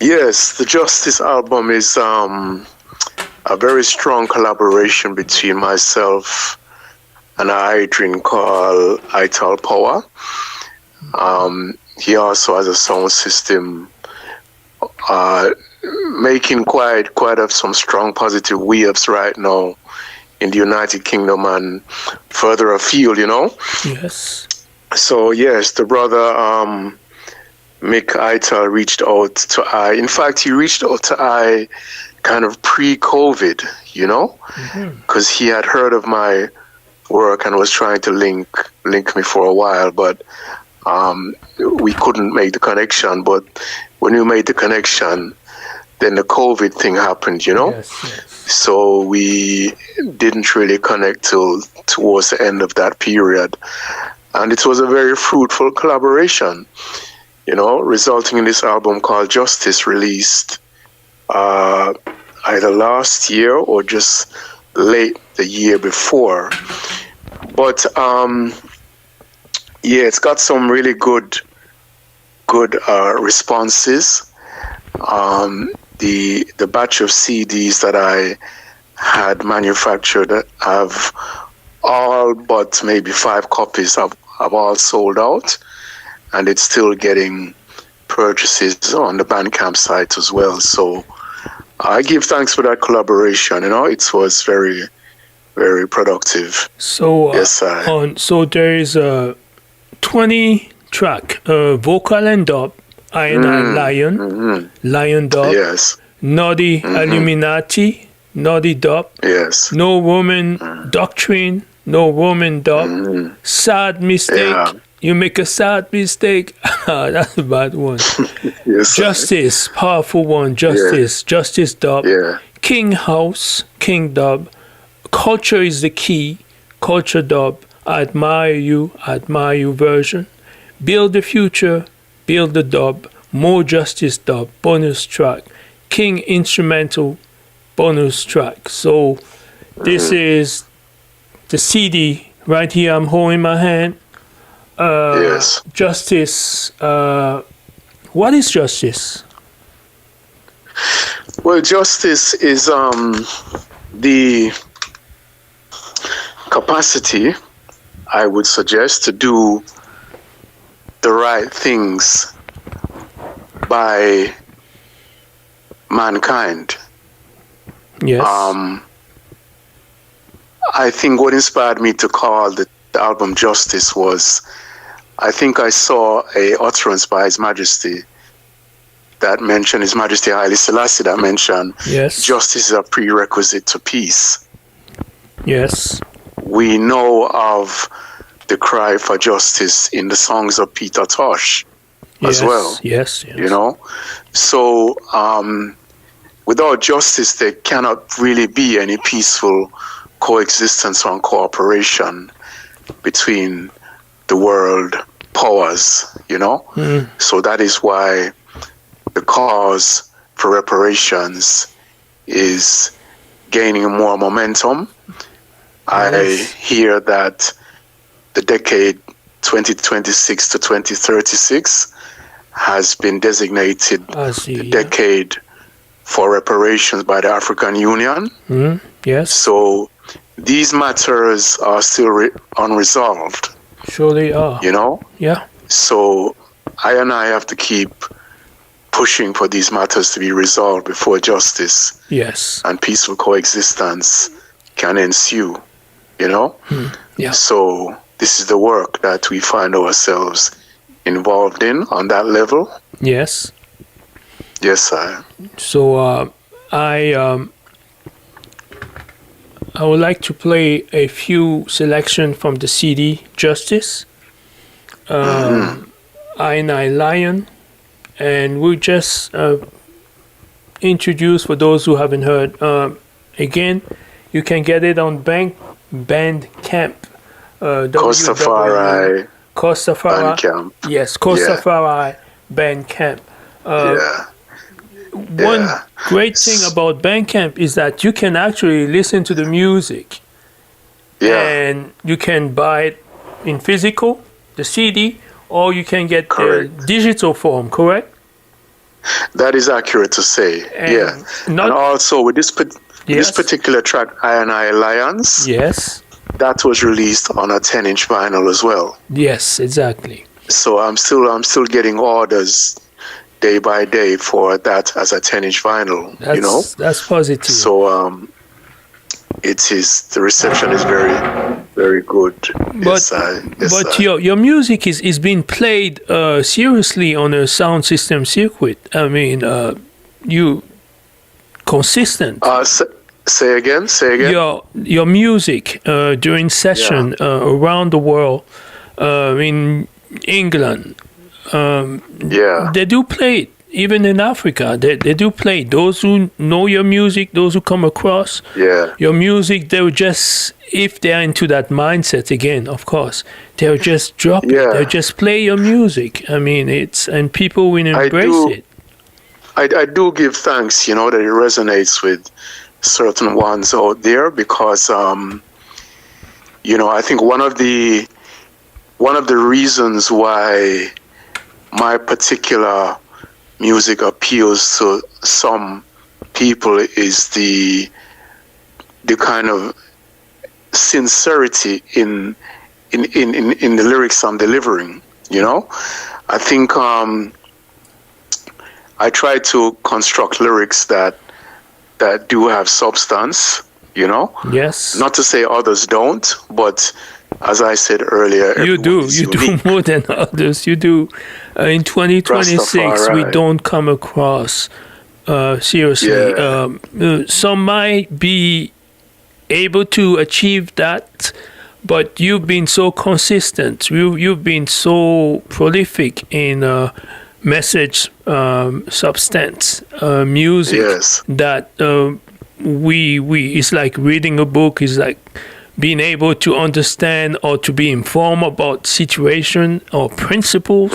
Yes, the Justice album is a very strong collaboration between myself and Adrian called Ital Power. He also has a sound system making quite of some strong positive waves right now in the United Kingdom and further afield, you know? Yes. So yes, the brother Mick Ital reached out to I. In fact, he reached out to I kind of pre-COVID, you know, because he had heard of my work and was trying to link me for a while, but we couldn't make the connection. But when we made the connection, then the COVID thing happened, you know. Yes. So we didn't really connect till towards the end of that period, and it was a very fruitful collaboration, you know, resulting in this album called Justice, released either last year or just late the year before. But yeah, it's got some really good responses. The batch of CDs that I had manufactured have all but maybe 5 copies have all sold out, and it's still getting purchases on the Bandcamp site as well. So I give thanks for that collaboration. It was very, very productive. So yes, so there is a 20 track vocal and dub. I Lion, Lion dub. Yes. Naughty Illuminati, Naughty dub. Yes. No Woman Doctrine, No Woman dub. Sad Mistake. Yeah. You make a sad mistake. That's a bad one. Yes, Justice, powerful one. Justice, Justice dub. Yeah. King House, King dub. Culture is the key. Culture dub. I admire you version. Build the future, build the dub. More Justice dub. Bonus track. King instrumental. Bonus track. So this is the CD right here. I'm holding in my hand. Yes. Justice. What is justice? Well, justice is the capacity, I would suggest, to do the right things by mankind. Yes. I think what inspired me to call the album Justice was, I think I saw a utterance by His Majesty that mentioned, His Majesty Haile Selassie, that mentioned justice is a prerequisite to peace. Yes. We know of the cry for justice in the songs of Peter Tosh as well. Yes. So without justice, there cannot really be any peaceful coexistence or cooperation between the world powers, So that is why the cause for reparations is gaining more momentum. I hear that the decade 2026 to 2036 has been designated the decade for reparations by the African Union. Yes. So these matters are still unresolved. Sure they are. Yeah. So I have to keep pushing for these matters to be resolved before justice and peaceful coexistence can ensue, Yeah. So this is the work that we find ourselves involved in on that level. Yes. Yes, sir. So I would like to play a few selections from the CD Justice, I Lion, and we'll just introduce for those who haven't heard. Again, you can get it on Bandcamp. Costafari Bandcamp. Yes, Costafari Bandcamp. One great thing about Bandcamp is that you can actually listen to the music, and you can buy it in physical, the CD, or you can get the digital form. Correct? That is accurate to say. And also with this particular track, I Alliance. Yes. That was released on a 10-inch vinyl as well. Yes, exactly. So I'm still getting orders day by day for that as a 10-inch vinyl. That's positive. So the reception is very, very good. But your music is being played seriously on a sound system circuit. I mean, you consistent. Say again. Your music during session around the world, in England, they do play it. Even in Africa, they do play. Those who know your music, those who come across your music, they'll just, if they're into that mindset again, of course, they'll just drop it. They'll just play your music. I mean, and people will embrace it. I do give thanks, that it resonates with certain ones out there, because I think one of the reasons why my particular music appeals to some people is the kind of sincerity in the lyrics I'm delivering. I think I try to construct lyrics that do have substance, you know? Yes. Not to say others don't, but as I said earlier, you do more than others. You do. In 2026, we don't come across seriously. Some might be able to achieve that, but you've been so consistent. You've been so prolific in message, substance, music, that we it's like reading a book. It's like being able to understand or to be informed about situation or principles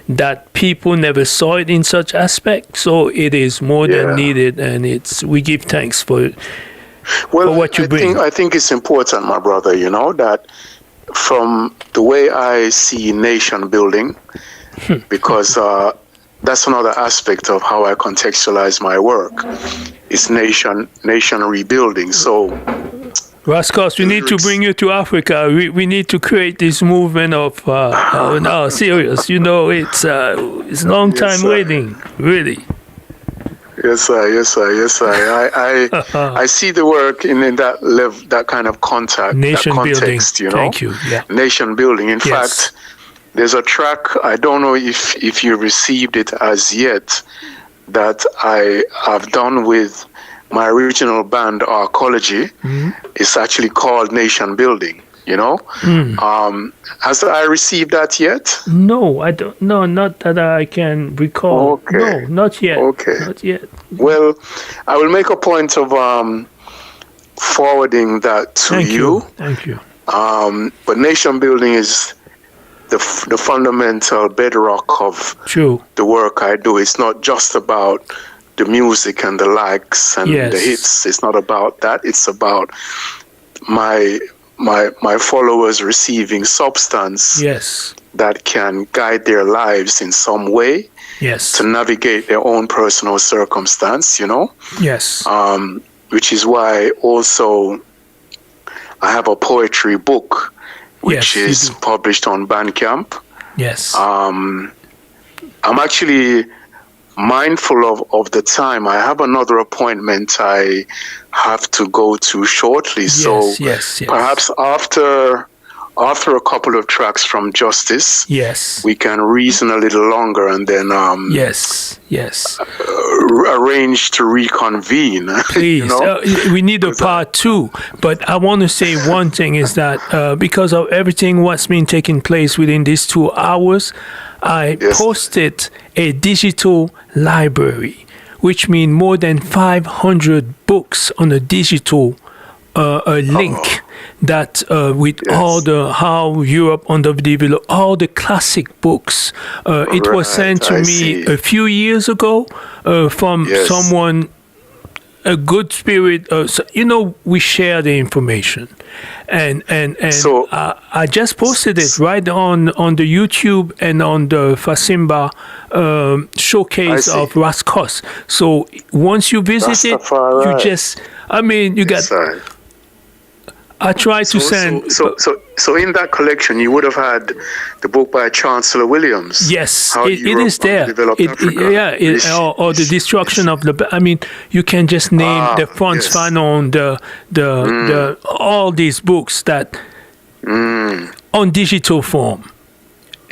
that people never saw it in such aspect. So it is more than needed, and we give thanks for it. Well, for what you bring. I think it's important, my brother, you know, that from the way I see nation building, because that's another aspect of how I contextualize my work. It's nation rebuilding. So Rascos, we need to bring you to Africa. We need to create this movement of no, serious. You know, it's long time waiting, really. Yes, sir. I see the work in that level, that kind of context, nation building. You know, thank you. Yeah. Nation building. In fact, there's a track, I don't know if you received it as yet, that I have done with my original band, Arcology. It's actually called Nation Building, you know. Has I received that yet? No, I don't. No, not that I can recall. Okay. No, not yet. Okay. Not yet. Well, I will make a point of forwarding that to you. Thank you. But nation building is the fundamental bedrock of the work I do. It's not just about the music and the likes and the hits. It's not about that. It's about my followers receiving substance that can guide their lives in some way to navigate their own personal circumstance, you know? Which is why also I have a poetry book which is published on Bandcamp. I'm actually mindful of the time. I have another appointment I have to go to shortly. Perhaps after a couple of tracks from Justice, we can reason a little longer and then arrange to reconvene. Please, you know? We need a part 2. But I want to say one thing is that because of everything what's been taking place within these 2 hours, I posted a digital library, which means more than 500 books on a digital link that with all the how Europe underdeveloped, all the classic books. It was sent to me a few years ago from someone, a good spirit. So, you know, we share the information, and so I just posted it right on the YouTube and on the FASIMBA showcase of Rascos. So once you visit it, you just, I mean, you got. I tried to send. So in that collection, you would have had the book by Chancellor Williams. Yes, it is there. Or the destruction of the. I mean, you can just name the Frantz Fanon, the all these books that on digital form.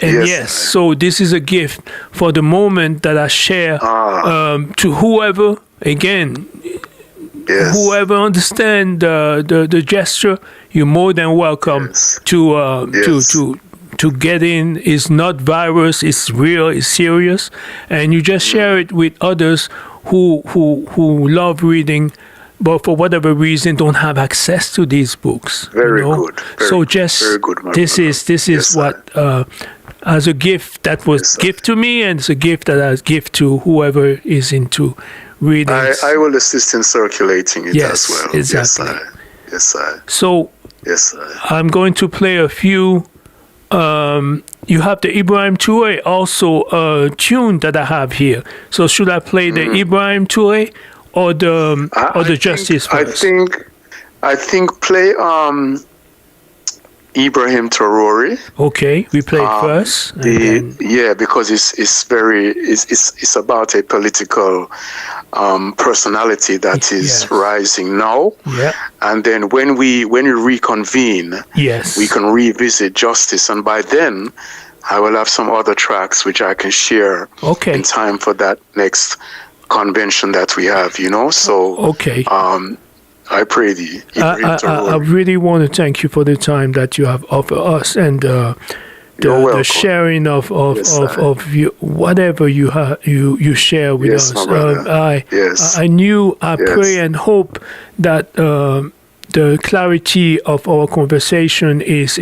And so this is a gift for the moment that I share to whoever, again. Whoever understands the gesture, you're more than welcome to get in. It's not virus, it's real, it's serious, and you just share it with others who love reading, but for whatever reason don't have access to these books. Very good. So just this is what as a gift that was gift to me, and it's a gift that I give to whoever is into. I will assist in circulating it as well. Exactly. Yes, sir. So, I'm going to play a few. You have the Ibrahim Touré, also a tune that I have here. So, should I play the Ibrahim Touré or the Justice first? I think play Ibrahim Torori. Okay, we played first. Because it's about a political personality that is rising now. Yeah. And then when we reconvene, we can revisit Justice, and by then I will have some other tracks which I can share in time for that next convention that we have. So I pray thee. I really want to thank you for the time that you have offered us and the sharing of you, whatever you share with us. I pray and hope that the clarity of our conversation is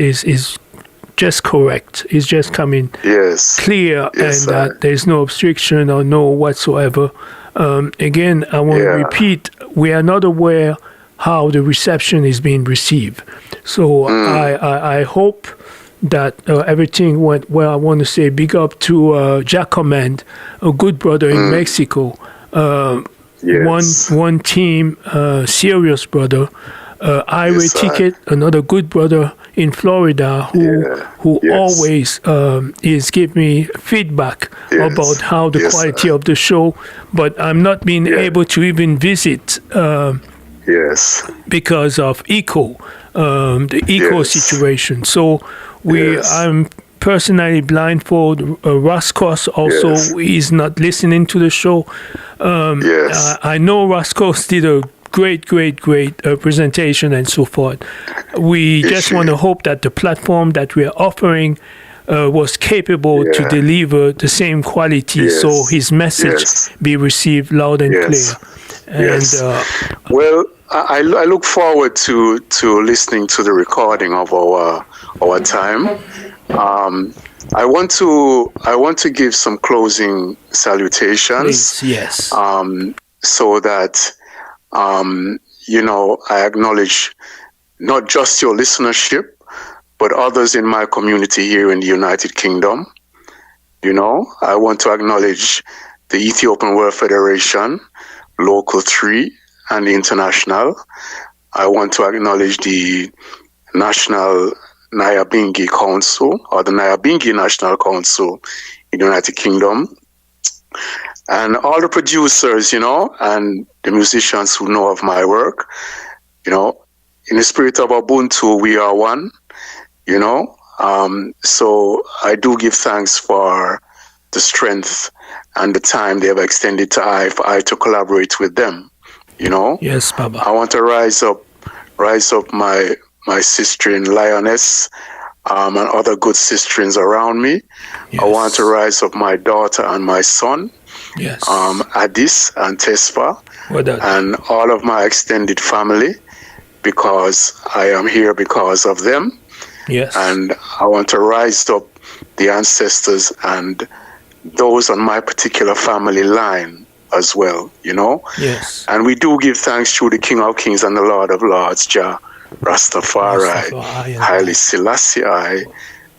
just correct. It's just coming clear, and that there's no obstruction or no whatsoever. Again, I want to repeat, we are not aware how the reception is being received. So I hope that everything went well. I want to say big up to Jack Command, a good brother in Mexico. One team, serious brother. Highway Ticket, another good brother in Florida who always is give me feedback about how the quality of the show, but I'm not being able to even visit because of the eco situation. So I'm personally blindfolded. Roscos also is not listening to the show. I know Roscos did a great presentation and so forth. We just want to hope that the platform that we are offering was capable to deliver the same quality, so his message be received loud and clear. And well, I look forward to listening to the recording of our time. I want to give some closing salutations. Please, so that I acknowledge not just your listenership, but others in my community here in the United Kingdom. I want to acknowledge the Ethiopian World Federation, Local 3, and the International. I want to acknowledge the National Nyabingi Council, or the Nyabingi National Council in the United Kingdom. And all the producers, and the musicians who know of my work, in the spirit of Ubuntu, we are one, So I do give thanks for the strength and the time they have extended for I to collaborate with them, Yes, Baba. I want to rise up my sister in Lioness, and other good sisterins around me. I want to rise up my daughter and my son. Addis and Tesfa, and all of my extended family, because I am here because of them. And I want to rise up the ancestors and those on my particular family line as well, And we do give thanks to the King of Kings and the Lord of Lords, Jah Rastafari, Haile Selassie,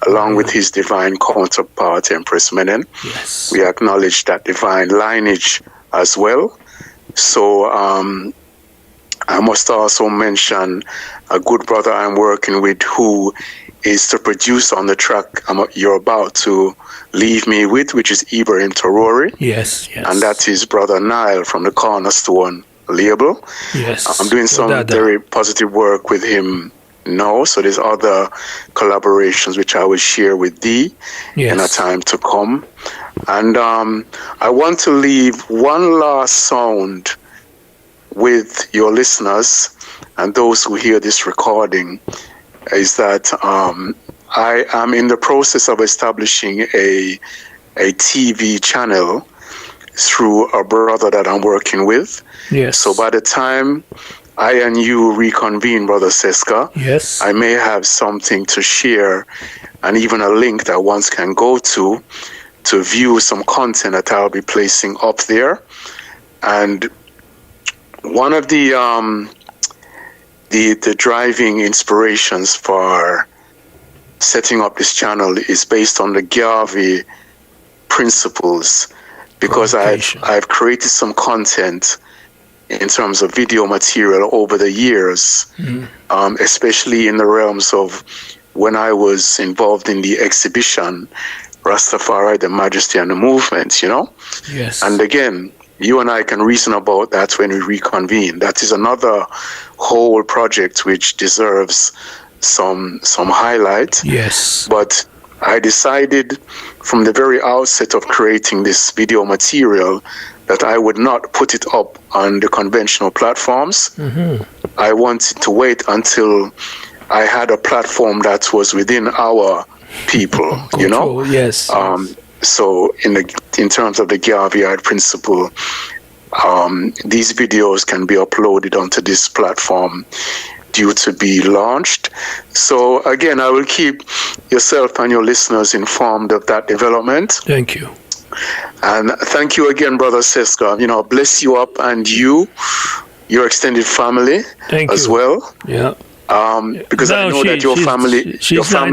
along with his divine counterpart, Empress Menen. We acknowledge that divine lineage as well. So I must also mention a good brother I'm working with who is to produce on the track you're about to leave me with, which is Ibrahim Torori. And that is Brother Nile from the Cornerstone label. I'm doing some very positive work with him now, so there's other collaborations which I will share with thee in a time to come. And I want to leave one last sound with your listeners and those who hear this recording, is that I am in the process of establishing a TV channel through a brother that I'm working with. So by the time I and you reconvene, Brother Seska, I may have something to share, and even a link that one can go to view some content that I'll be placing up there. And one of the driving inspirations for setting up this channel is based on the Garvey principles, because I've created some content in terms of video material over the years, especially in the realms of when I was involved in the exhibition, Rastafari, the Majesty and the Movement, Yes. And again, you and I can reason about that when we reconvene. That is another whole project which deserves some highlight. Yes. But I decided from the very outset of creating this video material that I would not put it up on the conventional platforms. Mm-hmm. I wanted to wait until I had a platform that was within our people, Control, yes. So in terms of the Garveyard principle, these videos can be uploaded onto this platform due to be launched. So again, I will keep yourself and your listeners informed of that development. Thank you. And thank you again, Brother Seska. Bless you up, and your extended family as well. Yeah. Because I know that your family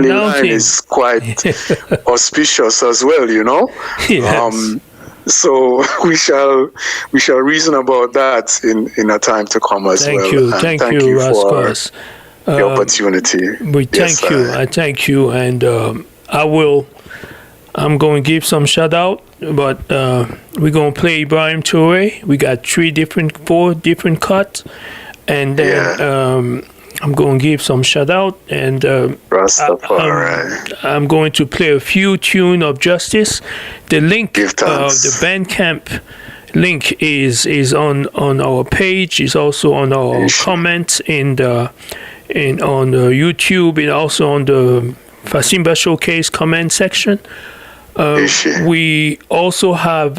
line is quite auspicious as well, Yes. So we shall reason about that in a time to come as well. Thank you, Rascos, for the opportunity. We thank you. I thank you, and I'm going to give some shout out, but we're going to play Ibrahim Toure. We got 4 different cuts, and then I'm going to give some shout out, and I'm going to play a few tunes of Justice. The link of the Bandcamp link is on our page. Is also on our comments on YouTube, and also on the FASIMBAS Showcase comment section. We also have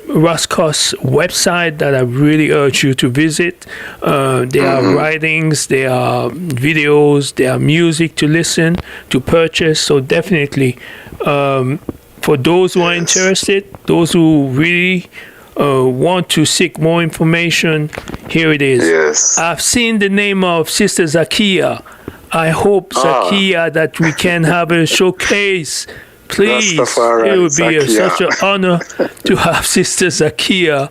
Rascos website that I really urge you to visit. There are writings, there are videos, there are music to listen, to purchase. So definitely, for those who are interested, those who really want to seek more information, here it is. Yes. I've seen the name of Sister Zakia. I hope, Zakia, that we can have a showcase. Please, it would be such an honor to have Sister Zakia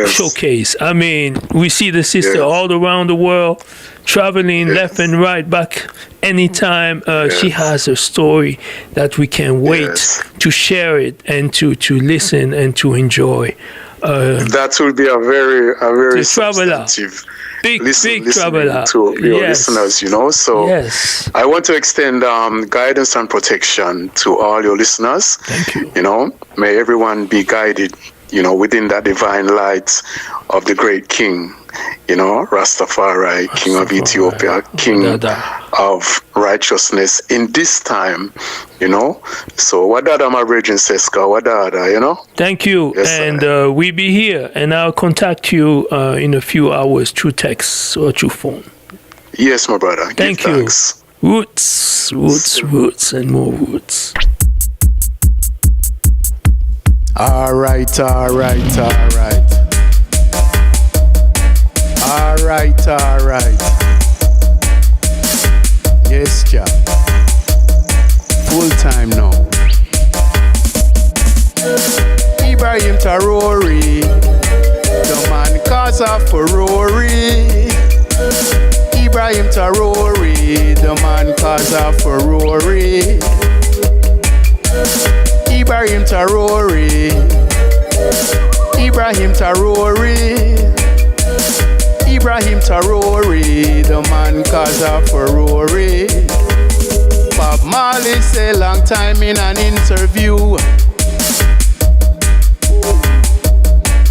showcase. I mean, we see the sister all around the world, traveling left and right, back anytime. She has a story that we can wait to share it and to listen and to enjoy. That will be a very substantive. Big traveler to your listeners, So I want to extend guidance and protection to all your listeners. Thank you. May everyone be guided, within that divine light of the great King, Rastafari, King of Ethiopia, King of righteousness in this time, So wadada my virgin Seska, wadada, Thank you. Yes, and we be here, and I'll contact you in a few hours through text or through phone. Yes, my brother. Thank you. Thanks. Roots, and more roots. All right. Yes, Jah. Full time now. Ibrahim Tarori, the man cause a furore. Ibrahim Tarori, the man cause a furore. Ibrahim Tarori, Ibrahim Tarori, Ibrahim Tarori, the man cause a furore. Bob Marley say long time in an interview,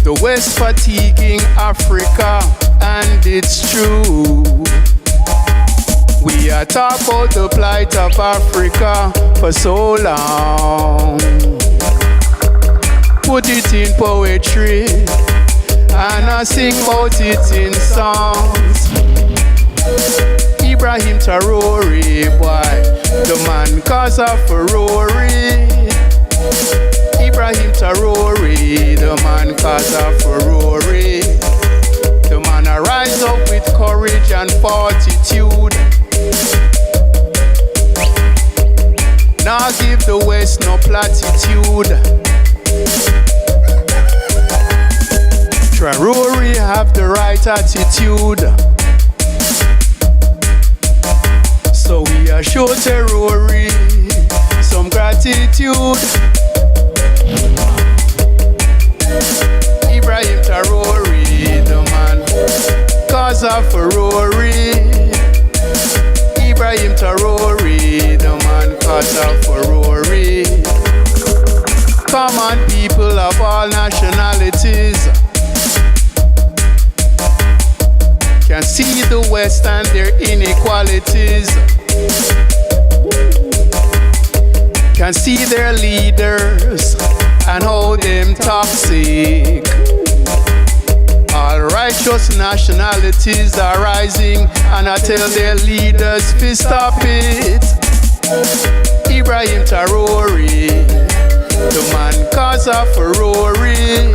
the West fatiguing Africa, and it's true. We are talk about the plight of Africa for so long. Put it in poetry, and I sing about it in songs. Ibrahim Tarori, boy, the man cause a furore. Ibrahim Tarori, the man cause a furore. The man arise up with courage and fortitude. Now give the West no platitude. Tarori have the right attitude. So we are show Terrori some gratitude. Ibrahim Terrori, the man cause of Ferrari. Ibrahim Terrori, the man cause of Ferrari. Common people of all nationalities can see the West and their inequalities, can see their leaders and how them toxic. All righteous nationalities are rising and I tell their leaders to stop it. Ibrahim Terrori, the man cause of Ferrari.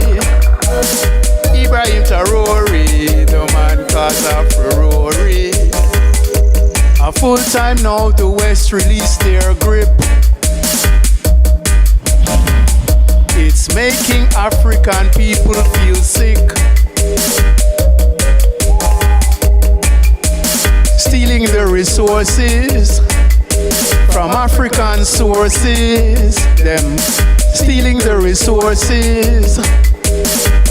Ibrahim Terrori, the man cause of Ferrari. A full time now the West release their grip. It's making African people feel sick. Stealing the resources from African sources. Them stealing the resources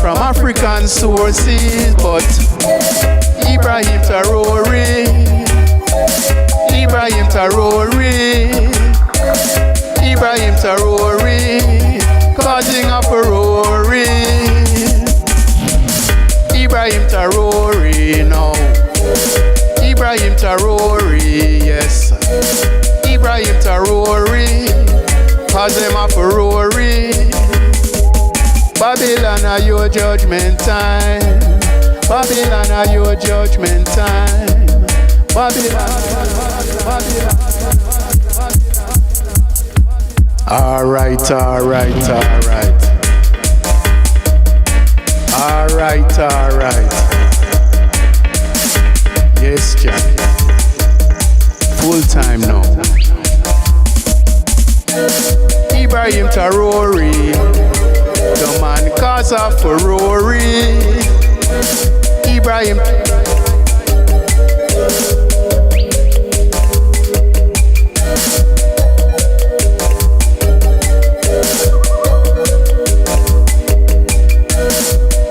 from African sources. But Ibrahim Terrori, Ibrahim Terrori, Ibrahim Terrori, causing a furore. Ibrahim Terrori, no. Ibrahim Terrori, yes. Ibrahim Terrori, causing a furore. Babylon, are your judgment time. Babylon, are your judgment time. Babylon, Babylon. Alright, alright, alright. Alright, alright. Yes, Jack. Full time now. Ibrahim Terrori, the man cause of Ferrari. Ibrahim.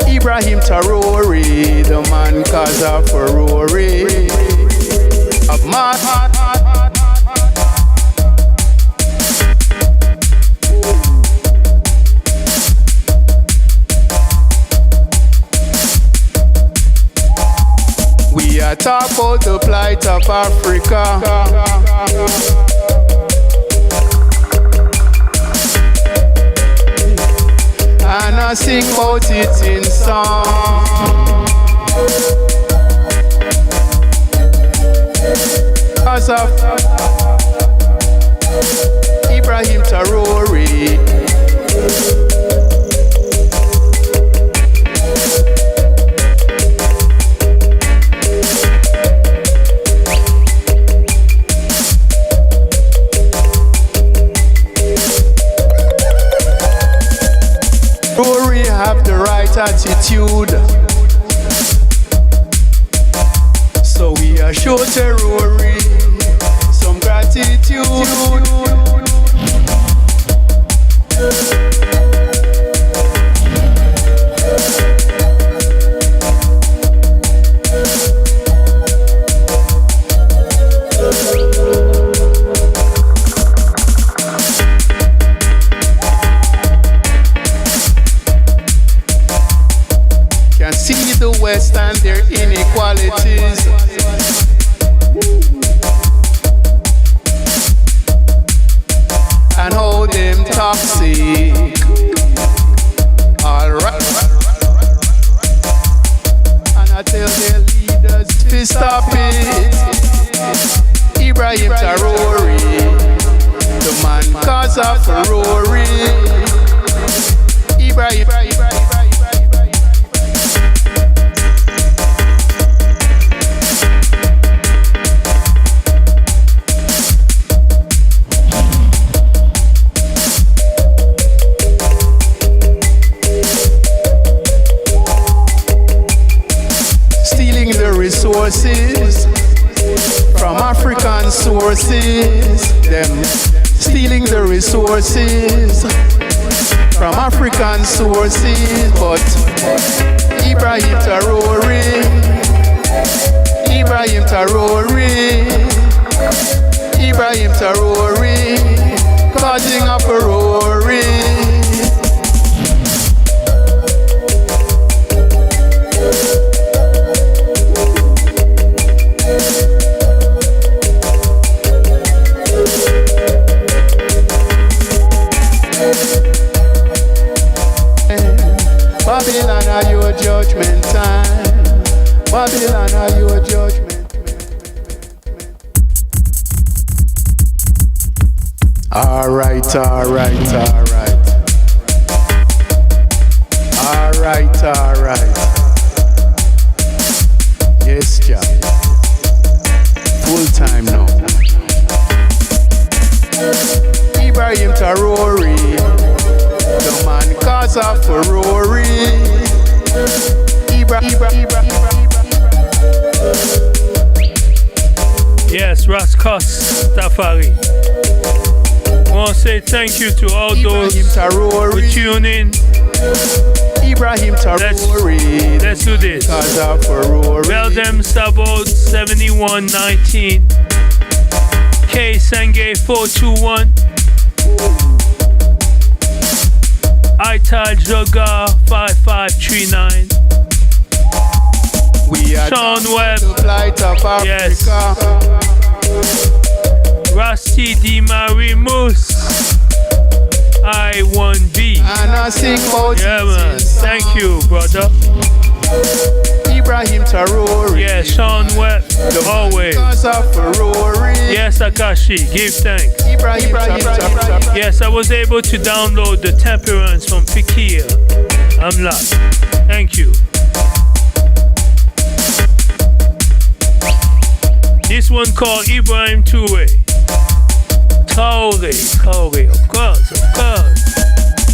Ibrahim Terrori, the man cause of Ferrari. Of my we are talk about the plight of Africa. And I sing about it in song. Cause of Ibrahim Terrori. Rory have the right attitude, so we are show Rory some gratitude. See the West and their inequalities, and how them toxic. Alright, and I tell their leaders to stop it. Ibrahim Terrori, the man cause of Ferrari. Ibrahim. Resources from African sources. Them stealing the resources from African sources. But Ibrahim Traoré, Ibrahim Traoré, Ibrahim Traoré, causing a furore. Babylon, are your judgment time? Babylon, are your judgment? All right. Yes, Jah. Full time now. Ibrahim Traoré, the man cause a furore. Yes, Rastafari. I want to say thank you to all those who tune in. Ibrahim Traoré. Let's do this. Bell them Sabot 7119. K Senge 421. Ital Joga 5539. Sean Webb. Yes. Rusty Di Marimus. I1B. And I sing about yeah, man. Thank you, brother. Ibrahim Traoré. Yeah, Sean Webb. Always. Yes, Akashi. Give thanks. Ibrahim Traoré. Yes, I was able to download the Temperance from Fikir. I'm lost. Thank you. This one called Ibrahim Traoré. Traoré, of course.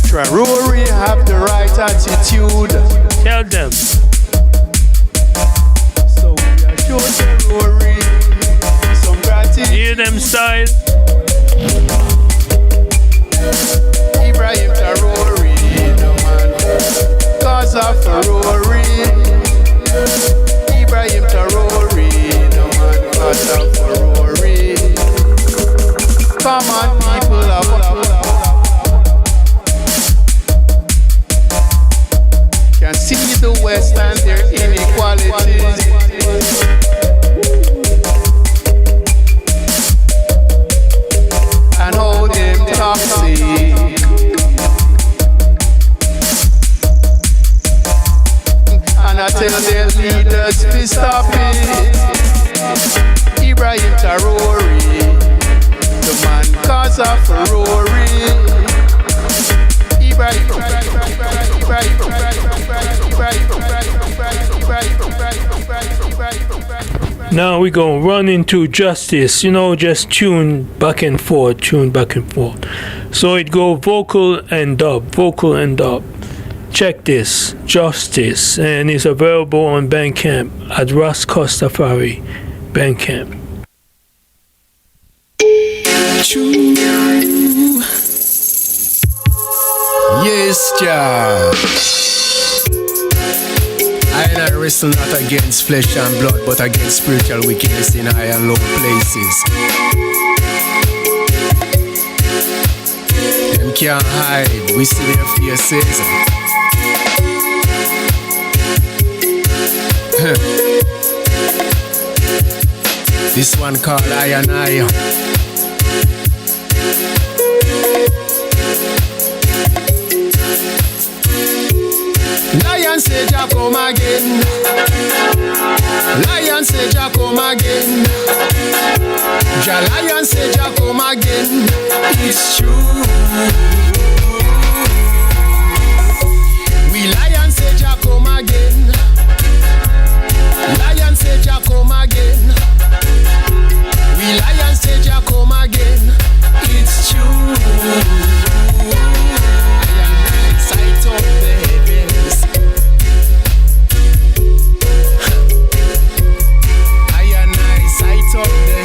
Traoré have the right attitude. Tell them. So we are showing Traoré some gratitude. Hear them style. Ibrahim Traoré, the man cause of furore. Ibrahim Traoré, the man cause of furore. Come on, people of can see the West and their inequalities. And how them toxic. And I tell their leaders to stop it. Ibrahim Traoré, the man cause a furore. Now we're going to run into justice, just tune back and forth. So it go vocal and dub. Check this, justice, and it's available on Bandcamp at Rastafari Bandcamp. Yes, Jah. I wrestle not against flesh and blood, but against spiritual wickedness in high and low places. Them can't hide, we see their faces. This one called I and I. Lion say Jah come again. Lion say Jah come again. Jah lion say Jah come again. It's true. We lion say Jah come again. Lion say Jah come again. We lion say Jah come again. It's true. I am sight of the heavens. I am sight of the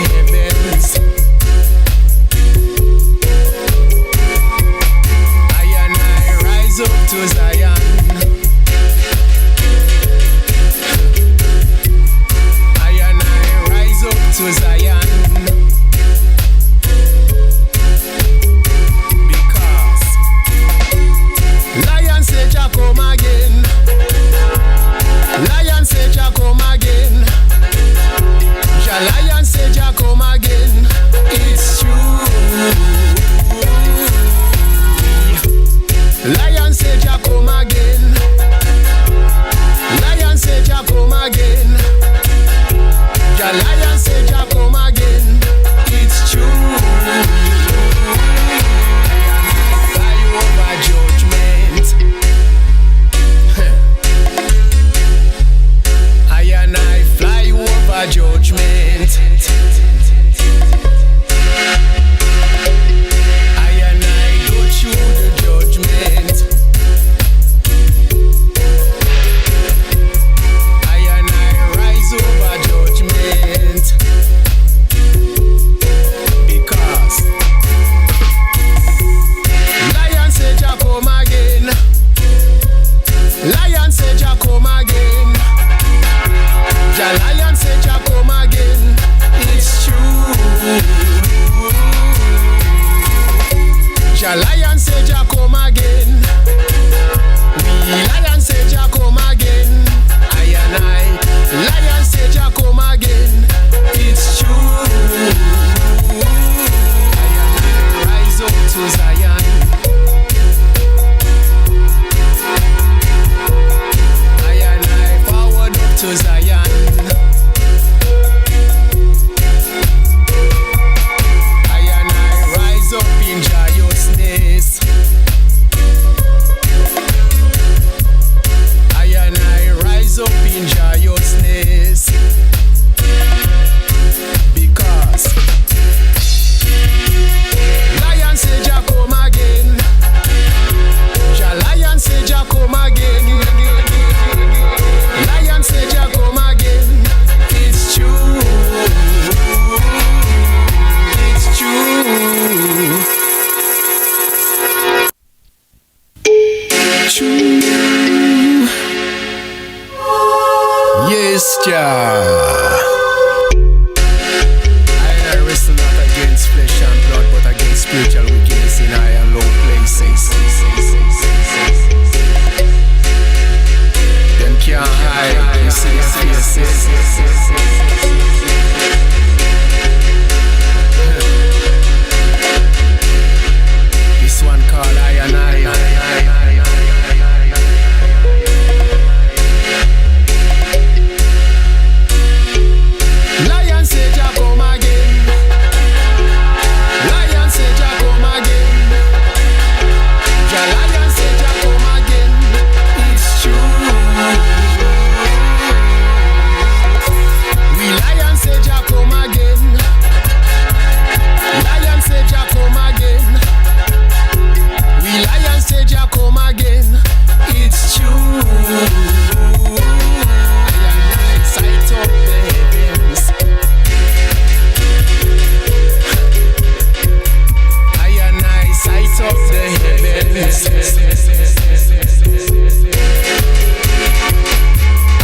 to Zion. I and I rise up in joyousness. I and I rise up in joyousness. Because Lion said Jah come again. Jah Lion said Jah come again. Lion said Jah come again. It's true. It's true. True. Yes, Jah. I wrestle not against flesh and blood, but against spiritual wickedness in high and low places. Them can't hide, you see their faces. This one called I and I. Lion said Jah come again. Lion said Jah come again. Jah Lion said Jah come again. It's true. We Lion said Jah come again. Lion said Jah come again. We Lion said Jah come again. It's true. I sight up the heavens. I and I sight up the heavens.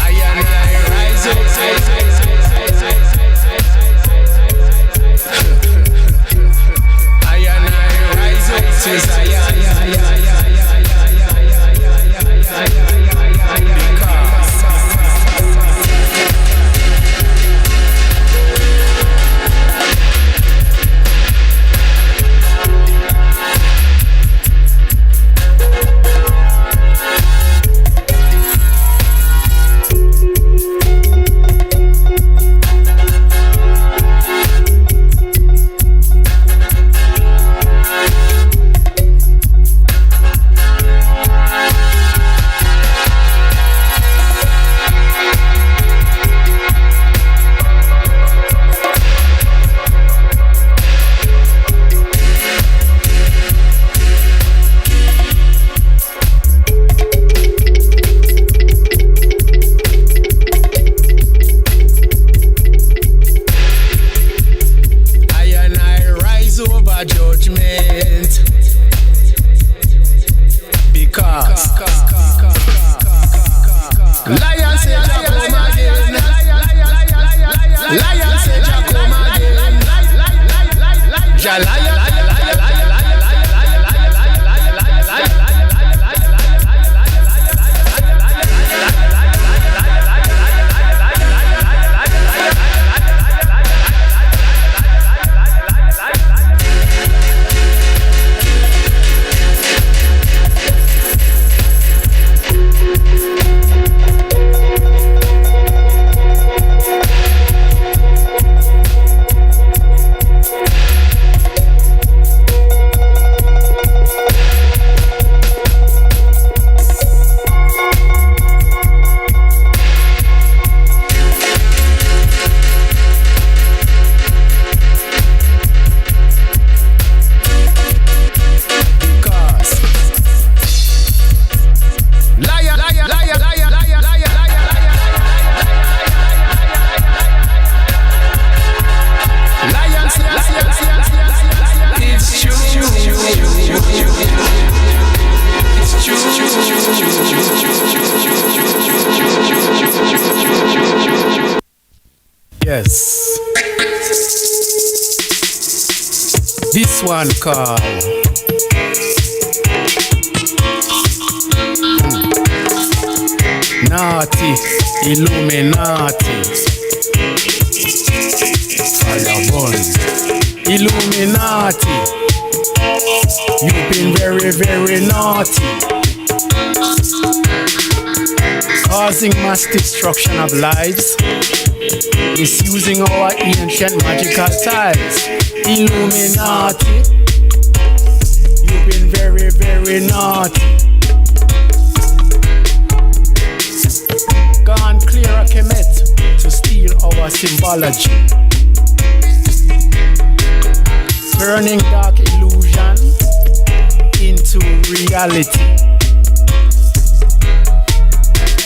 I and I rise up. I and I rise up to Zion. Judgment, because Lion said Jah come again. Lion said Jah come again. Jah Lion. Yes. This one called Naughty Illuminati. Fireball. Illuminati. You've been very, very naughty. causing mass destruction of lives, misusing our ancient magical ties. Illuminati, you've been very, very naughty. Gone clear a Kemet to steal our symbology, turning dark illusion into reality,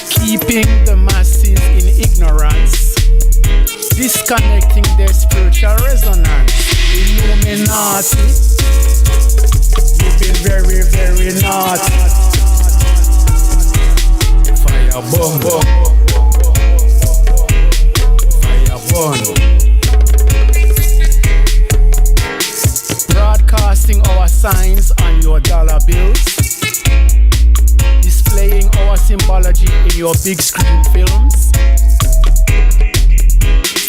keeping the masses in ignorance, disconnecting their spiritual resonance. Illuminati, you've been very, very naughty. Fire bomb, fire burn. Broadcasting our signs on your dollar bills, displaying our symbology in your big screen films,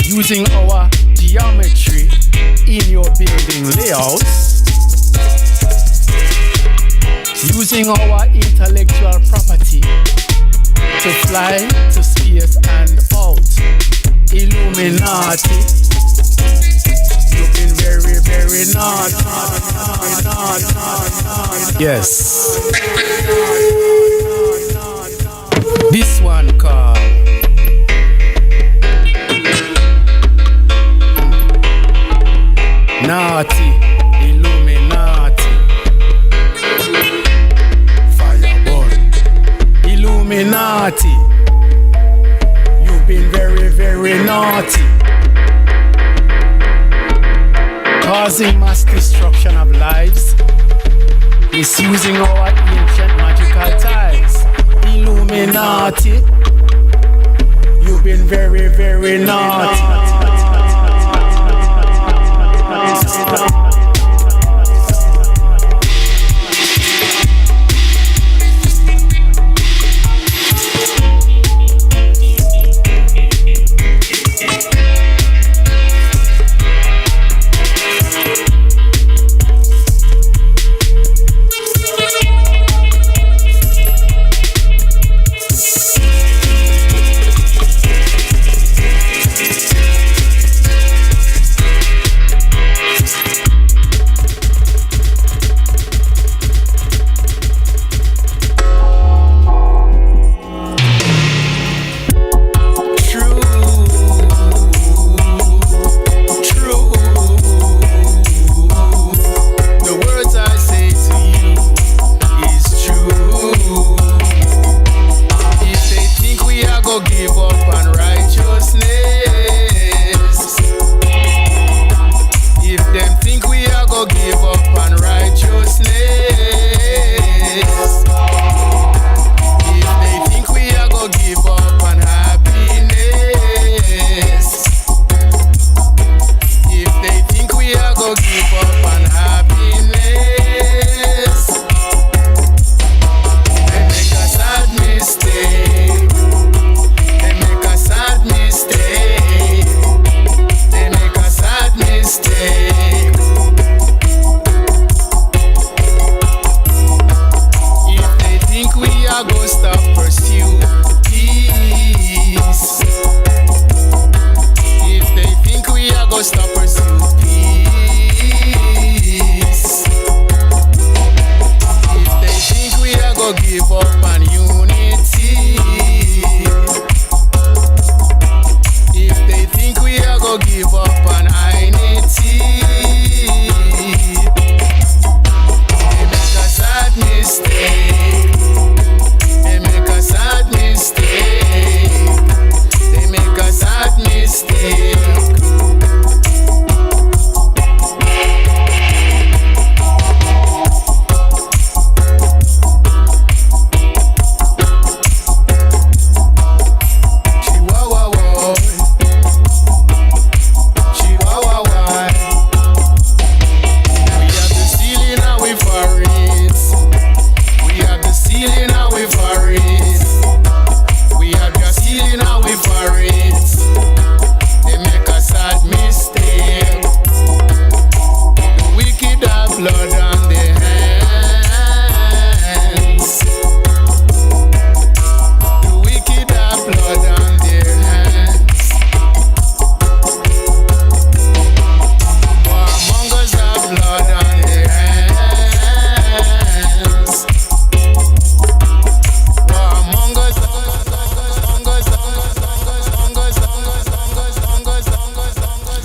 using our geometry in your building layouts, using our intellectual property to fly to space and out. Illuminati, you've been very, very naughty. Yes. This one called Naughty, Illuminati, Fireborn, Illuminati, you've been very, very naughty, causing mass destruction of lives, misusing our ancient magical ties. Illuminati, you've been very, very naughty.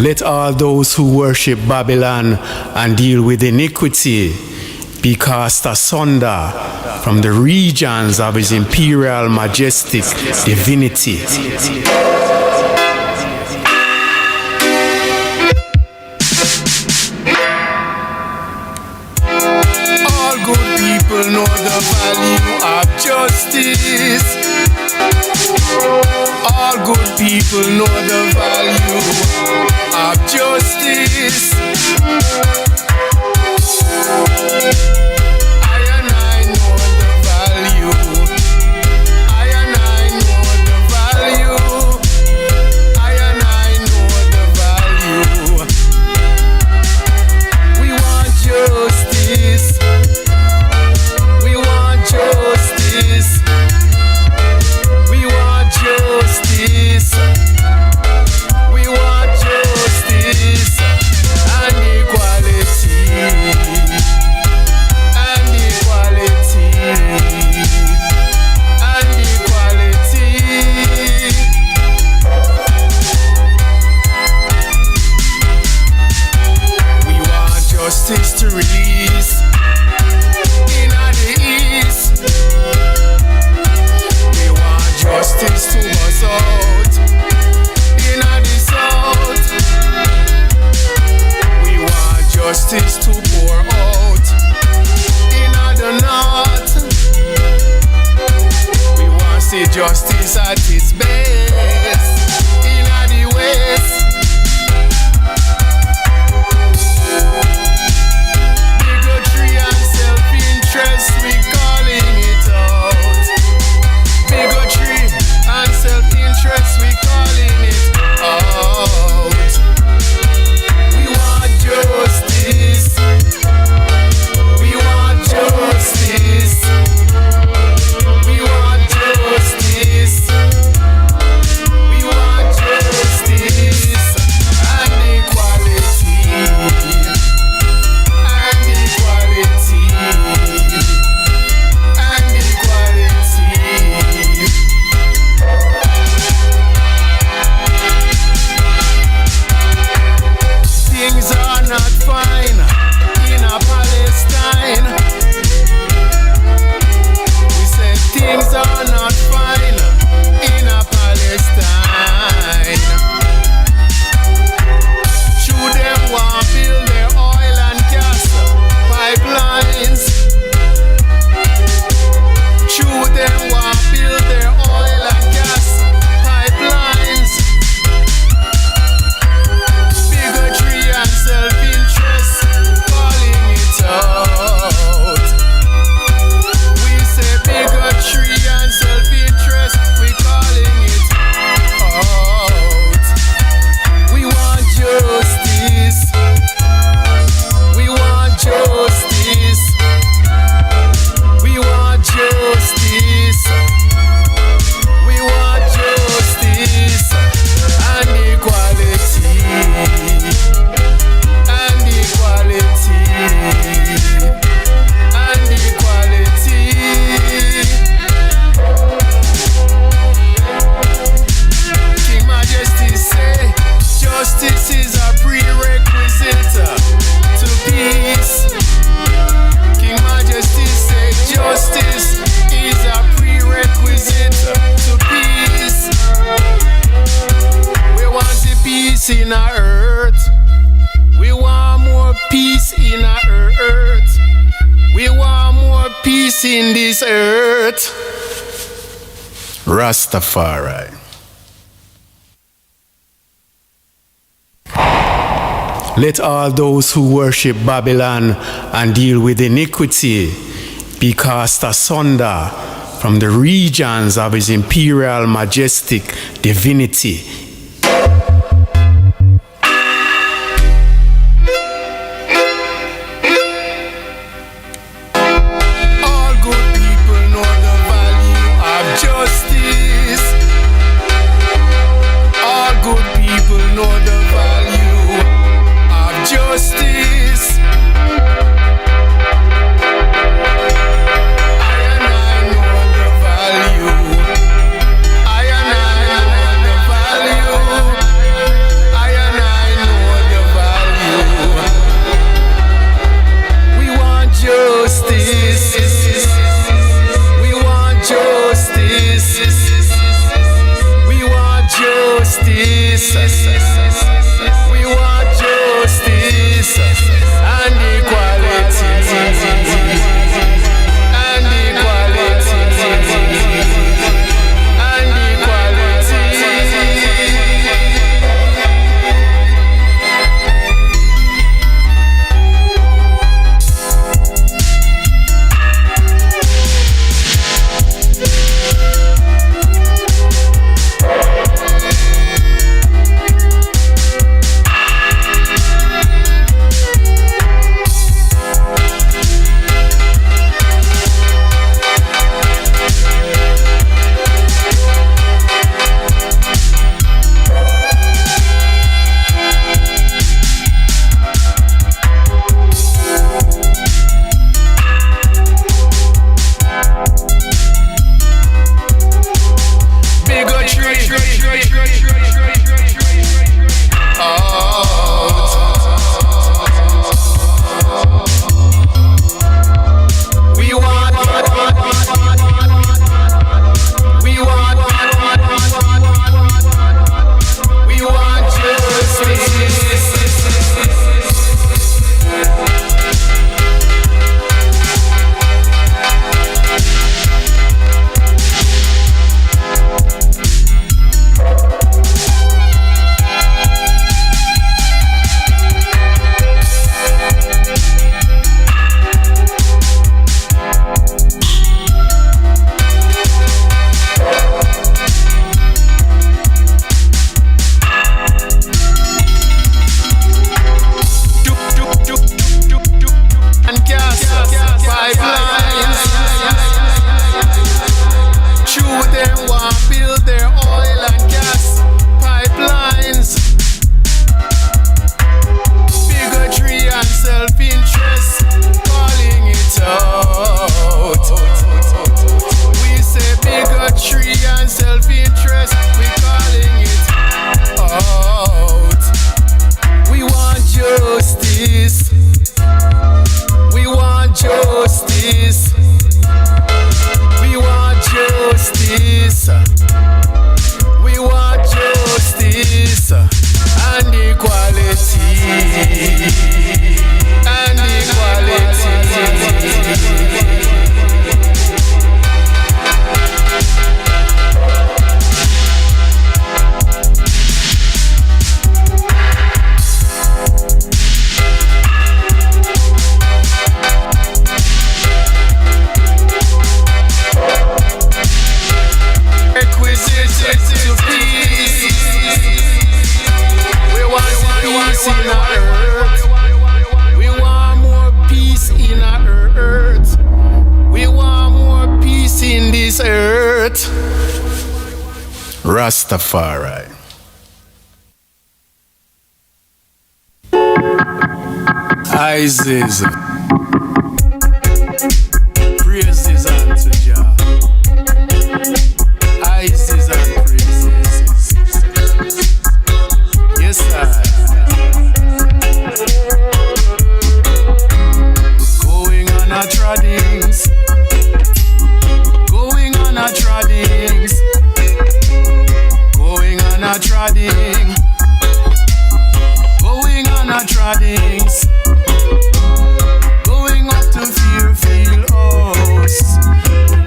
Let all those who worship Babylon and deal with iniquity be cast asunder from the regions of his imperial majestic divinity. All good people know the value of justice. All good people know the value of justice. I and I know the value. I and I know the value. I and I know the value. We want justice. We want justice. We want justice. We want justice and equality. And equality. And equality. We want justice to release in the east. We want justice to us out in the south. We want justice to pour out in the north. We want to see justice at its best in the west. Bigotry and self-interest, we calling it out. Bigotry and self-interest, we calling it out. We want justice. We want justice. We want justice. We want justice and equality. And equality. And equality. Things are not fine in a Palestine. We said things are not fine in a Palestine. Should them want build their oil and gas pipelines. Should them want build their oil and gas pipelines. Bigotry and self-interest, calling it out. We say bigotry and self-interest, we calling it out. We want justice. We want justice. We want justice. We want justice and equality. And equality. And equality. King Majesty say justice is a prerequisite to peace. King Majesty say justice is a prerequisite to peace. We want the peace in our earth. We want more peace in our earth. We want more peace in this earth. Rastafari. Let all those who worship Babylon and deal with iniquity be cast asunder from the regions of his imperial majestic divinity. All good people know the value of justice. All good people know the value of justice. I and I know the value. I and I know the value. We want justice and equality. And equality. And equality. Rastafari. Isis. Praises unto Jah. Isis and praises. Yes, sir. Going on our treadings. Going on our treadings. Going on a treading, going on a treadings, going up to Fairfield House,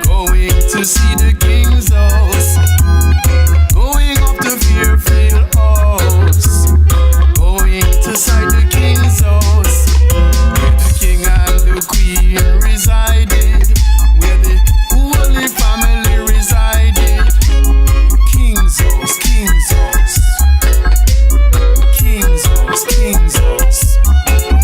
going to see the King's house, going up to Fairfield House, going to sight the King's house, where the King and the Queen resided, where the Holy Family resided. King's house, King's house, King's house, King's house.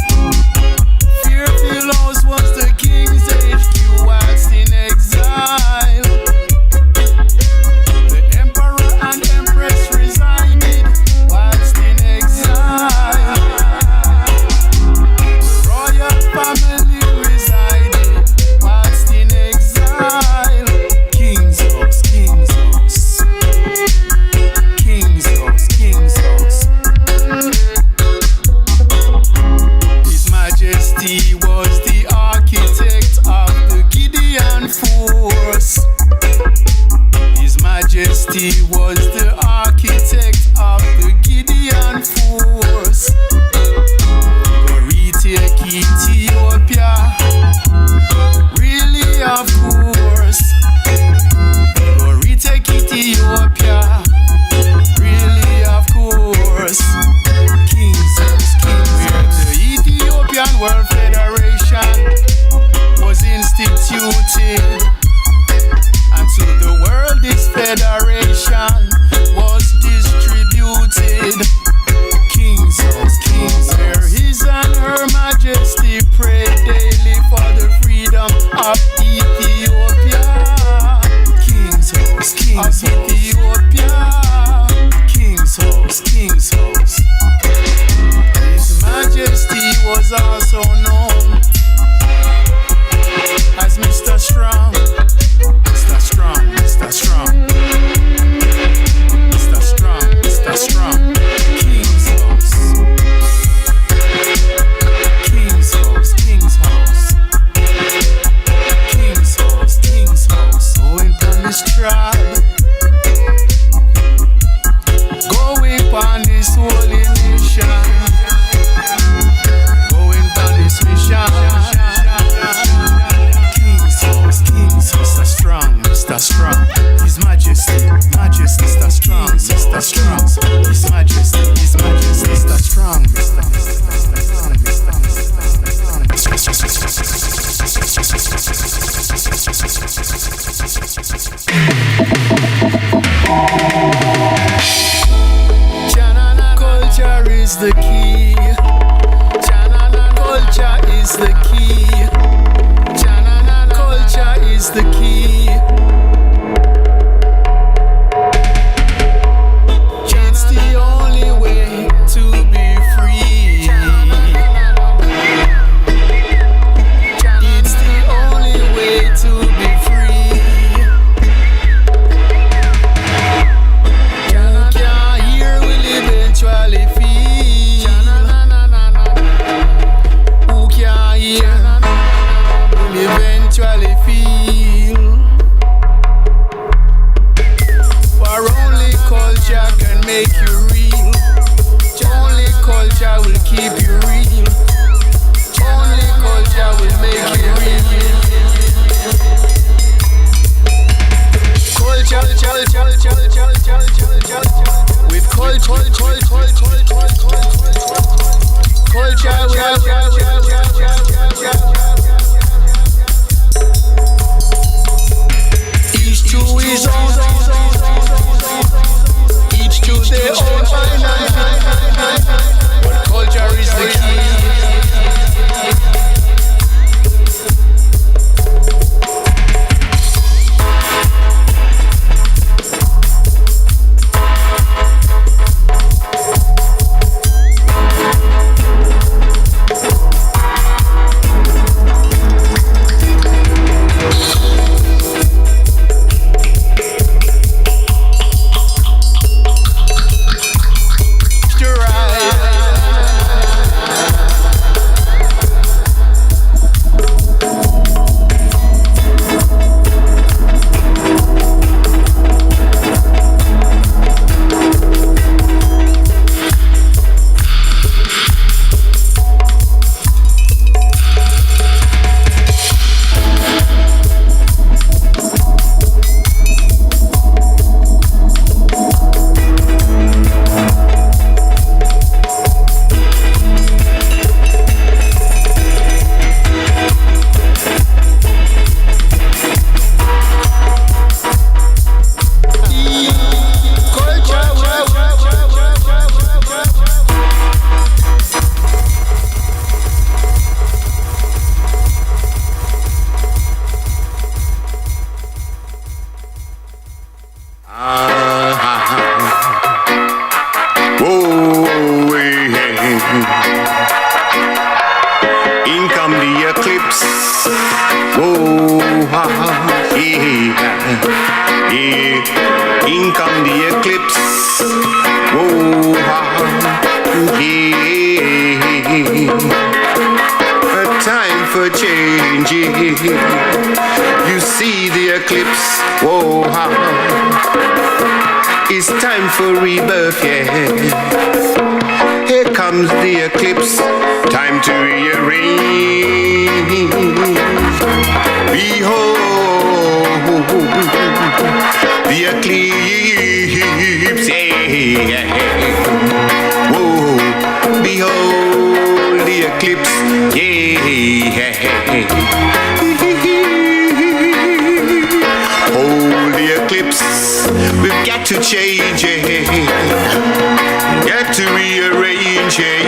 was the architect of the Gideon force. Go retake Ethiopia, really of course. Go retake Ethiopia, really of course. Kings, where the Ethiopian World Federation was instituted, and to the world this federation was distributed. Kings, where His and Her Majesty prayed daily for the freedom of Ethiopia. Kings of Ethiopia. King's house. His Majesty was also known as Mr. Strong. Mr. Strong. Mr. Strong. Mr. Strong. Mr. Strong. King's house. King's house. King's house. King's house. King's house. Going on this tribe. Going on this holy mission. Going on this mission. Mr. Strong, Mr. Strong, His Majesty, Mr. Strong, Mr. Strong, His Majesty, Mr. Strong, Mr. Culture is the key. Culture is the key. Culture is the key. It's the only way to be free. It's the only way to be free. Who can't hear will eventually feel. Who can't hear will eventually feel. For only culture can make you real. Only culture will keep you real. Only culture will make you real. Culture with culture each to his own, each to their own finite. But culture is the key. It's time for rebirth, yeah. Here comes the eclipse, time to rearrange. Behold, the eclipse, yeah. Whoa, behold the eclipse, yeah. Hold the eclipse, we've got to change it, got to rearrange it.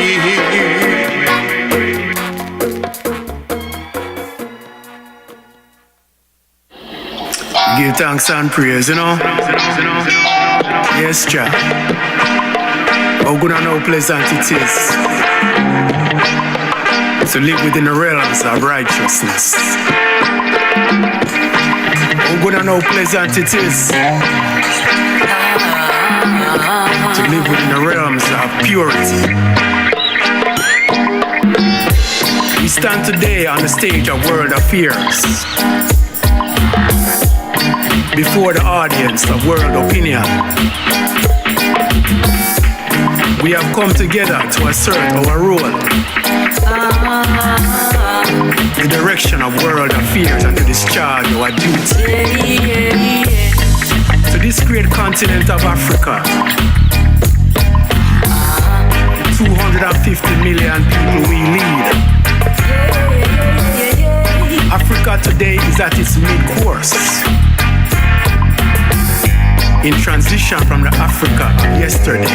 Give thanks and praise, you know. Yes, Jah. How good and how pleasant it is to live within the realms of righteousness. How good and how pleasant it is to live within the realms of purity. We stand today on the stage of world affairs, before the audience of world opinion. We have come together to assert our role, the direction of world affairs, and to discharge our duty. To this great continent of Africa, 250 million people we lead. Africa today is at its mid-course, in transition from the Africa of yesterday,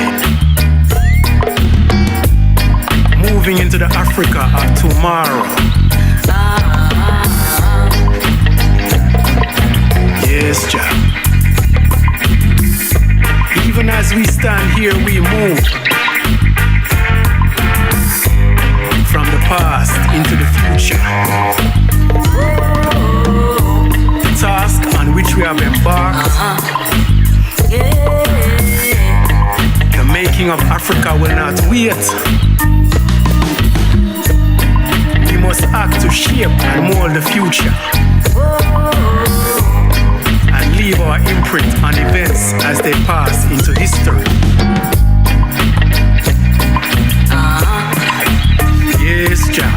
moving into the Africa of tomorrow. Yes, Jah. Even as we stand here, we move from the past into the future. The task on which we have embarked, the making of Africa will not wait. We must act to shape and mold the future, and leave our imprint on events as they pass into history. Yes, Jah.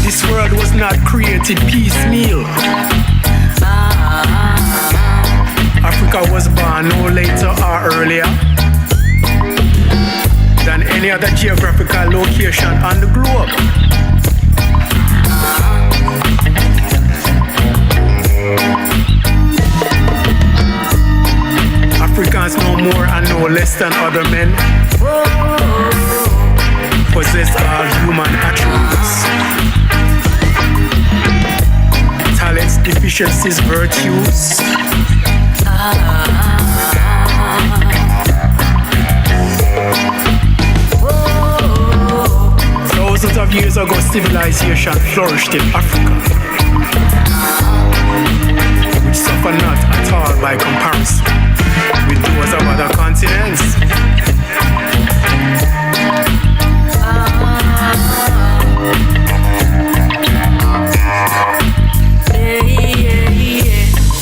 This world was not created piecemeal. Africa was born no later or earlier than any other geographical location on the globe. Africans no more and no less than other men possess all human attributes, talents, deficiencies, virtues. Thousands of years ago, civilization flourished in Africa, which suffer not at all by comparison with those of other continents.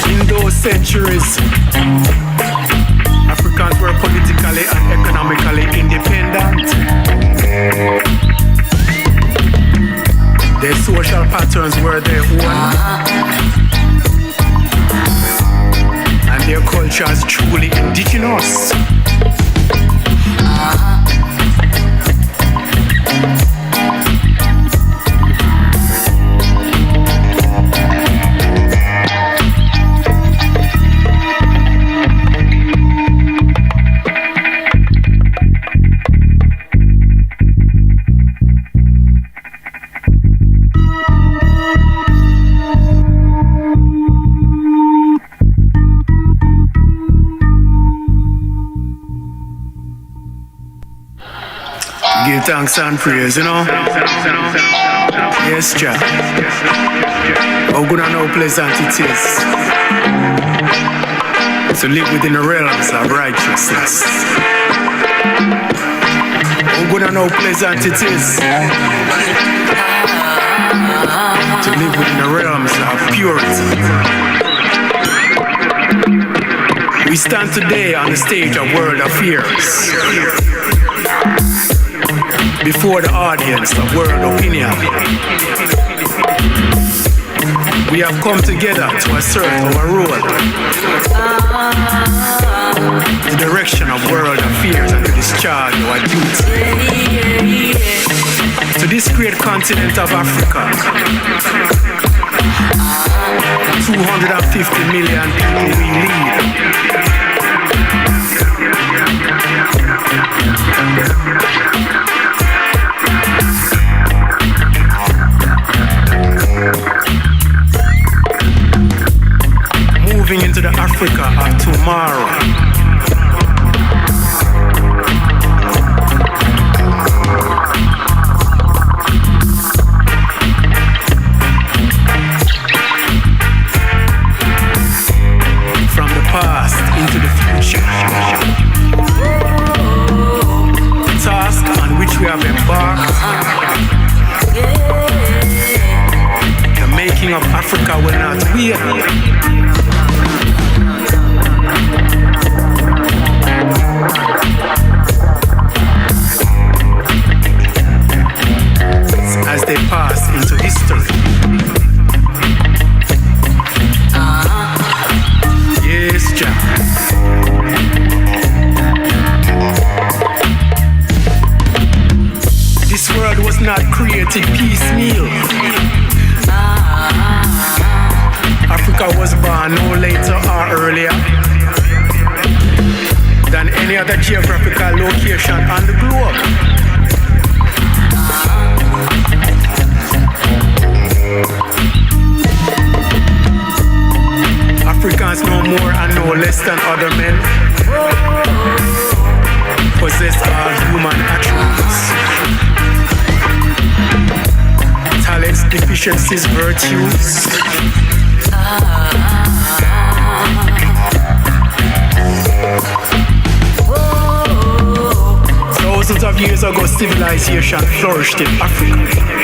In those centuries, Africans were politically and economically independent. Their social patterns were their own, and their cultures truly indigenous. Give thanks and praise, you know. Yes, Jah. How good and how pleasant it is to live within the realms of righteousness. How good and how pleasant it is to live within the realms of purity. We stand today on the stage of world affairs, before the audience of world opinion. We have come together to assert our role, the direction of world affairs, and to discharge our duty to this great continent of Africa. 250 million people we lead. Moving into the Africa of tomorrow. From the past into the future. The task on which we have embarked. The making of Africa will not wait. As they pass into history. Yes, Jack. This world was not created piecemeal. Africa was born no later or earlier than any other geographical location on the globe. Africans no more and no less than other men possess all human attributes, talents, deficiencies, virtues. Thousands of years ago, civilization flourished in Africa.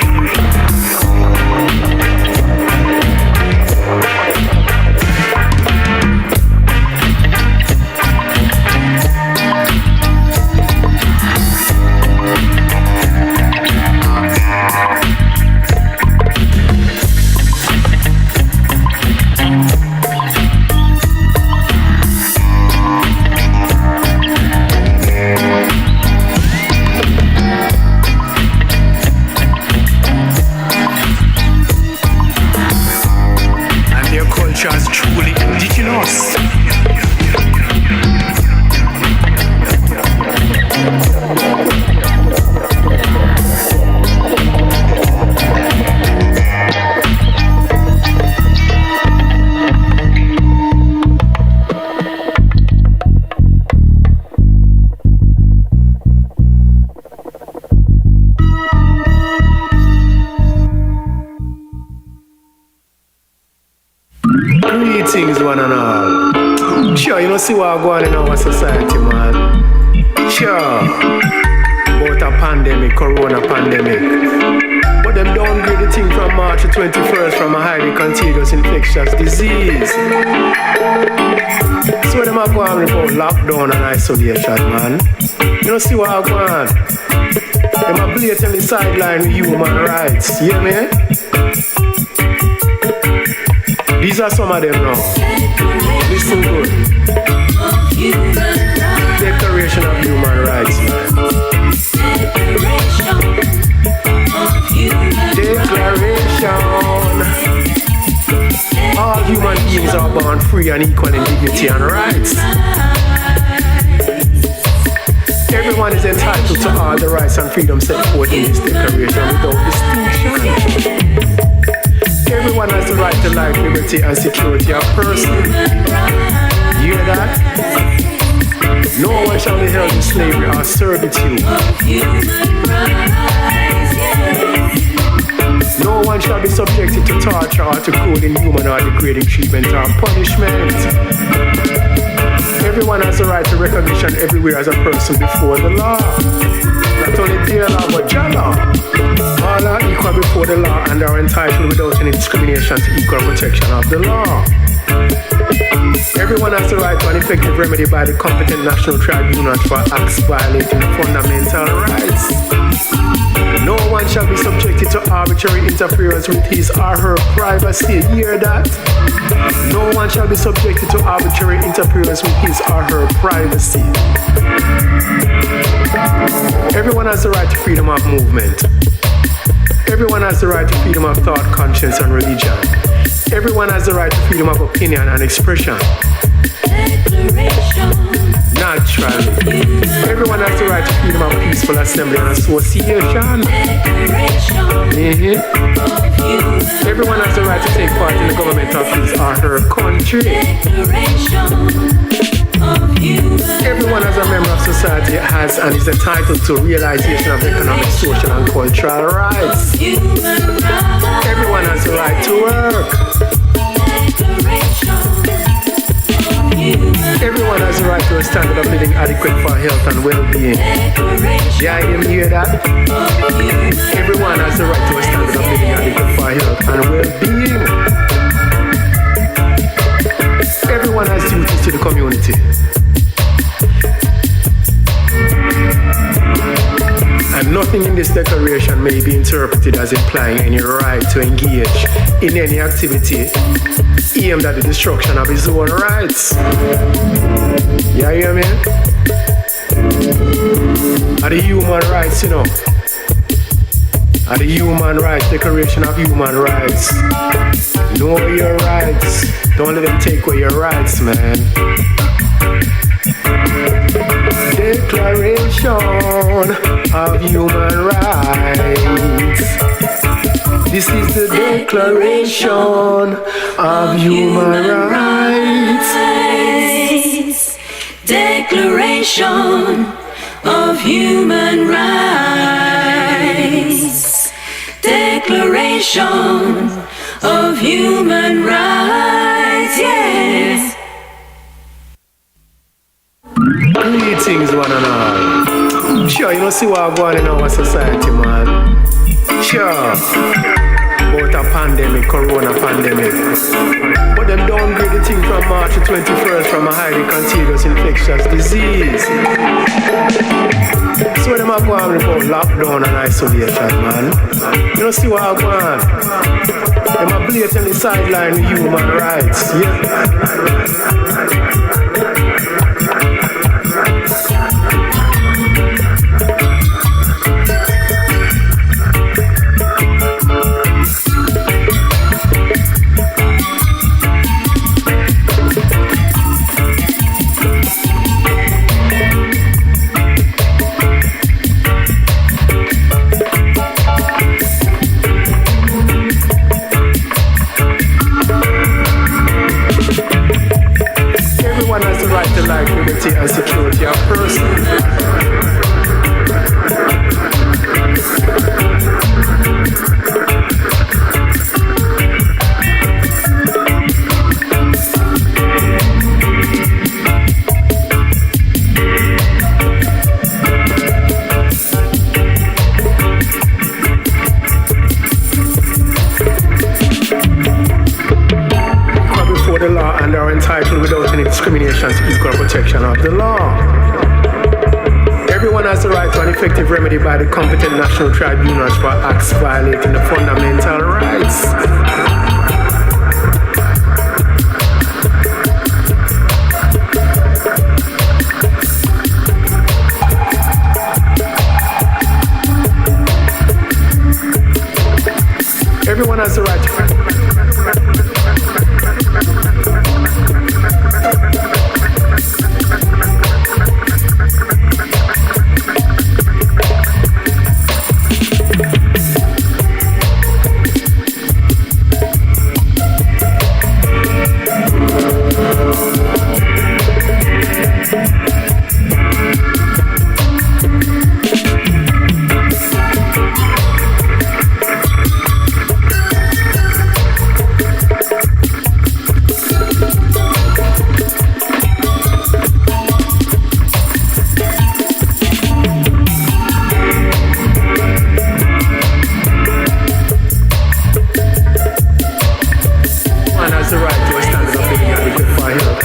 As truly indigenous. Greetings, one and all. Sure, you know, see what going on in our society, man. Sure, about a pandemic, corona pandemic. But them downgrade the thing from March 21st from a highly contagious infectious disease. So them are going about lockdown and isolation, man. You know, see what going on. Them are blatantly sideline human rights. You hear me? These are some of them now. Listen good. Declaration of Human Rights, man. Declaration. All human beings are born free and equal in dignity and rights. Everyone is entitled to all the rights and freedoms set forth in this declaration without distinction. Everyone has the right to life, liberty, and security of person. You hear that? No one shall be held in slavery or servitude. No one shall be subjected to torture or to cruel, inhuman, or degrading treatment or punishment. Everyone has the right to recognition everywhere as a person before the law. Not only their law, but your law. All are equal before the law and are entitled without any discrimination to equal protection of the law. Everyone has the right to an effective remedy by the competent national tribunal for acts violating fundamental rights. No one shall be subjected to arbitrary interference with his or her privacy. Hear that? No one shall be subjected to arbitrary interference with his or her privacy. Everyone has the right to freedom of movement. Everyone has the right to freedom of thought, conscience, and religion. Everyone has the right to freedom of opinion and expression. Naturally. Everyone has the right to freedom of peaceful assembly and association. Everyone has the right to take part in the government of his or her country. Everyone as a member of society has and is entitled to realization of economic, social, and cultural rights. Everyone has the right to work. Everyone has the right to a standard of living adequate for health and well-being. Yeah, you hear that? Everyone has the right to a standard of living adequate for health and well-being. Everyone has duties to the community. And nothing in this declaration may be interpreted as implying any right to engage in any activity aimed at the destruction of his own rights. You hear me? Are the human rights, you know? Are the human rights, Declaration of Human Rights. Know your rights. Don't let them take away your rights, man. Declaration of Human Rights. This is the Declaration of Human Rights. Declaration of Human Rights. Declaration of Human Rights, yes. Greetings, one and all. Sure, you don't see what's going on in our society, man. Sure, about a pandemic, corona pandemic. But them downgrade the thing from March 21st from a highly contagious infectious disease. So them are going about lockdown and isolation, man. You don't see what's going on. Them are blatantly sideline human rights, yeah. And security of person. Before the law and are entitled without any discrimination to equal protection of the law. Everyone has the right to an effective remedy by the competent national tribunals for acts violating the fundamental rights. Everyone has the right to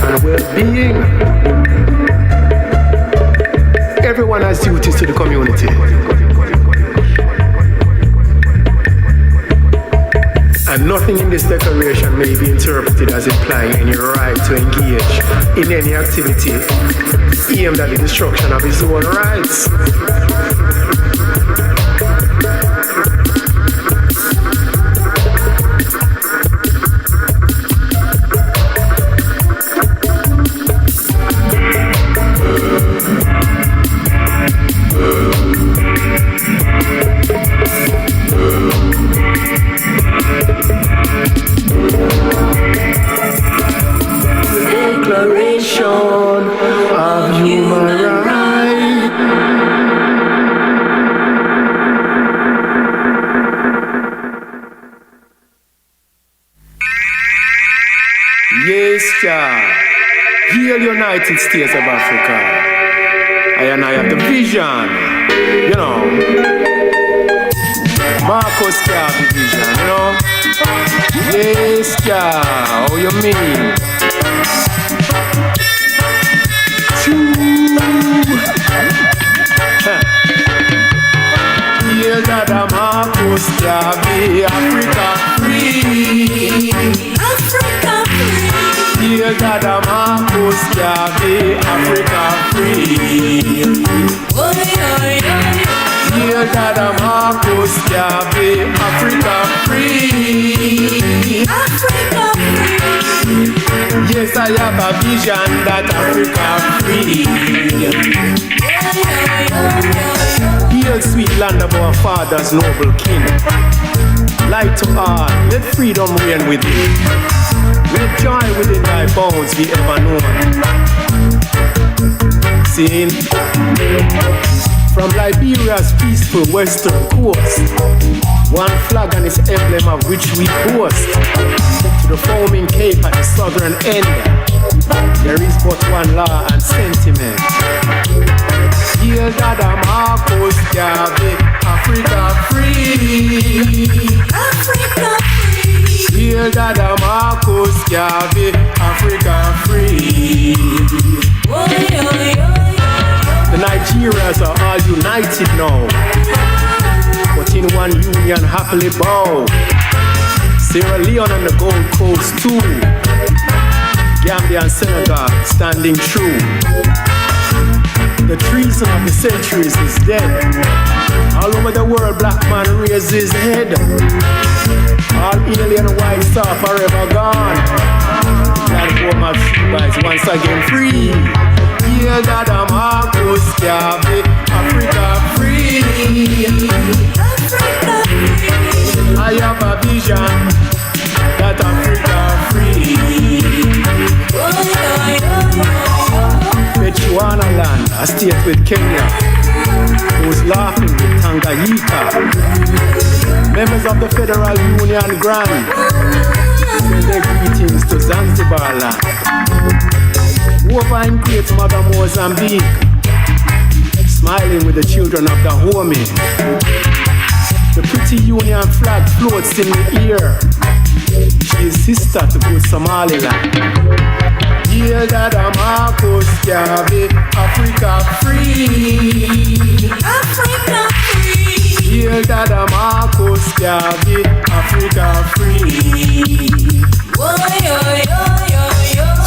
and well-being. Everyone has duties to the community. And nothing in this declaration may be interpreted as implying any right to engage in any activity aimed at the destruction of his own rights. United States of Africa. I have the vision, you know. Marcus have the vision, you know. Yes, how you mean? Hear that Marcus can be Africa free. Africa free. Hear that Marcus can be Africa free. Hear that Marcus can be Africa free. Africa free. Yes, I have a vision that Africa free. Hear sweet land of our father's noble king. Light to all, let freedom reign within. Let joy within thy bones be ever known. Seen from Liberia's peaceful western coast, one flag and its emblem of which we boast, to the foaming cape at the southern end, there is but one law and sentiment. Hear that Marcus can be Africa free. Africa free. Hear that Marcus can be Africa free. The Nigerians are all united now, but in one union happily bow. Sierra Leone and the Gold Coast too. Gambia and Senegal standing true. The treason of the centuries is dead. All over the world, black man raised his head. All alien whites are forever gone. That home of Sheba is once again free. Hear that Marcus can be Africa free. Africa free. I have a vision that Africa free. Bechuana land, a state with Kenya, who's laughing with Tanganyika. Members of the Federal Union Grand send their greetings to Zanzibar land. Over in Great Mother Mozambique, smiling with the children of the homie. The pretty Union flag floats in the air. She is sister to good Somaliland. Hear that Marcus can be Africa free. Africa free. Hear that Marcus can be Africa free.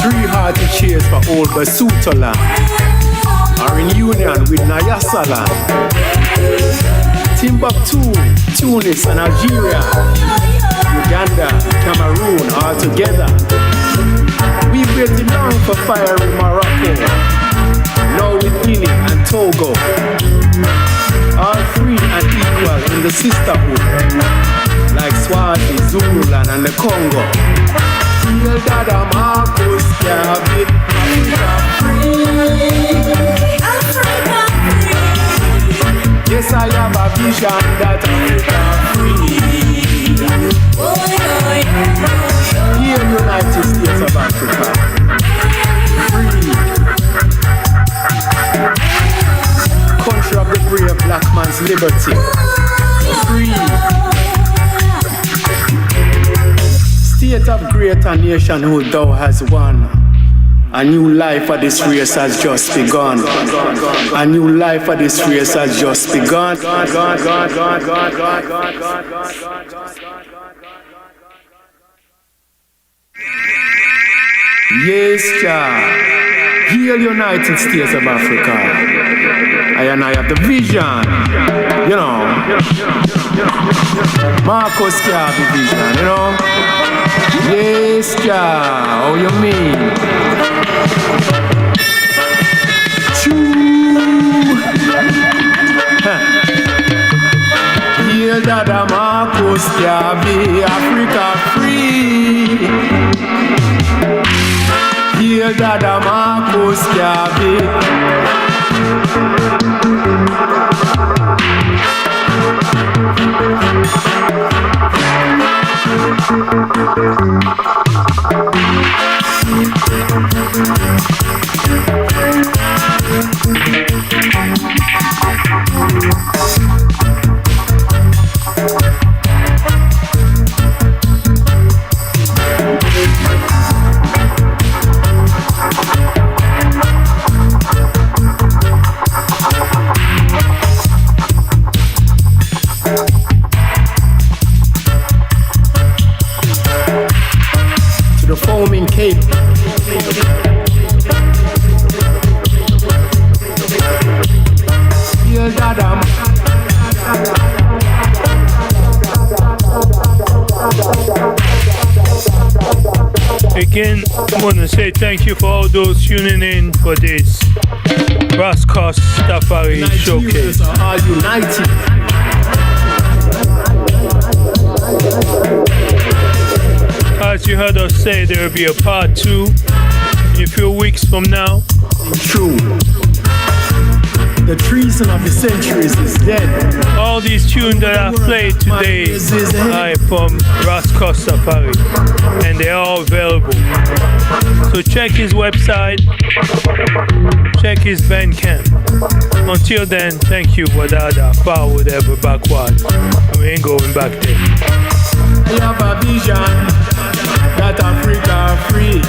Three hearty cheers for old Basuto land. Are in union with Nyassa land. Timbuktu, Tunis and Algeria, Uganda, Cameroon all together. We've waited long for fire in Morocco, now with Guinea and Togo. All free and equal in the sisterhood, like Swazi, Zululand and the Congo. Feel that Marcus can be Africa free. Africa free. Yes, I have a vision that Africa free. Here, United States of Africa, free. Country of the brave black man's liberty, free. State of greater nationhood thou has won, A new life of this race has just begun. A new life of this race has just begun. Yes, Jah. Heal United States of Africa. I have the vision. You know. Marcus Garvey vision, you know. Yes, Jah. How you mean? Heal Dada Marcus Garvey, Africa free. Heal Dada Marcus Garvey. The foaming cape. Again, I want to say thank you for all those tuning in for this Rascos Safari Showcase. Are united. As you heard us say, there will be a part 2 in a few weeks from now. True. The treason of the centuries is dead. All these tunes that I played today are from Rascos Safari, and they're all available. So check his website, check his Bandcamp. Until then, thank you, Wadada, forward ever backward. We ain't going back there. I have a vision that Africa free.